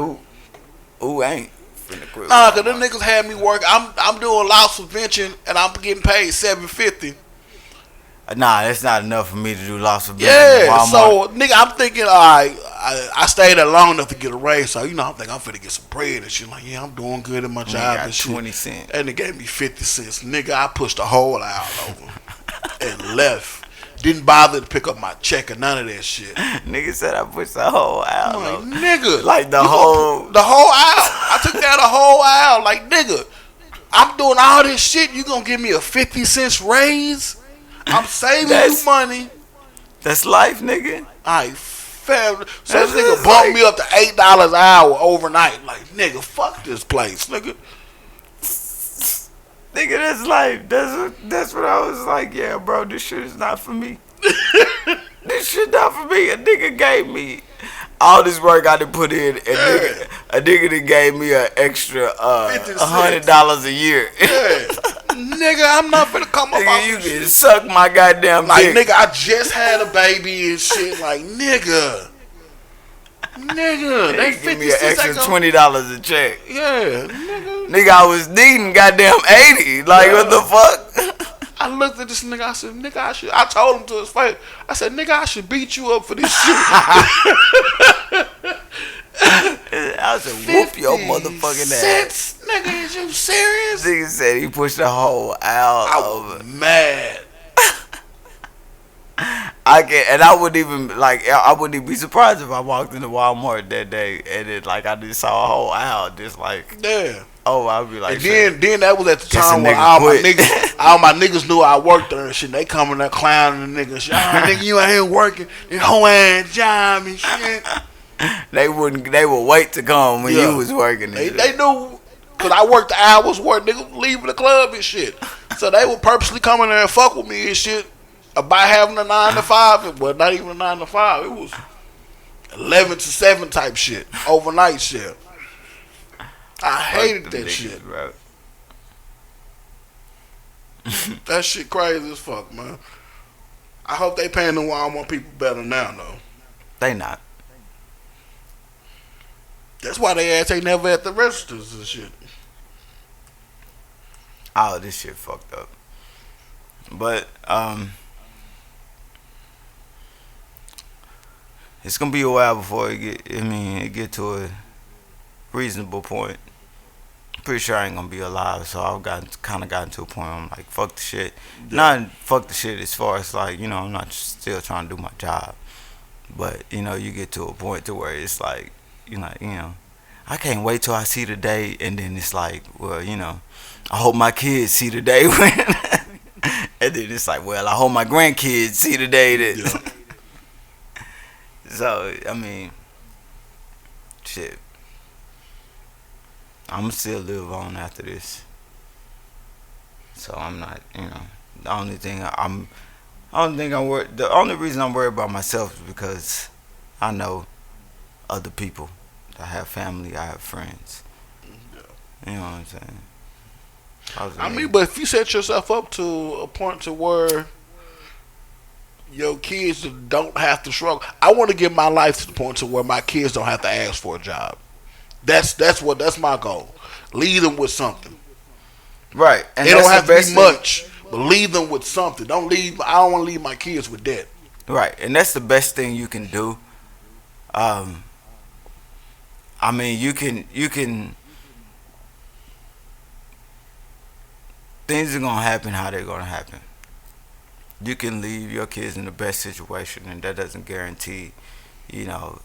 who ain't finna quit?
Nah, cause them niggas had me work. I'm doing loss prevention and I'm getting paid $750.
Nah, that's not enough for me to do loss of business.
Yeah,
Walmart.
so nigga, I'm thinking, I stayed there long enough to get a raise. So I'm thinking I'm finna get some bread and shit. Like, yeah, I'm doing good in my job
got
and shit.
20 cents.
And they gave me 50 cents. Nigga, I pushed the whole aisle over and left. Didn't bother to pick up my check or none of that shit.
Nigga said I pushed the whole
I'm
aisle.
like, nigga,
Like the
you
whole-
the whole aisle. I took down the whole aisle. Like, nigga, I'm doing all this shit. You gonna give me a 50 cents raise? I'm saving you money.
That's life, nigga.
I fam. So
That's
this nigga
just
bumped
like-
me up to $8 an hour overnight. Like, nigga, fuck this place, nigga.
Nigga, that's life. That's what I was like, yeah, bro, this shit is not for me. This shit not for me. A nigga gave me all this work I done put in, and a nigga that gave me an extra
50 cents.
$100 a year.
Yeah. Nigga, I'm not finna come up
Nigga,
off
you
this
can
shit.
suck my goddamn
Like,
dick.
nigga, I just had a baby and shit. Like, nigga. Nigga, they
Give
50
me an
cents.
extra $20 a check.
Yeah, nigga.
Nigga, I was needing goddamn 80. Like, what the fuck?
I looked at this nigga. I said, nigga, I told him to his face. I said, nigga, I should beat you up for this shit.
I said, whoop your motherfucking ass.
Cents? Nigga, is you serious?
Nigga said he pushed the whole aisle
I
over.
was mad.
I wouldn't even be surprised if I walked into Walmart that day and then like I just saw a whole aisle just like
Yeah.
I'd be like,
And then that was at the
Guess
time
a
when
nigga
all my niggas knew I worked there and shit. They coming there clowning the niggas. Shit. Oh, nigga, you out here working. This whole ass job and shit.
they would wait to come when
Yeah.
you was working.
They knew, cause I worked the hours work. Niggas leaving the club and shit. So they would purposely come in there and fuck with me and shit about having a 9 to 5. Well, not even a 9 to 5. It was 11 to 7 type shit, overnight shit. I hated that shit.
Bro.
That shit crazy as fuck, man. I hope they paying the Walmart people better now, though.
They not.
That's why they ass ain't never at the registers and shit.
Oh, this shit fucked up. But it's gonna be a while before it get to a reasonable point. Pretty sure I ain't gonna be alive, so I've gotten to a point where I'm like, fuck the shit.
Yeah.
Not fuck the shit as far as like, I'm not still trying to do my job. But, you get to a point to where it's like, I can't wait till I see the day, and then it's like, well, I hope my kids see the day when And then it's like, well, I hope my grandkids see the day
Yeah.
that. So I mean, shit. I'm still live on after this. So I'm not, the only thing I'm, only thing I'm worried. The only reason I'm worried about myself is because I know other people. I have family. I have friends.
Yeah.
You know what I'm saying? I was
I mean,
like,
but if you set yourself up to a point to where your kids don't have to struggle, I want to get my life to the point to where my kids don't have to ask for a job. That's my goal. Lead them with something.
right, and
It don't
that's the
have to be
best thing.
much, but leave them with something. Don't leave. I don't want to leave my kids with debt.
Right, and that's the best thing you can do. Um, I mean, you can. Things are gonna happen how they're gonna happen. You can leave your kids in the best situation, and that doesn't guarantee, you know,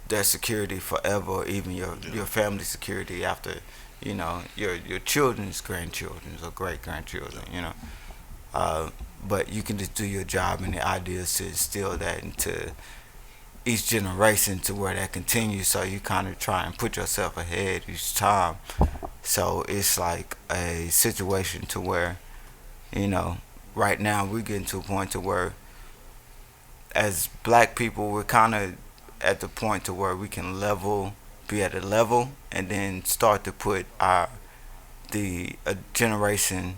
their security forever, or even your
Yeah,
family security after, your children's grandchildren or great grandchildren.
yeah,
Uh, but you can just do your job, and the idea is to instill that into each generation to where that continues. So you kind of try and put yourself ahead each time. So it's like a situation to where, you know, right now we're getting to a point to where, as black people, we're kind of at the point to where we can be at a level, and then start to put the a generation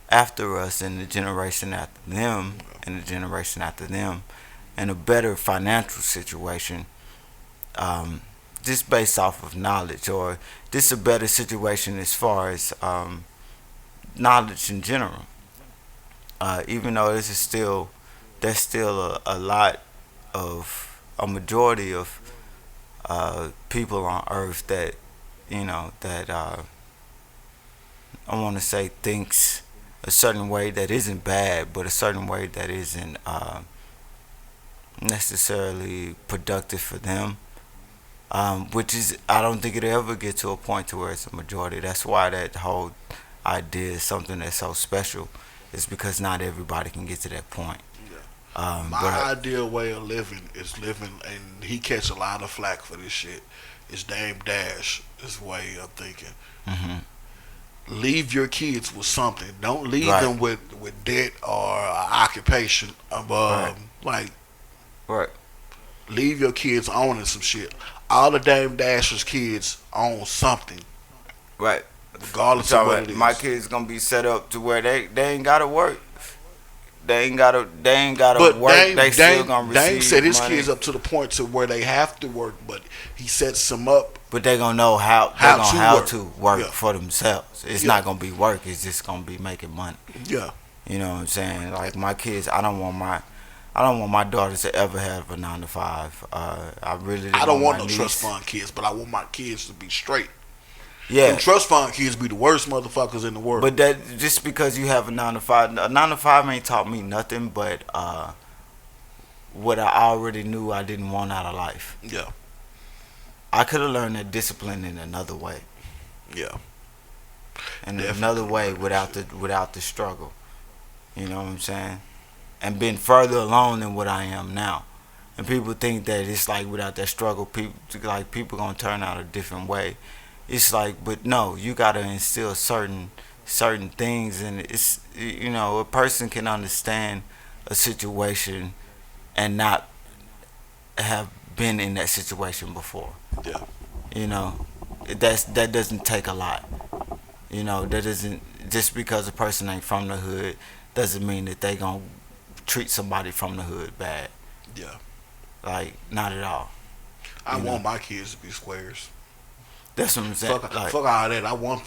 after us, and the generation after them, and the generation after them, in a better financial situation, just based off of knowledge, or just a better situation as far as knowledge in general. Even though there's still a lot of a majority of people on Earth that, that I want to say thinks a certain way that isn't bad, but a certain way that isn't necessarily productive for them. Which is, I don't think it'll ever get to a point to where it's a majority. That's why that whole idea is something that's so special. It's because not everybody can get to that point.
yeah.
But
My ideal way of living is living, and he catch a lot of flack for this shit. Is Dame Dash his way of thinking?
hmm
Leave your kids with something. Don't leave
right,
them with debt or occupation.
right,
Like
right,
leave your kids owning some shit. All the Dame Dasher's kids own something,
right. I'm
regardless of
talking
what
about
it
my
is.
kids gonna be set up to where they ain't gotta work. They ain't gotta
But
work. They still gonna
Dame set
receive
his
money,
kids up to the point to where they have to work, but he sets them up
but they gonna know how they
how
gonna
to
how
work.
to work
Yeah,
for themselves. It's
yeah,
not gonna be work. It's just gonna be making money.
yeah.
You know what I'm saying? Like my kids, I don't want my daughters to ever have a 9 to 5. I really
I
didn't
don't
want
want
my
no trust
niece.
fund kids, but I want my kids to be straight. Them
Yeah,
trust fund kids be the worst motherfuckers in the world.
but that just because you have a 9 to 5 ain't taught me nothing but what I already knew I didn't want out of life.
Yeah,
I could have learned that discipline in another way,
yeah.
in
Definitely
another
could have
way
learned that shit.
without the struggle. You know what I'm saying? And been further along than what I am now. And people think that it's like without that struggle, people gonna turn out a different way. It's like, but no, you gotta instill certain things, and it's, a person can understand a situation and not have been in that situation before.
Yeah,
You know, that doesn't take a lot. That doesn't, just because a person ain't from the hood doesn't mean that they gonna treat somebody from the hood bad.
yeah.
Like, not at all.
I
You know,
want my kids to be squares.
that's what I'm saying. Like,
Fuck all that. I want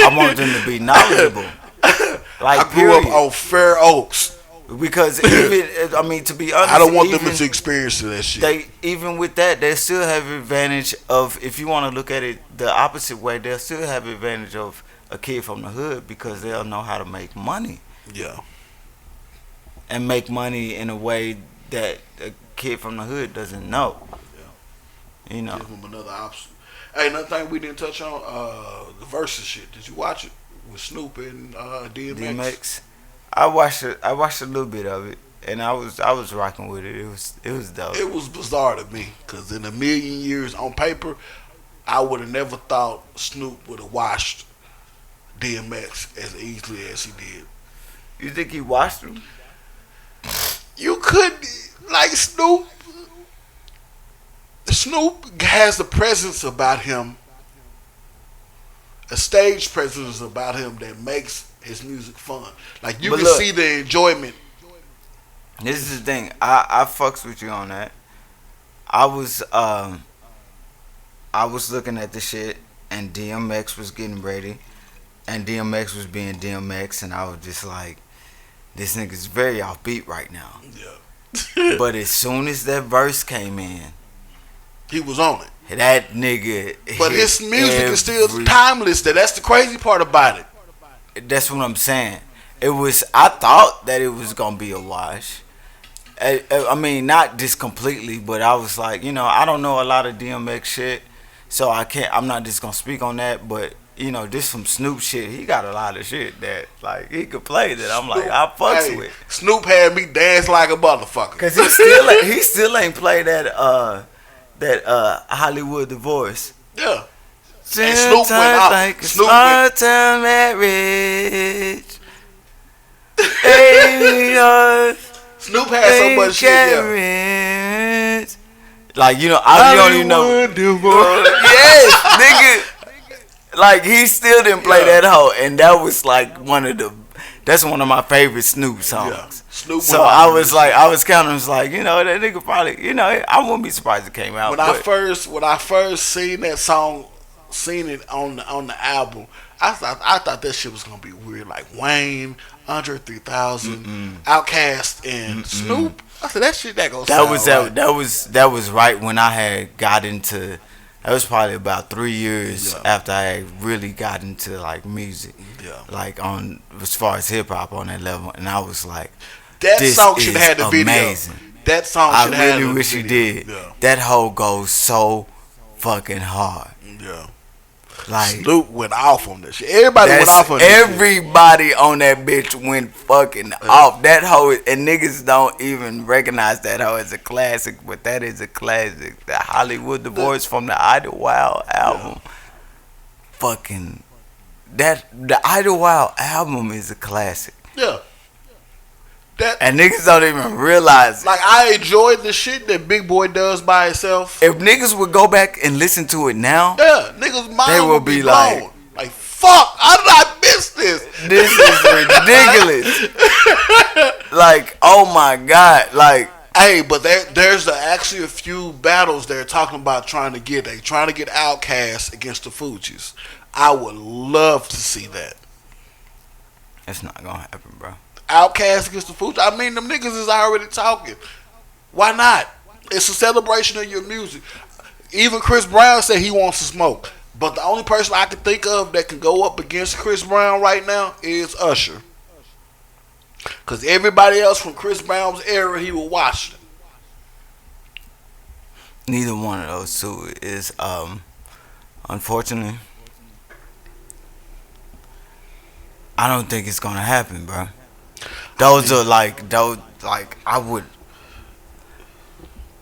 I want them to be knowledgeable.
I
Like,
grew up
period.
on Fair Oaks.
Because even, I mean, to be
I
honest,
don't want them
even
to experience that shit.
even with that, they still have advantage of, if you want to look at it the opposite way, they'll still have advantage of a kid from the hood, because they'll know how to make money,
Yeah,
and make money in a way that a kid from the hood doesn't know.
yeah.
You know.
Give them another option. Hey, another thing we didn't touch on, the versus shit. Did you watch it? with Snoop and DMX.
DMX. I watched it. I watched a little bit of it, and I was rocking with it. It was dope.
It was bizarre to me because in a million years on paper, I would have never thought Snoop would have washed DMX as easily as he did.
You think he watched him?
You could like Snoop. Snoop has a presence about him, a stage presence about him that makes his music fun. Like you
But
can
look,
see the enjoyment.
this is the thing. I fucks with you on that. I was I was looking at the shit, and DMX was getting ready, and DMX was being DMX, and I was just like, this nigga's very offbeat right now.
Yeah.
But as soon as that verse came in,
He was on it.
that nigga.
But
hit
his music is still
every-
timeless. That's the crazy part about it.
That's what I'm saying. It was. I thought that it was gonna be a wash. I mean, not just completely, but I was like, I don't know a lot of DMX shit, so I can't. I'm not just gonna speak on that. But this some Snoop shit. He got a lot of shit that like he could play that I'm like I fucks with.
Snoop had me dance like a motherfucker.
Cause he still ain't played that Hollywood Divorce.
Yeah.
And
Snoop went out.
Like
Snoop went.
time marriage. Hey,
Snoop had so much shit. Yeah.
Like I don't even know. Yes, nigga. Like he still didn't play that hoe, and that was like that's one of my favorite Snoop songs.
Yeah. Snoop.
So I was counting. Was like, that nigga probably, I wouldn't be surprised it came out.
When I first seen that song, seen it on the album, I thought that shit was gonna be weird, like Wayne, Andre 3000, Outkast, and Snoop. I said that shit that goes.
That was right when I had got into. That was probably about 3 years after I had really got into like music, like on as far as hip hop on that level, and I was like,
that
this
song should have had the
amazing.
video. That song should have
I
had
really
the
wish he
video.
did.
Yeah.
That hoe goes so fucking hard.
Yeah.
Like
Snoop went off on this shit. Everybody went off on this shit.
Everybody on that bitch went fucking off. That hoe, and niggas don't even recognize that hoe as a classic, but that is a classic. The Hollywood Divorce from the Idlewild album. Fucking the Idlewild album is a classic.
Yeah.
And niggas don't even realize it.
Like, I enjoyed the shit that Big Boy does by himself.
If niggas would go back and listen to it now,
yeah, niggas' mind
they
would be blown.
like,
fuck, how did I miss this?
This is ridiculous. Like, oh my God. Like,
hey, but there's actually a few battles they're talking about trying to get. They trying to get Outkast against the Fugees. I would love to see that.
It's not gonna happen, bro.
Outkast against the Fugees. I mean, them niggas is already talking. Why not? It's a celebration of your music. Even Chris Brown said he wants to smoke. But the only person I can think of that can go up against Chris Brown right now is Usher. Because everybody else from Chris Brown's era, he was watching.
Neither one of those two is, unfortunately, I don't think it's gonna happen, bro. Those are like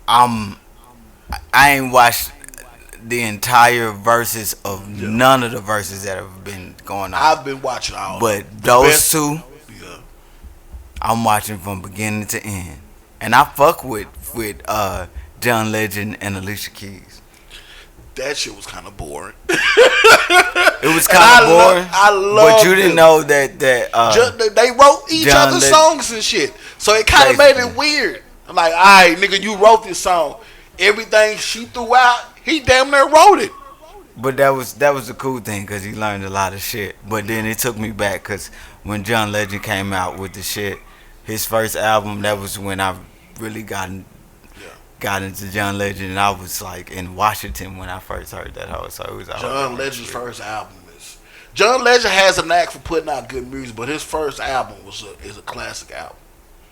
I ain't watched the entire verses of none of the verses that have been going on.
I've been watching all.
But those
best,
two, I'm watching from beginning to end, and I fuck with John Legend and Alicia Keys.
That shit was kind of boring.
It was kind of boring.
I love.
But you didn't know that
they wrote each other's songs and shit, so it kind of made it weird. I'm like, all right, nigga, you wrote this song. Everything she threw out, he damn near wrote it.
But that was the cool thing because he learned a lot of shit. But then it took me back because when John Legend came out with the shit, his first album, that was when I really got into John Legend, and I was like in Washington when I first heard that hoe. So it was
John Legend's first album is. John Legend has a knack for putting out good music, but his first album is a classic album.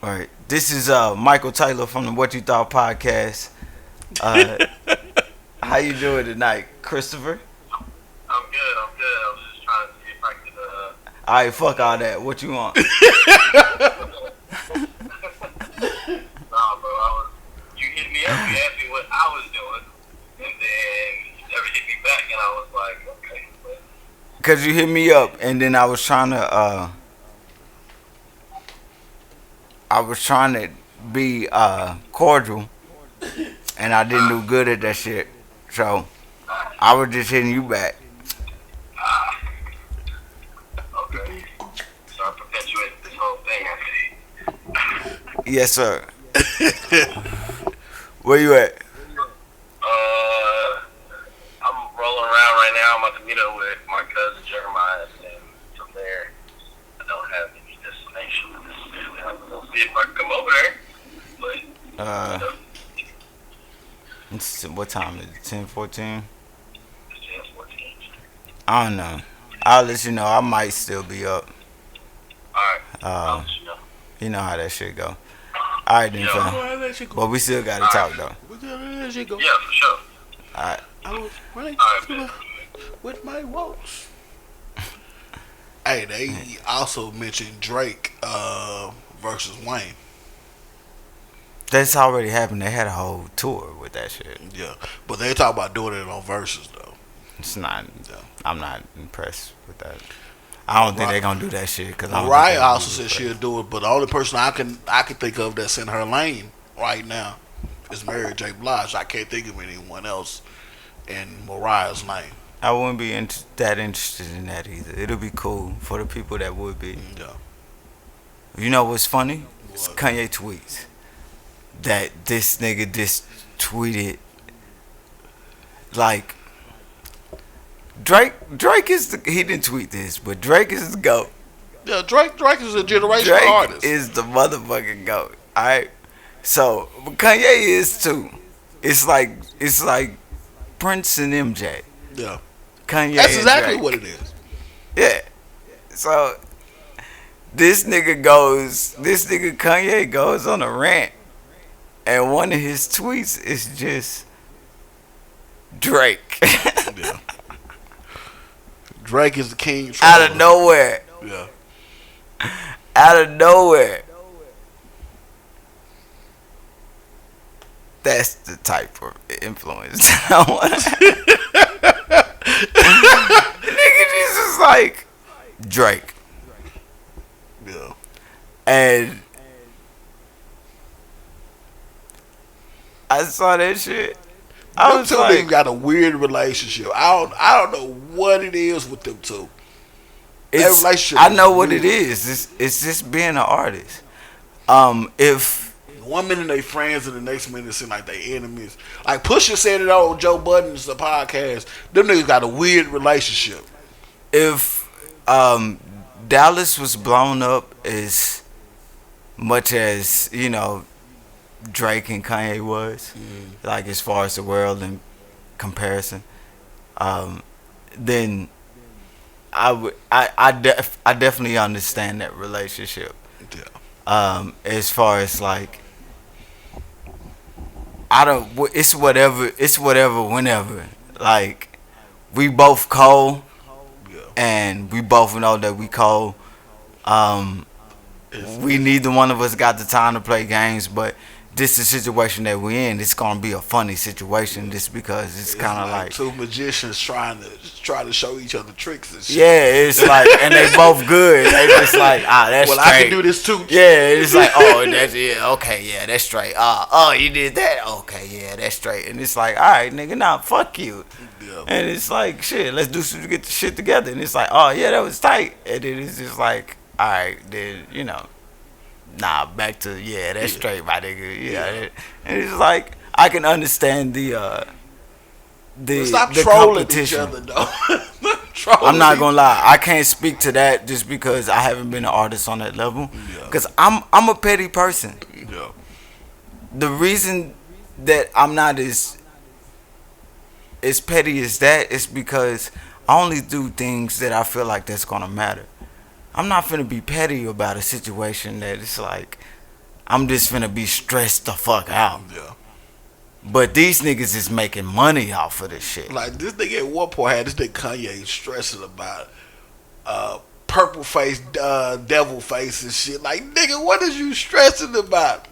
All right, this is Michael Taylor from the What You Thought podcast. How you doing tonight, Christopher?
I'm good. I was just trying to see if I could
Alright, fuck all that. What you want?
Nah, bro, you hit me up, you asked me what I was doing, and then you never hit me back, and I was like, okay. But
Cause you hit me up, and then I was trying to be cordial, and I didn't do good at that shit. So I was just hitting you back.
okay. So I perpetuated this whole thing, I see.
Yes, sir. Where you at?
I'm rolling around right now. I'm about to meet up with my cousin Jeremiah, and from there, I don't have any destination necessarily. I'm gonna see if I can come over there, but
Uh, what time is it? 10:14.
it's just 14.
I don't know. I'll let you know. I might still be up.
Alright, I'll
Uh,
let you know.
you know how that shit go. All right then,
Yeah.
fam.
Let you go.
But we still gotta talk though.
We gotta let you go.
Yeah, for sure.
All right.
I was running
Alright, man.
with my woes. Hey, they also mentioned Drake versus Wayne.
That's already happened. They had a whole tour with that shit.
Yeah, but they talk about doing it on verses though.
It's not.
Yeah.
I'm not impressed with that. I don't think they're gonna do that shit. Cause I don't think
Mariah
they gonna
also
do
said
it.
she'll do it, but the only person I can think of that's in her lane right now is Mary J. Blige. I can't think of anyone else in Mariah's lane.
I wouldn't be that interested in that either. It'll be cool for the people that would be.
Yeah.
You know what's funny? It's
What?
Kanye tweets that this nigga just tweeted like Drake is he didn't tweet this, but Drake is the GOAT.
Yeah, Drake is a generational
Drake
artist.
is the motherfucking GOAT. Alright? So but Kanye is too. It's like Prince and MJ.
Yeah.
Kanye
That's
and
exactly
Drake.
what it is.
Yeah. So this nigga Kanye goes on a rant, and one of his tweets is just Drake
Yeah. Drake is the king.
out of nowhere,
Yeah.
out of nowhere. That's the type of influence I want. Nigga, just like Drake,
Yeah.
and I saw that shit. I
Them
was
two
like,
niggas got a weird relationship. I don't know what it is with them two. That
it's,
relationship
I
is
know what
weird.
it is. It's just being an artist. If
One minute they friends and the next minute it seem like they enemies. Like Pusha said it on Joe Budden's podcast. Them niggas got a weird relationship.
if Dallas was blown up as much as Drake and Kanye was, like as far as the world in comparison, then I definitely understand that relationship.
Yeah.
As far as like it's whatever whenever, like we both cold
Yeah.
and we both know that we cold. We neither one of us got the time to play games, but this is the situation that we're in. It's gonna be a funny situation just because it's kind of like
two magicians trying to show each other tricks and shit.
yeah, it's like, and they both good. They just like, that's
Well,
straight.
I can do this too.
Yeah, it's like, oh, that's okay, yeah, that's straight. Oh, you did that, okay, yeah, that's straight. And it's like, all right, nigga, nah, fuck you.
Yeah.
And it's like, shit, let's do some get the shit together. And it's like, oh yeah, that was tight. And then it's just like, all right, then nah, back to that's straight, my nigga. Yeah, and it's like I can understand the
Stop
the
trolling
competition.
each other, though.
I'm not gonna lie, I can't speak to that just because I haven't been an artist on that level.
Yeah.
Cause I'm a petty person.
Yeah.
The reason that I'm not as petty as that is because I only do things that I feel like that's gonna matter. I'm not finna be petty about a situation that it's like I'm just finna be stressed the fuck out.
Yeah.
But these niggas is making money off of this shit.
Like this nigga at one point had this nigga Kanye stressing about purple face, devil face and shit. Like, nigga, what is you stressing about?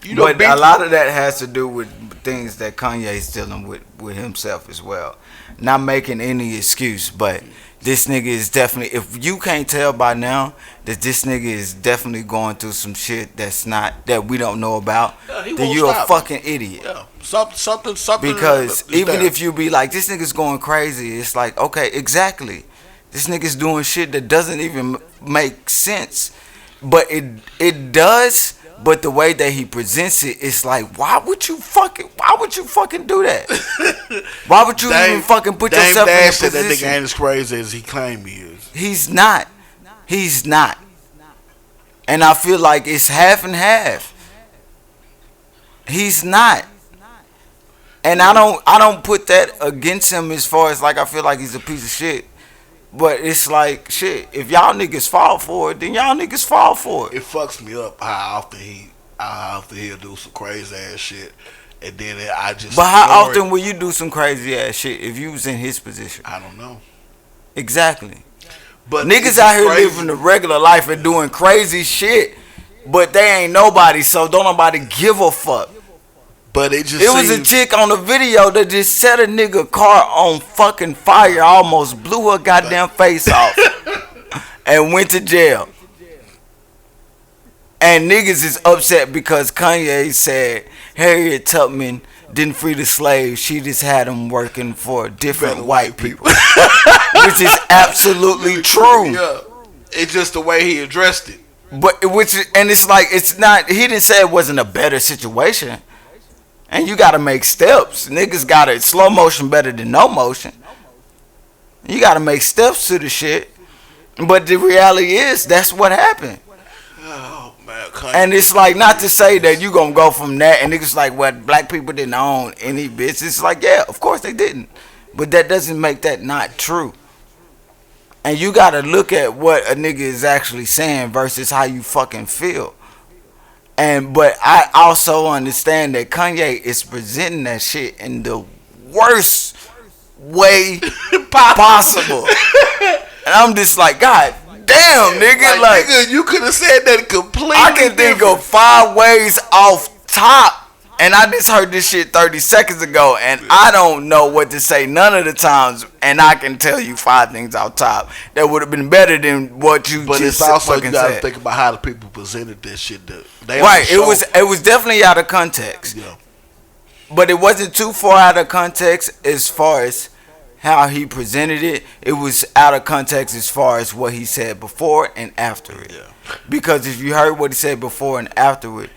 You know,
but a lot of that has to do with things that Kanye's dealing with himself as well. Not making any excuse, but this nigga is definitely, if you can't tell by now that this nigga is definitely going through some shit that we don't know about, then you're a fucking idiot.
Yeah. Something.
Because even if you be like, this nigga's going crazy, it's like, okay, exactly. This nigga's doing shit that doesn't even make sense. But it does. But the way that he presents it, it's like, why would you fucking do that? Why would you even fucking put yourself in a position?
That nigga ain't as crazy as he claimed he is.
He's not. And I feel like it's half and half. He's not. And I don't put that against him as far as like I feel like he's a piece of shit. But it's like, shit, if y'all niggas fall for it, then y'all niggas fall for it.
It fucks me up how often he'll do some crazy ass shit, and then I just.
But how often will you do some crazy ass shit if you was in his position?
I don't know.
Exactly.
But
niggas out here living the regular life and doing crazy shit, but they ain't nobody, so don't nobody give a fuck.
But it
was a chick on the video that just set a nigga car on fucking fire, almost blew her goddamn face off, and went to jail. And niggas is upset because Kanye said Harriet Tubman didn't free the slaves. She just had them working for different white people. Which is absolutely true.
Yeah. It's just the way he addressed it.
It's like, it's not, he didn't say it wasn't a better situation. And you gotta make steps. Niggas gotta, slow motion better than no motion. You gotta make steps to the shit. But the reality is, that's what happened.
Oh, man.
And it's like, not to say that you gonna go from that and niggas like, what, black people didn't own any bitch. It's like, yeah, of course they didn't. But that doesn't make that not true. And you gotta look at what a nigga is actually saying versus how you fucking feel. But I also understand that Kanye is presenting that shit in the worst way possible. And I'm just like, God damn, nigga. Like
nigga, you could have said that completely.
I can think of 5 ways off top. And I just heard this shit 30 seconds ago, and I don't know what to say none of the times, and I can tell you 5 things off top that would have been better than what you
but
just
it's also,
fucking
you gotta
said.
Think about how the people presented this shit.
Right, it was definitely out of context.
Yeah.
But it wasn't too far out of context as far as how he presented it. It was out of context as far as what he said before and after it.
Yeah.
Because if you heard what he said before and after it,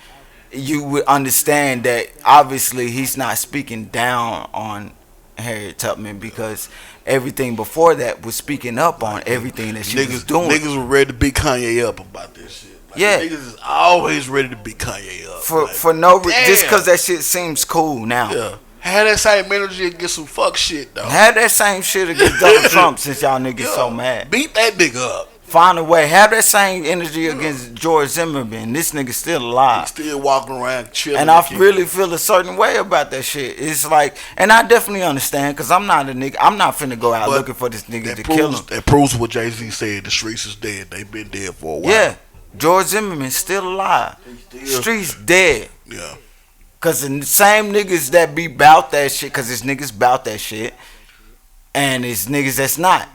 you would understand that obviously he's not speaking down on Harriet Tubman, because everything before that was speaking up on everything that she was doing.
Niggas were ready to beat Kanye up about this shit. Like,
yeah,
niggas is always ready to beat Kanye up
for no reason, just because that shit seems cool now.
Yeah, had that same energy against some fuck shit though.
Had that same shit against Donald Trump since y'all niggas so mad.
Beat that nigga up.
Find a way. Have that same energy against George Zimmerman. This nigga still alive.
He's still walking around chilling.
And I really feel a certain way about that shit. It's like, and I definitely understand, because I'm not a nigga. I'm not finna go out looking for this nigga to kill him.
That proves what Jay-Z said. The streets is dead. They've been dead for a while.
Yeah. George Zimmerman's still alive. Streets dead.
Yeah.
Because the same niggas that be bout that shit, because it's niggas bout that shit, and it's niggas that's not.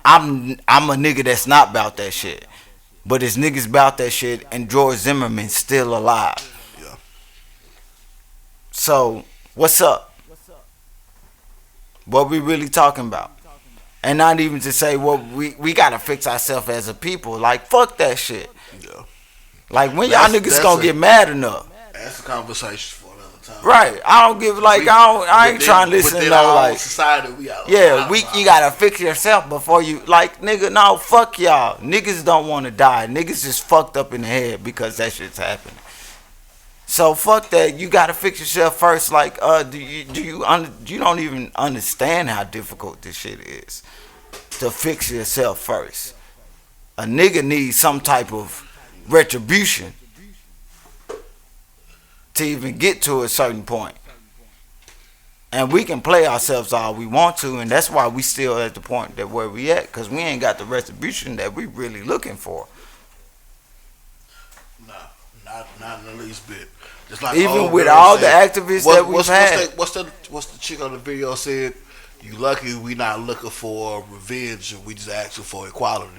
I'm a nigga that's not about that shit. But it's niggas about that shit, and George Zimmerman's still alive.
Yeah.
So, what's up? What we really talking about? And not even to say, well, we gotta fix ourselves as a people. Like, fuck that shit.
Yeah.
Like, when y'all niggas gonna get mad enough?
That's a conversation for another time.
Right. I don't give, like, I ain't trying to listen to no, like,
society,
you gotta fix yourself before you, like, nigga, no, fuck y'all. Niggas don't want to die. Niggas is fucked up in the head because that shit's happening. So fuck that. You gotta fix yourself first. Like, you don't even understand how difficult this shit is to fix yourself first. A nigga needs some type of retribution to even get to a certain point. And we can play ourselves all we want to, and that's why we still at the point that where we at, because we ain't got the retribution that we really looking for.
Nah, not in the least bit. Just like
Even with all the activists that we've had.
What's the chick on the video said? You lucky we not looking for revenge, we just asking for equality.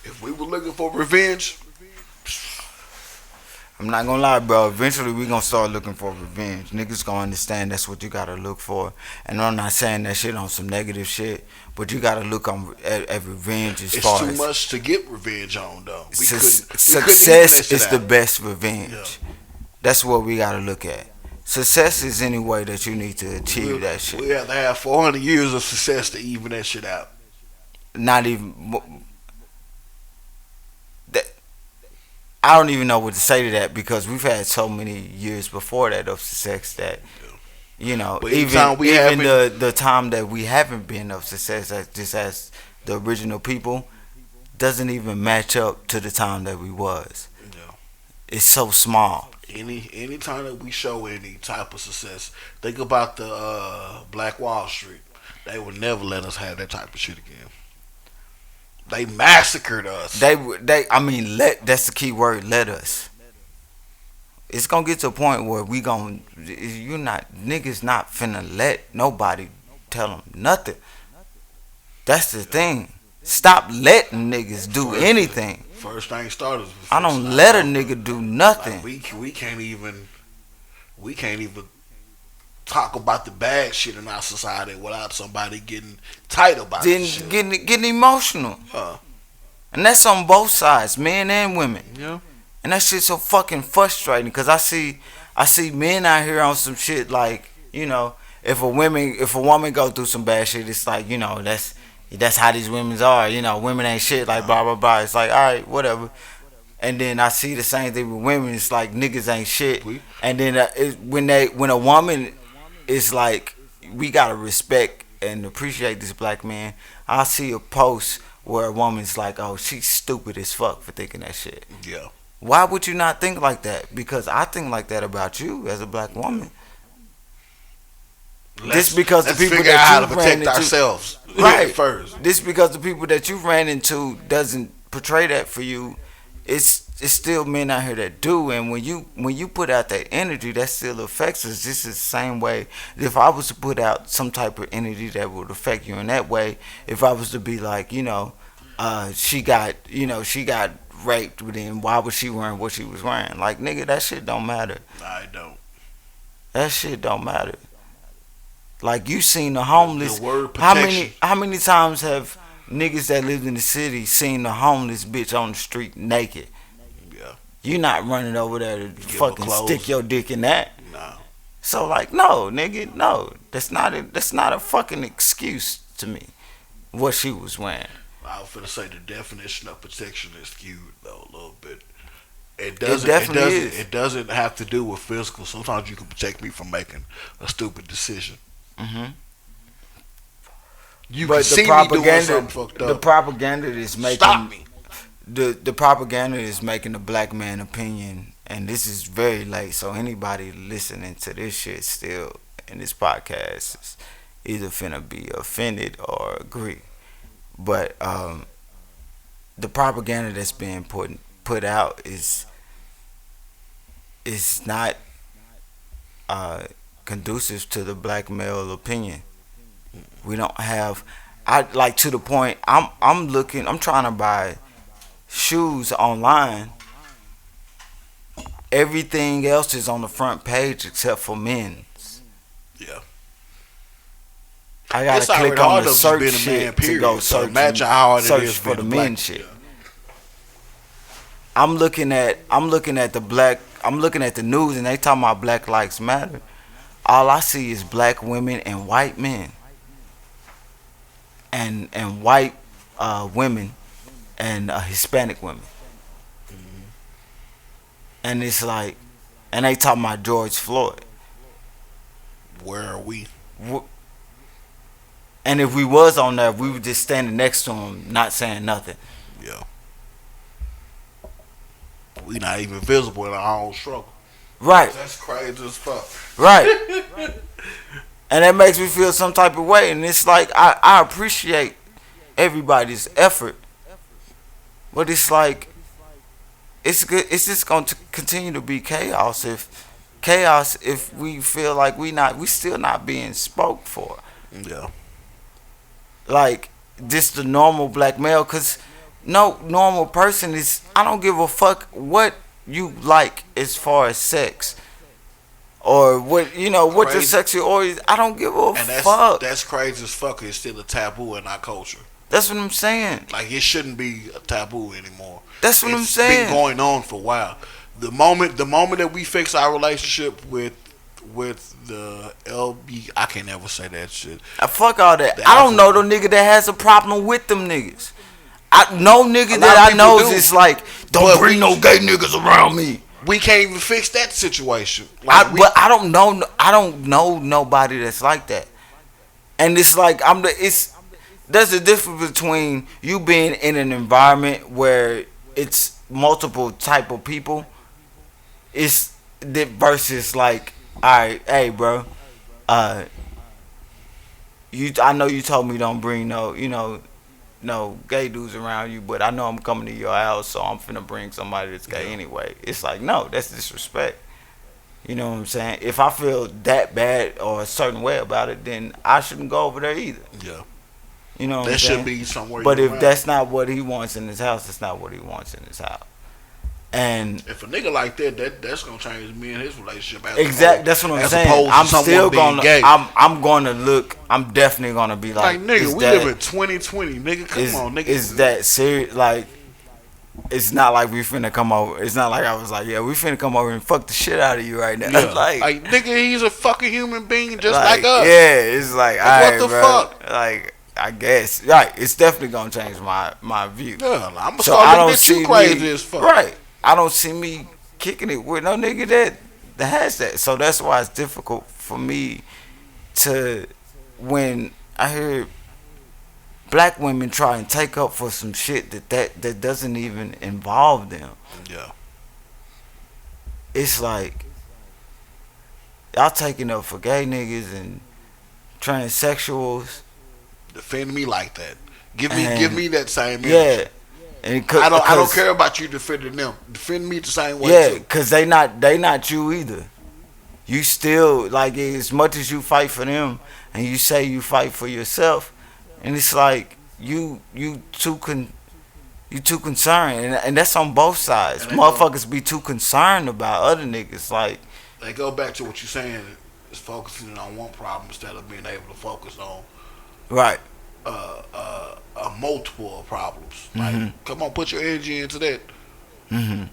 If we were looking for revenge,
I'm not gonna lie, bro. Eventually, we gonna start looking for revenge. Niggas gonna understand that's what you gotta look for. And I'm not saying that shit on some negative shit, but you gotta look at revenge as far as
it's too much to get revenge on, though.
Success is the best revenge.
Yeah.
That's what we gotta look at. Success is any way that you need to achieve that shit.
We have to have 400 years of success to even that shit out.
Not even. I don't even know what to say to that, because we've had so many years before that of success that, you know,
But
even the time that we haven't been of success, just as the original people, doesn't even match up to the time that we was.
Yeah.
It's so small.
Any time that we show any type of success, think about the Black Wall Street. They would never let us have that type of shit again. They massacred us.
I mean, that's the key word. Let us. It's gonna get to a point where niggas not finna let nobody tell them nothing. That's the thing. Stop letting niggas do anything.
First thing started.
I don't let a nigga do nothing.
Like we can't even talk about the bad shit in our society without somebody getting tight about it.
Getting emotional. And that's on both sides, men and women.
Yeah.
And that shit's so fucking frustrating, because I see men out here on some shit like, you know, if a woman go through some bad shit, it's like, you know, that's how these women are. You know, women ain't shit, like blah blah blah. It's like, all right, whatever. And then I see the same thing with women. It's like niggas ain't shit. And then when a woman is like, we gotta respect and appreciate this black man. I see a post where a woman's like, oh, she's stupid as fuck for thinking that shit.
Yeah.
Why would you not think like that? Because I think like that about you as a black woman. Just because the people that you ran into,
ourselves
right
first.
Just because the people that you ran into doesn't portray that for you, it's still men out here that do. And when you put out that energy, that still affects us. Just the same way, if I was to put out some type of energy that would affect you in that way, if I was to be like, you know, she got raped, then why was she wearing what she was wearing? Like, nigga, that shit don't matter.
I don't.
That shit don't matter. Like, you seen the homeless.
The word protection.
How many times have niggas that lived in the city seen the homeless bitch on the street naked?
Yeah.
You not running over there to fucking stick your dick in that.
No.
So like, no, nigga, no. That's not a fucking excuse to me. What she was wearing.
I was finna say the definition of protection is skewed though a little bit. It doesn't have to do with physical. Sometimes you can protect me from making a stupid decision.
Mm-hmm.
But the
propaganda is making.
Stop me.
The propaganda is making the black man opinion, and this is very late. So anybody listening to this shit still in this podcast is either finna be offended or agree. But the propaganda that's being put out is not conducive to the black male opinion. We don't have, to the point, I'm trying to buy shoes online. Everything else is on the front page except for men's.
Yeah.
I gotta click on the search shit to go search.
Imagine how hard it is
for the men shit. I'm looking at the news, and they talking about Black Lives Matter. All I see is black women and white men, and white women and Hispanic women.
Mm-hmm.
And it's like, and they talking about George Floyd.
Where are we?
And if we was on there, we were just standing next to him, not saying nothing.
Yeah. We not even visible in our own struggle.
Right.
That's crazy as fuck.
Right. and that makes me feel some type of way. And it's like I appreciate everybody's effort, but it's like it's good. It's just going to continue to be chaos if we feel like we still not being spoke for.
Yeah.
Like this the normal black male, cause no normal person is. I don't give a fuck what you like as far as sex or what what your
Crazy.
sexual origin. I don't give a
And
fuck.
that's crazy as fuck. It's still a taboo in our culture.
That's what I'm saying.
Like it shouldn't be a taboo anymore.
That's what I'm
It's
saying.
been going on for a while. The moment that we fix our relationship with the LB, I can't ever say that shit.
Fuck all that.
The
I don't know
alpha-
the nigga that has a problem with them niggas. I no nigga
A lot
that
of
I
people
know
do.
is just like, don't
But
bring no gay niggas around me.
We can't even fix that situation. Like
But I don't know. I don't know nobody that's like that. And it's like there's a difference between you being in an environment where it's multiple type of people. It's versus like, all right, hey, bro, uh, I know you told me don't bring no gay dudes around you, but I know I'm coming to your house, so I'm finna bring somebody that's gay anyway. It's like, no, that's disrespect. You know what I'm saying? If I feel that bad or a certain way about it, then I shouldn't go over there either.
yeah,
You know what
that
I'm
should
saying?
be somewhere.
But if
around.
that's not what he wants in his house, that's not what he wants in his house. And
If a nigga like that's gonna change me and his relationship.
exactly, that's what I'm
as
saying.
opposed to
I'm
someone
still
being
gonna,
gay.
I'm gonna look. I'm definitely gonna be like,
Like nigga,
is
we
that,
live in 2020, nigga. Come on, nigga.
Is that serious? Like, it's not like we finna come over. It's not like I was like, yeah, we finna come over and fuck the shit out of you right now.
Yeah.
like
nigga, he's a fucking human being just like us.
yeah, it's like,
Like, what
alright,
the
bro.
fuck?
Like, I guess, right? It's definitely gonna change my view.
Yeah, I'm gonna
So
start
I
looking
don't
at
see
you crazy
me,
as fuck.
right? I don't see me kicking it with no nigga that has that. So that's why it's difficult for me to, when I hear black women try and take up for some shit that doesn't even involve them.
Yeah.
It's like y'all taking up for gay niggas and transsexuals.
Defend me like that. Give
And-
me that same energy.
Yeah. And
I don't care about you defending them. Defend me the same way
Yeah,
too.
cause they not you either. You still, like, as much as you fight for them and you say you fight for yourself, and it's like you too concerned, and that's on both sides.
And they
Motherfuckers be too concerned about other niggas. Like,
They go back to what you're saying. Is focusing on one problem instead of being able to focus on
right?
a multiple of problems. Like,
Mhm.
come on, put your energy into that.
Hmm.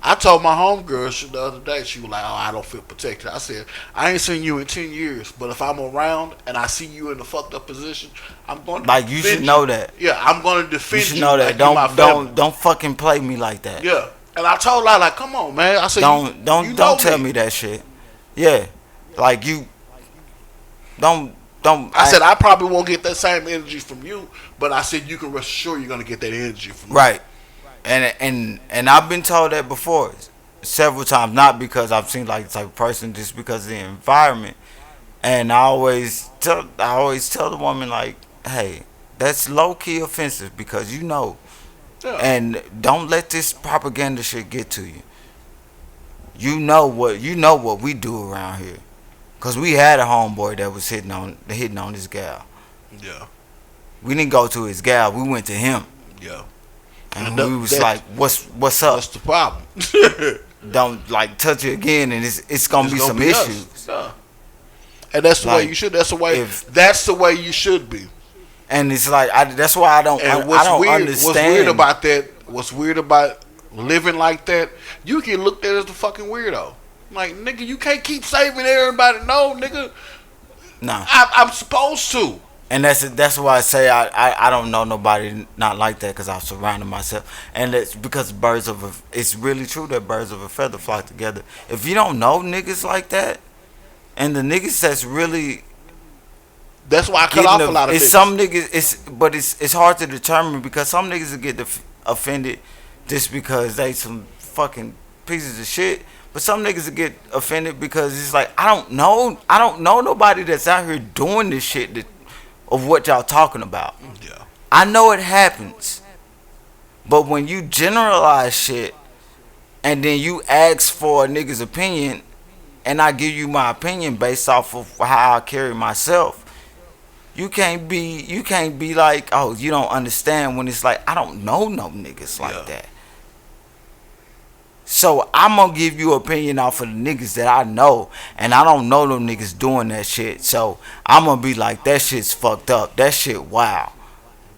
I told my homegirl the other day, she was like, "Oh, I don't feel protected." I said, "I ain't seen you in 10 years, but if I'm around and I see you in a fucked up position, I'm going to
Like, you
defend
should know that.
Yeah, I'm going to
You
defend
should
you.
know that.
Like you my family.
Don't fucking play me like that.
Yeah, and I told her like, "Come on, man." I said,
Don't
you
don't
know
tell me that shit. Yeah, like you don't.
I said I probably won't get that same energy from you, but I said you can rest assured you're gonna get that energy from me.
Right. And I've been told that before several times, not because I've seen like the type of person, just because of the environment. And I always tell the woman like, hey, that's low key offensive because you know,
Yeah.
and don't let this propaganda shit get to you. You know what we do around here, cause we had a homeboy that was hitting on his gal.
Yeah,
We didn't go to his gal, we went to him.
yeah.
And
And
we was
that-
like, what's up?
That's the problem.
Don't like touch it again, and it's gonna
It's
be
gonna
some
be us.
issues.
Yeah. And that's the way
Like,
you should. That's the way.
if-
That's the way you should be.
And it's like that's why I don't
And
I don't understand.
What's weird about that? What's weird about living like that? You get looked at as the fucking weirdo. Like nigga, you can't keep saving everybody. No, nigga,
Nah.
I'm supposed to.
And that's why I say I don't know nobody not like that, because I've surrounded myself, and it's because it's really true that birds of a feather flock together. If you don't know niggas like that, and the niggas that's really
That's why I cut off a lot of
it's
niggas.
some niggas, it's hard to determine, because some niggas will get offended just because they some fucking pieces of shit, But some niggas will get offended because it's like I don't know nobody that's out here doing this shit of what y'all talking about.
Yeah.
I know it happens, but when you generalize shit and then you ask for a nigga's opinion, and I give you my opinion based off of how I carry myself, you can't be like, oh, you don't understand, when it's like I don't know no niggas like that. So I'm gonna give you opinion off of the niggas that I know, and I don't know them niggas doing that shit. So I'm gonna be like, that shit's fucked up. That shit wow.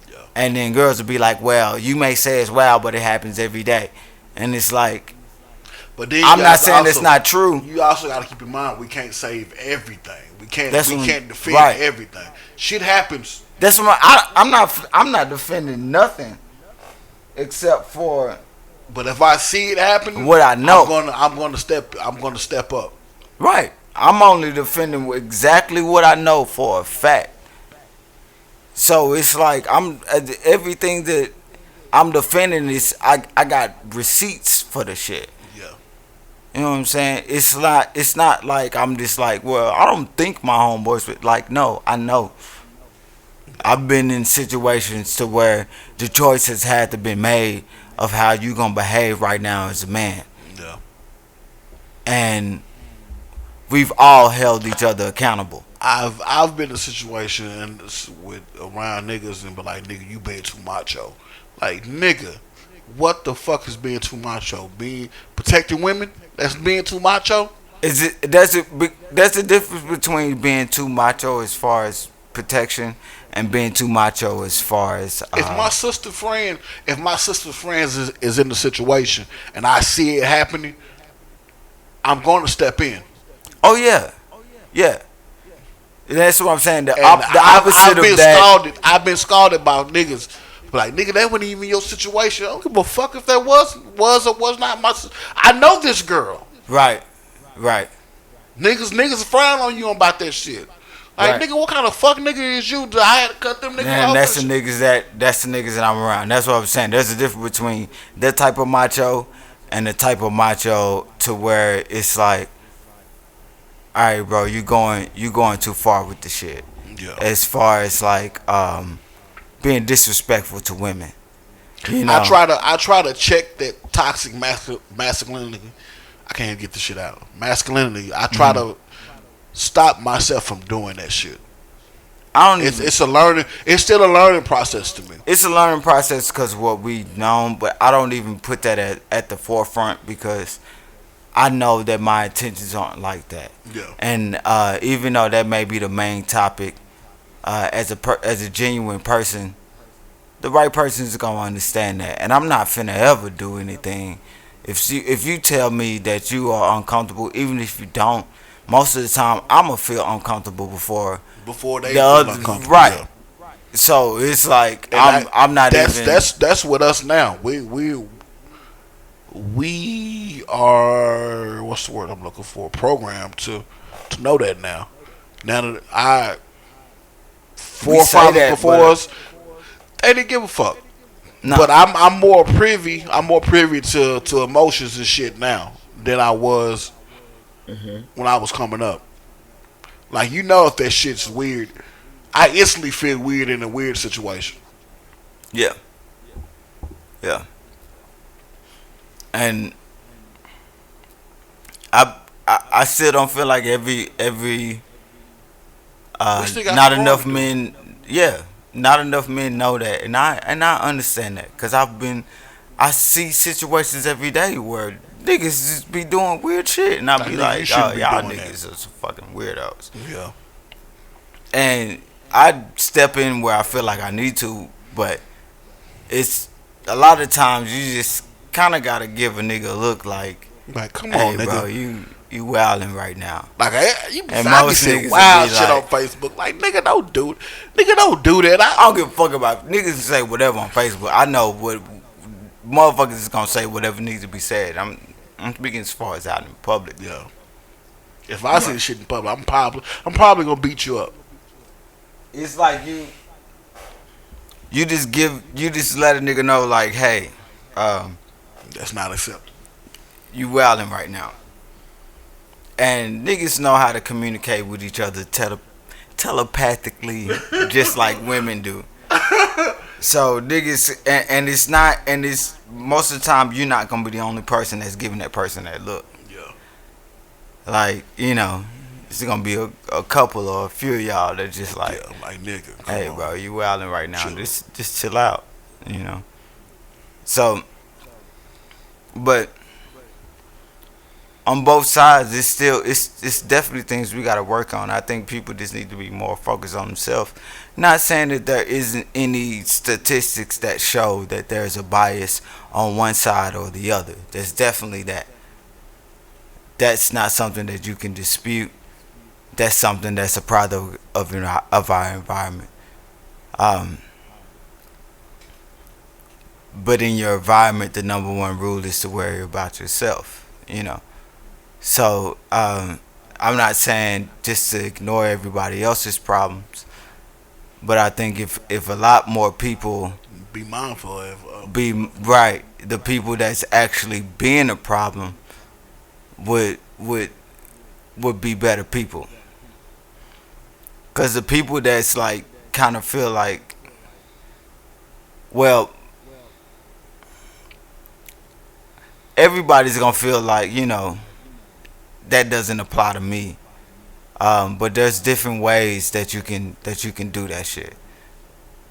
Yeah.
And then girls will be like, well, you may say it's wow, but it happens every day. And it's like,
But then
I'm not saying it's not true.
You also got to keep in mind we can't save everything. We can't defend everything. Shit happens.
That's what I'm not defending nothing except for.
But if I see it happening,
what I know,
I'm gonna step up.
Right. I'm only defending exactly what I know for a fact. So it's like everything that I'm defending is I got receipts for the shit.
Yeah.
You know what I'm saying? It's not like I'm just like, well, I don't think my homeboys, but like, no, I know. I've been in situations to where the choice has had to be made of how you gonna behave right now as a man.
Yeah.
And we've all held each other accountable.
I've been in a situation with around niggas and be like, nigga, you being too macho. Like, nigga, what the fuck is being too macho? Being protecting women? That's being too macho?
That's the difference between being too macho as far as protection and being too macho as far as
if my sister's friend is in the situation and I see it happening, I'm going to step in.
Oh yeah. That's what I'm saying. The opposite of that.
I've been scalded by niggas. Like, nigga, that wasn't even your situation. I don't give a fuck if that was or was not my. I know this girl.
Right.
Niggas frown on you about that shit. Like, right. Nigga, what kind of fuck nigga is you? I had to cut them niggas off.
That's the niggas that I'm around. That's what I'm saying. There's a difference between that type of macho and the type of macho to where it's like, all right, bro, you going too far with the shit.
Yeah.
As far as like being disrespectful to women. You know?
I try to check that toxic masculinity. I can't get the shit out. Masculinity. I try to stop myself from doing that shit. It's still a learning process to me.
It's a learning process because what we know, but I don't even put that at the forefront because I know that my intentions aren't like that.
Yeah.
And even though that may be the main topic, as a genuine person, the right person is gonna understand that. And I'm not finna ever do anything. If you tell me that you are uncomfortable, even if you don't, most of the time I'm gonna feel uncomfortable before
they feel uncomfortable.
Right. Yeah. So it's like I'm not even.
That's with us now. We are, what's the word I'm looking for? Programmed to know that now. Now that 4 or 5 before us, they didn't give a fuck. No. But I'm more privy to emotions and shit now than I was when I was coming up. Like, you know, if that shit's weird, I instantly feel weird in a weird situation.
Yeah. And I still don't feel like every not enough men. Yeah, not enough men know that, and I understand that because I see situations every day where niggas just be doing weird shit, and I be like, oh, y'all niggas are some fucking weirdos.
Yeah.
And I step in where I feel like I need to, but it's a lot of times you just kind of gotta give a nigga a look like
come
hey,
on, nigga,
bro, you wilding right now.
Like, you be saying wild shit on Facebook. Like, nigga, don't do that.
I don't give a fuck about niggas say whatever on Facebook. I know what motherfuckers is gonna say. Whatever needs to be said. I'm speaking as far as out in public.
Yeah. If I see shit in public, I'm probably gonna beat you up.
It's like you just let a nigga know like, hey,
that's not acceptable.
You wilding right now. and niggas know how to communicate with each other telepathically, just like women do. So niggas, and it's not, and it's most of the time you're not gonna be the only person that's giving that person that look.
Yeah.
Like, it's gonna be a couple or a few of y'all that just like,
Yeah, like nigga.
hey,
Come
bro,
on.
you wilding right now.
Chill.
Just chill out. You know. So, but on both sides, it's definitely things we got to work on. I think people just need to be more focused on themselves. Not saying that there isn't any statistics that show that there's a bias on one side or the other. There's definitely that. That's not something that you can dispute. That's something that's a product of our environment. Um, but in your environment, the number one rule is to worry about yourself. So I'm not saying just to ignore everybody else's problems, but I think if a lot more people
Be mindful
be right, the people that's actually being a problem would would would be better people. Cause the people that's like kind of feel like, well, everybody's gonna feel like that doesn't apply to me. But there's different ways that you can do that shit,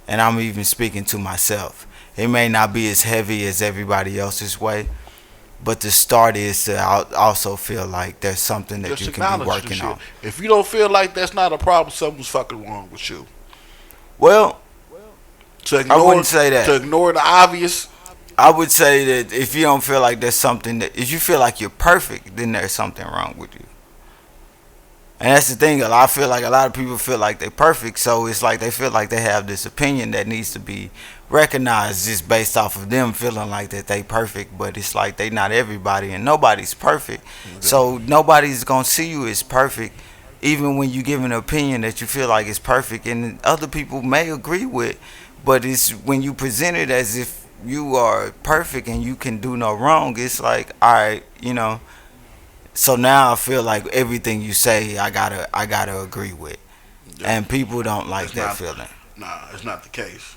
and I'm even speaking to myself. It may not be as heavy as everybody else's way, but the start is to also feel like there's something that
just
you can be
acknowledge the
working
shit.
on.
If you don't feel like that's not a problem, something's fucking wrong with you.
Well,
To
I
ignore
wouldn't say that.
to ignore the obvious.
I would say that if you don't feel like there's something that, if you feel like you're perfect, then there's something wrong with you. And that's the thing. I feel like a lot of people feel like they're perfect, so it's like they feel like they have this opinion that needs to be recognized just based off of them feeling like that they perfect. But it's like they not everybody, and nobody's perfect. So nobody's gonna see you as perfect, even when you give an opinion that you feel like is perfect, and other people may agree with. But it's when you present it as if you are perfect and you can do no wrong. It's like, all right. So now I feel like everything you say, I gotta agree with,
Yeah,
and people don't like
it's
that
not.
feeling,
Nah, it's not the case.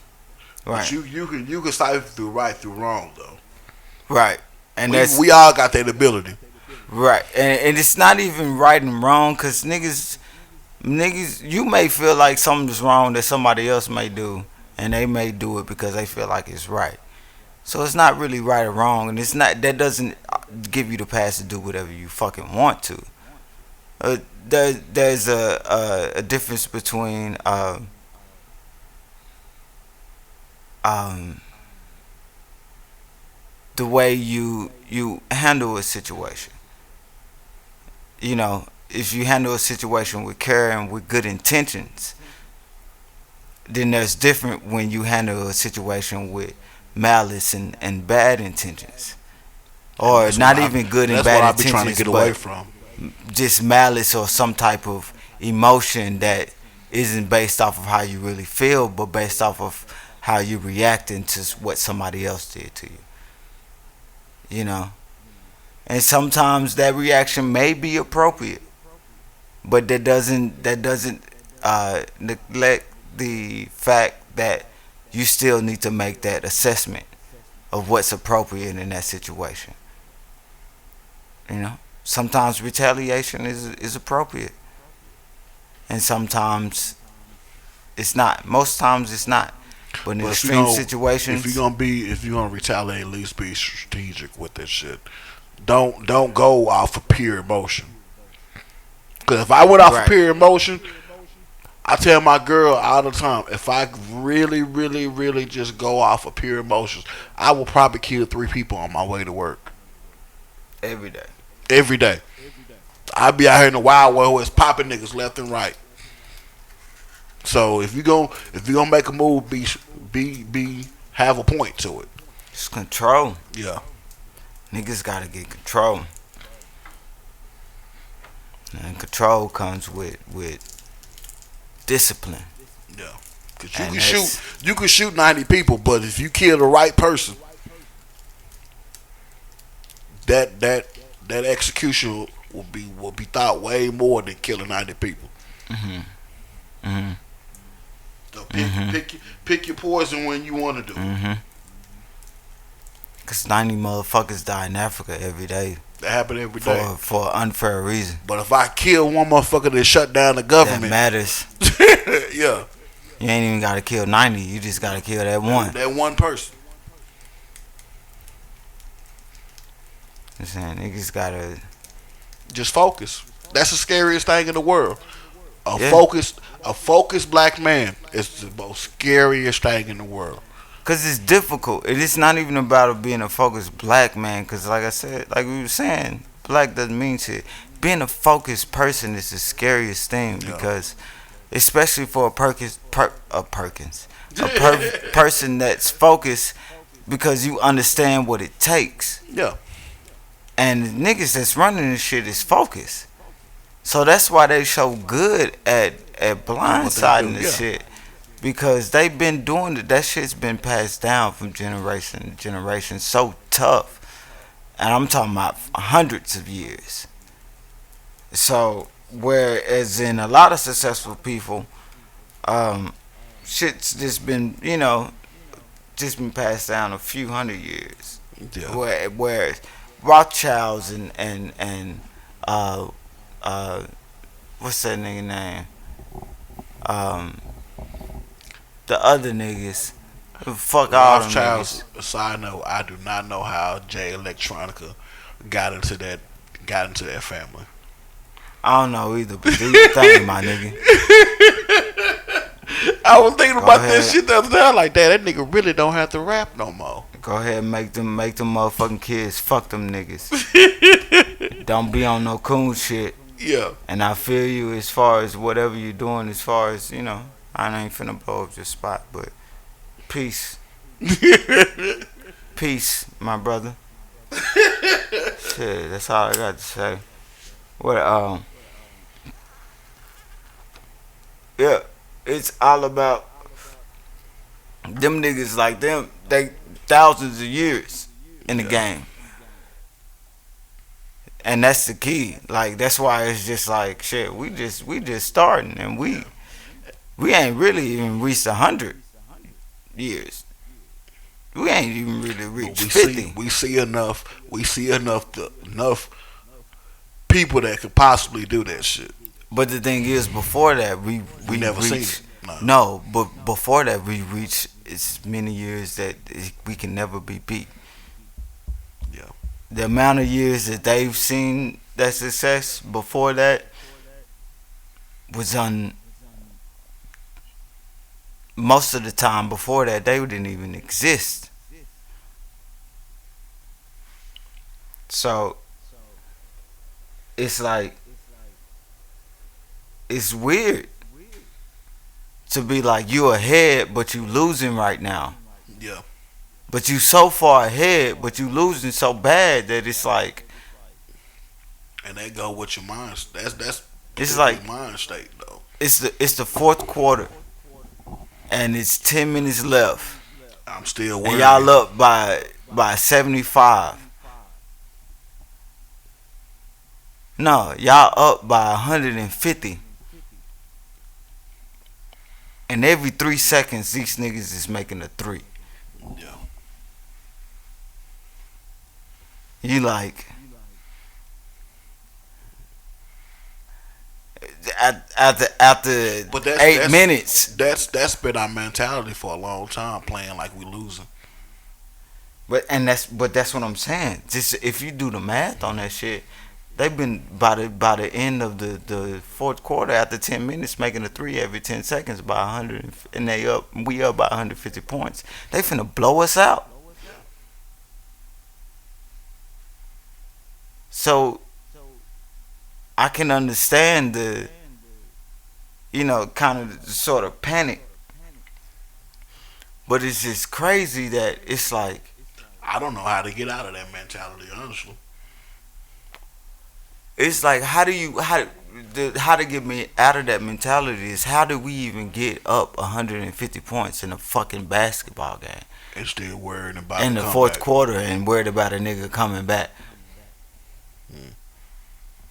But
right?
you can cipher through right through wrong though.
Right, and that's
We all got that ability.
right, and it's not even right and wrong, cause niggas, you may feel like something's wrong that somebody else may do, and they may do it because they feel like it's right. So it's not really right or wrong, and it's not that doesn't give you the pass to do whatever you fucking want to. There's a difference between um, the way you handle a situation. If you handle a situation with care and with good intentions, then there's different when you handle a situation with malice and bad intentions, or not even good and
That's what
bad
I be trying to
intentions,
get away
but
from.
just malice or some type of emotion that isn't based off of how you really feel, but based off of how you reacting to what somebody else did to you. You know, and sometimes that reaction may be appropriate, but that doesn't neglect the fact that you still need to make that assessment of what's appropriate in that situation. Sometimes retaliation is appropriate, and sometimes it's not. Most times it's not. But in
But
extreme situations,
if you're gonna retaliate, at least be strategic with this shit. Don't go off of pure emotion. Because if I went off of
right,
pure emotion, I tell my girl all the time, if I really, really, really just go off of pure emotions, I will probably kill 3 people on my way to work
every day.
every day. I be out here in the wild world where it's popping niggas left and right. So if you gonna make a move, be have a point to it.
It's control.
Yeah,
Niggas gotta get control, and control comes with discipline.
yeah. Cause
And that's
you can shoot 90 people, but if you kill the right person, that execution will be thought way more than killing 90 people.
Mhm. Mhm.
So
Mhm.
pick your poison when you want to do it.
Mhm. Cause 90 motherfuckers die in Africa every day
That happen every day.
for unfair reason.
But if I kill one motherfucker that shut down the
That
government,
matters.
yeah,
You ain't even gotta kill 90. You just gotta kill that one.
that one person.
I'm saying niggas gotta.
Just focus. That's the scariest thing in the world. A
Yeah.
focused black man is the most scariest thing in the world.
Cause it's difficult. It is not even about being a focused black man. Cause like I said, like we were saying, black doesn't mean shit. Being a focused person is the scariest thing
Yeah.
because, especially for person that's focused because you understand what it takes.
Yeah.
And the niggas that's running this shit is focused. So that's why they so good at blindsiding
do,
this
yeah.
shit. Because they've been doing it. That shit's been passed down from generation to generation. So tough. And I'm talking about hundreds of years. So, whereas in a lot of successful people, shit's just been, just been passed down a few hundred years.
Yeah.
Whereas Rothschilds and what's that nigga name? The other niggas. Fuck all them
Rothschild's.
niggas.
Side note: I do not know how Jay Electronica got into that family.
I don't know either, but do your thing, my nigga.
I was thinking
Go
about
ahead.
this shit the other day. I'm like, that nigga really don't have to rap no more.
Go ahead and make them motherfucking kids. Fuck them niggas. Don't be on no coon shit.
Yeah.
And I feel you as far as whatever you're doing, as far as, I ain't finna blow up your spot, but peace. Peace, my brother. Shit, that's all I got to say. What, yeah, it's all about them niggas like them. They thousands of years in the game. And that's the key. Like that's why it's just like shit. We just starting, and we ain't really even reached 100 years. We ain't even really reached 50.
We see enough enough people that could possibly do that shit.
But the thing is, before that, we
never
reached,
seen it.
No, but before that, we reached as many years that we can never be beat.
Yeah.
The amount of years that they've seen that success before that was on. Most of the time before that, they didn't even exist. So it's like it's weird to be like you ahead, but you losing right now.
Yeah.
But you so far ahead, but you losing so bad that it's like
And they go with your mind. That's
it's like
mind state though.
it's the fourth quarter, and it's 10 minutes left,
I'm still
and
worried.
y'all up by 75. No, y'all up by 150. And every 3 seconds, these niggas is making a three.
Yeah.
You like after
But
8 minutes.
That's been our mentality for a long time, playing like we losing.
But that's what I'm saying. Just if you do the math on that shit, they've been by the end of the fourth quarter after 10 minutes making a three every 10 seconds by 100, and we up by 150 points. They finna blow us out. So I can understand the kind of sort of panic. But it's just crazy that it's like
I don't know how to get out of that mentality, honestly.
it's like how to get me out of that mentality is how do we even get up 150 points in a fucking basketball game
And still worrying about
in the fourth quarter and worried about a nigga coming back.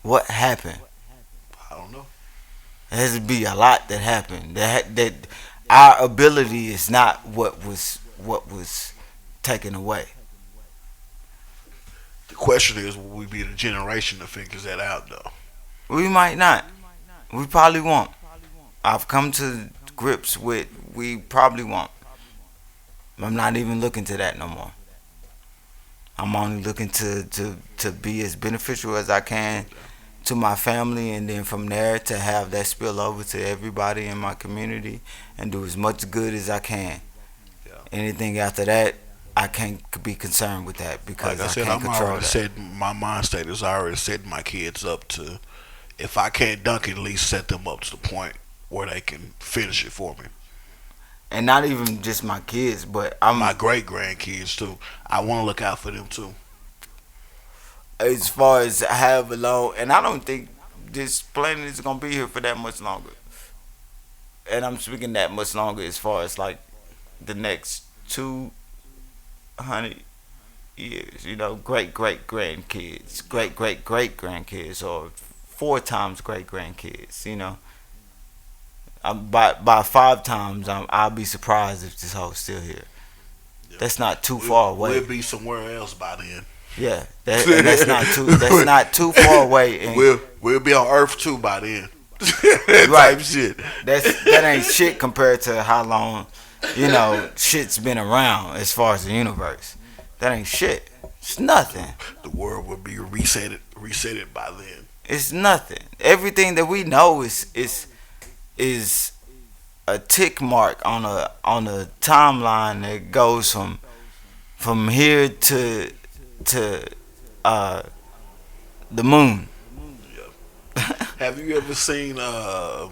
What happened?
I don't know.
There has to be a lot that happened. That our ability is not what was taken away.
The question is, will we be the generation that figures that out, though?
We might not. We probably won't. I've come to grips with we probably won't. I'm not even looking to that no more. I'm only looking to be as beneficial as I can to my family, and then from there to have that spill over to everybody in my community and do as much good as I can.
Yeah.
Anything after that, I can't be concerned with that
Like
because
I
I
said,
can't
I'm
control
already
that.
set. My mind state is already setting my kids up to. If I can't dunk it, at least set them up to the point where they can finish it for me.
And not even just my kids, but
My
I'm
great grandkids too. I want to look out for them too.
as far as however long, and I don't think this planet is gonna be here for that much longer. And I'm speaking that much longer as far as like the next 200 years. Great great grandkids, great great great grandkids, or four times great grandkids. By five times, I'll be surprised if this hoe's still here.
Yeah.
That's not too
We'll,
far away.
we'll be somewhere else by then.
Yeah, and that's not too. That's not too far away. And
We'll be on Earth too by then.
right,
Type shit.
that ain't shit compared to how long shit's been around as far as the universe. That ain't shit. It's nothing.
The world will be resetted by then.
It's nothing. Everything that we know is a tick mark on a timeline that goes from here to uh the moon.
Have you ever seen the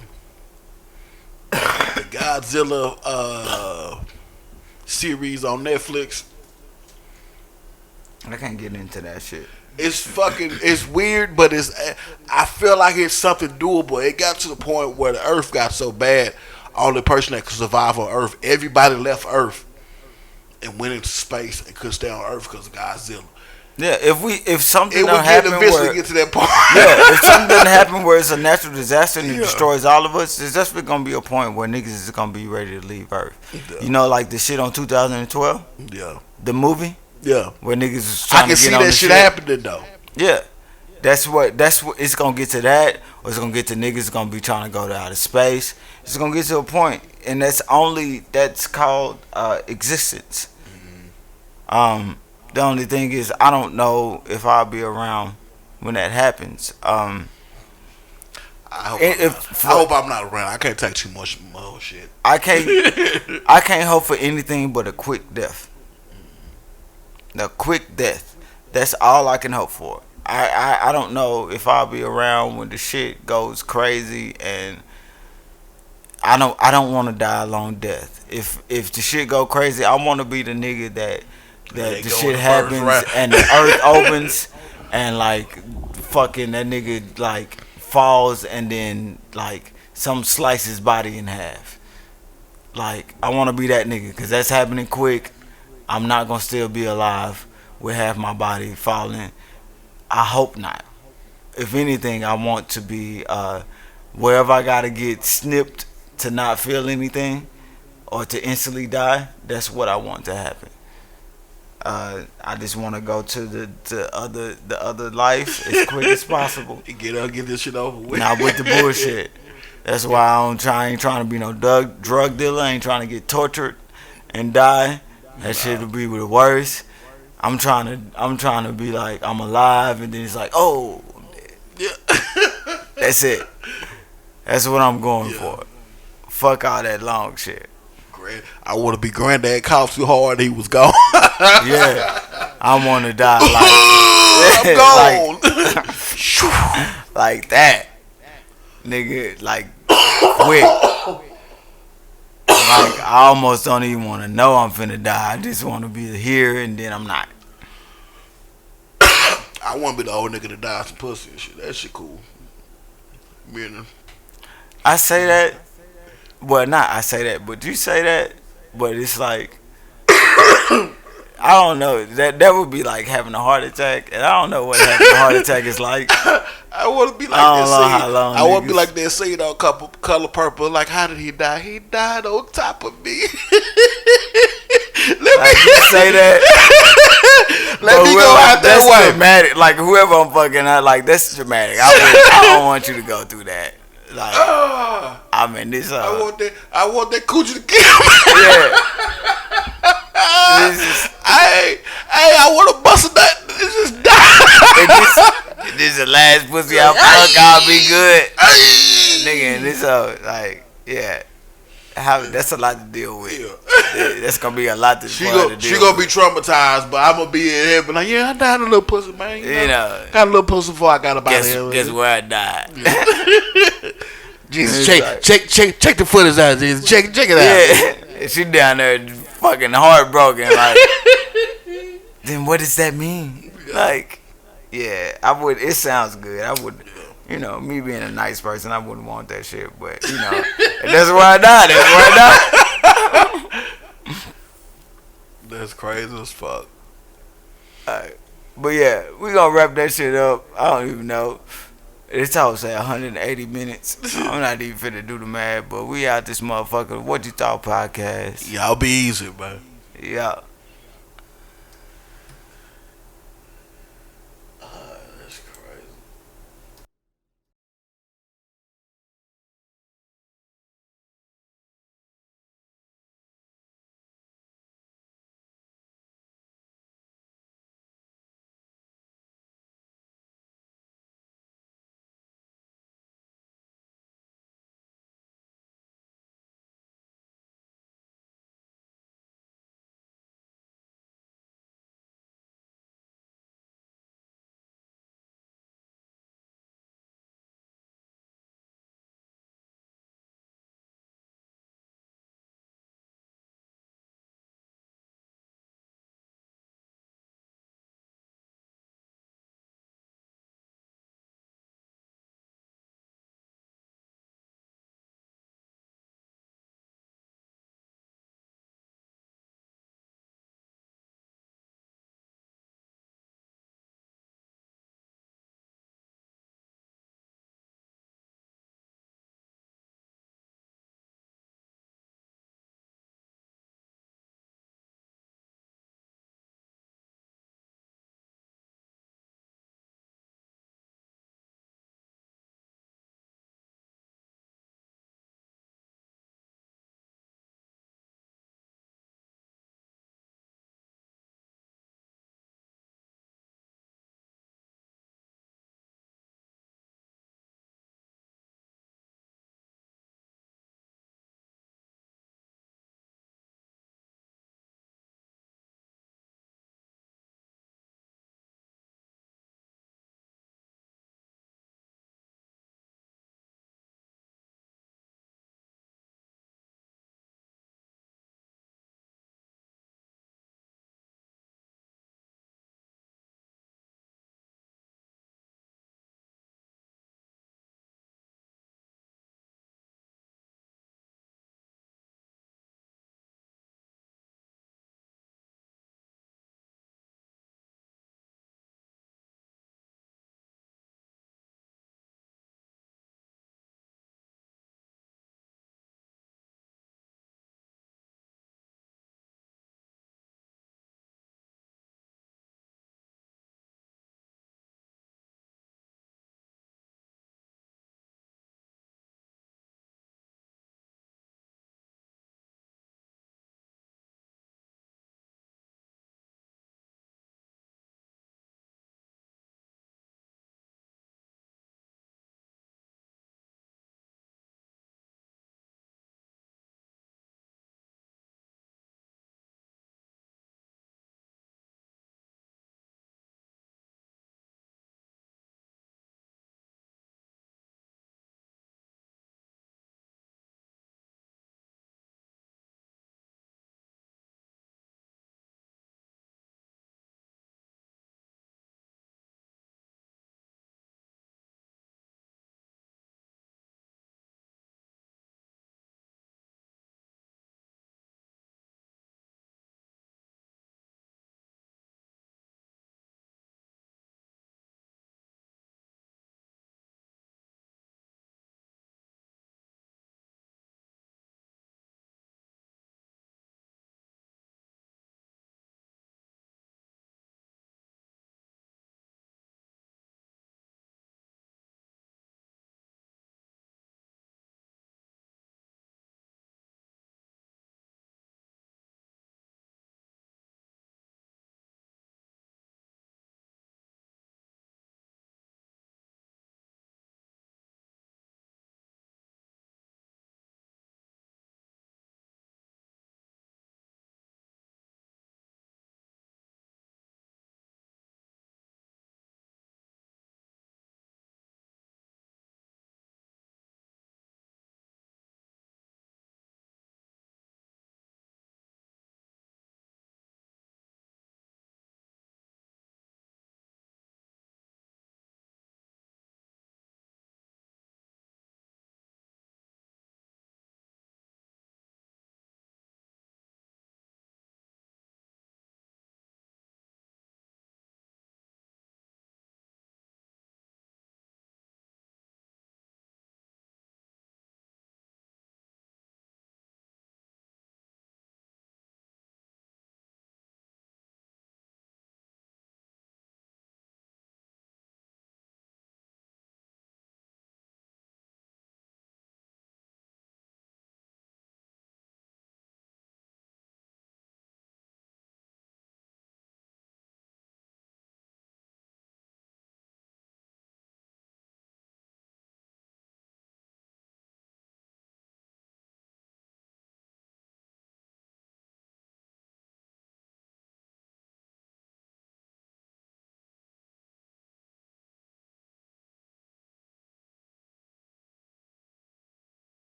Godzilla series on Netflix?
I can't get into that shit.
It's weird, but I feel like it's something doable. It got to the point where the Earth got so bad, only person that could survive on Earth, everybody left Earth and went into space and couldn't stay on Earth because of Godzilla.
Yeah, if something
It would
don't
get
happen
eventually
where
get to that point.
yeah, if something doesn't happen where it's a natural disaster and it
Yeah.
destroys all of us, there's definitely gonna be a point where niggas is gonna be ready to leave Earth. Like the shit on 2012,
Yeah,
the movie
yeah.
where niggas was
I
trying
can
to
see
get on
that
the
shit
ship.
happening though.
Yeah, that's what it's gonna get to that, or it's gonna get to niggas gonna be trying to go to outer space. It's gonna get to a point, and that's called existence. The only thing is, I don't know if I'll be around when that happens.
I hope,
And
I'm
if
not, I hope I'm not around. I can't take too much more shit.
I can't, I can't hope for anything but a quick death. A quick death. That's all I can hope for. I don't know if I'll be around when the shit goes crazy, and I don't want to die a long death. If the shit go crazy, I want to be the nigga that
They
the
go
shit
in the
happens
first round.
and the earth opens and like fucking that nigga like falls and then like some slice his body in half. Like I want to be that nigga because that's happening quick. I'm not gonna still be alive with half my body falling. I hope not. If anything, I want to be wherever I gotta get snipped to not feel anything or to instantly die. That's what I want to happen. I just want to go to the other life as quick as possible.
Get this shit over with.
Not with the bullshit. That's why I ain't trying to be no drug dealer. I ain't trying to get tortured and die. That shit would be the worst. I'm trying to be like I'm alive, and then it's like, oh, I'm dead.
Yeah.
That's it. That's what I'm going
Yeah.
for. Fuck all that long shit.
I want to be granddad coughed too hard he was gone.
Yeah, I want to die
I'm
like
gone.
like that, nigga. Like quick. Like I almost don't even want to know I'm finna die. I just want to be here, and then I'm not.
I want to be the old nigga that died some pussy and shit. That shit cool. Meaning,
I say that. Well, not I say that, but you say that. But it's like I don't know. That would be like having a heart attack, and I don't know what having a heart attack is like.
I want to be like
I
that
don't know how
scene.
long.
I want to be
niggas-
like that scene on Color Purple. Like, how did he die? He died on top of me. Let
Like
me
you say that.
let
But
me go
whoever-
out that
that's
way.
dramatic. Like whoever I'm fucking, like that's dramatic. I don't want you to go through that. Like I mean, this.
I want that coochie to kill me.
Yeah. This is,
I want to bust a nut. This is die.
if this is the last pussy I fuck, I'll be good.
Ay.
Nigga, and this like, yeah. That's a lot to deal with. Yeah, that's gonna be a lot to
She
deal
gonna be
with.
traumatized, but I'm gonna be in heaven like, yeah, I died a little pussy, man.
You know.
Got a little pussy before I got up out of here.
Guess where I died.
Jesus,
It's
check the footage out, Jesus. Check it out.
Yeah, she down there fucking heartbroken. Like, then what does that mean? Like, yeah, I would. It sounds good. I would. You know, me being a nice person, I wouldn't want that shit. But you know, that's where I died. That's where I died.
That's crazy as fuck.
Alright. But yeah, we gonna wrap that shit up. I don't even know. It's all say 180 minutes. I'm not even finna do the math, but we out this motherfucker. What You Thought podcast.
Y'all be easy, man.
Yeah.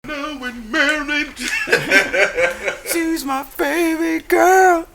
Now we're married.
She's my favorite girl.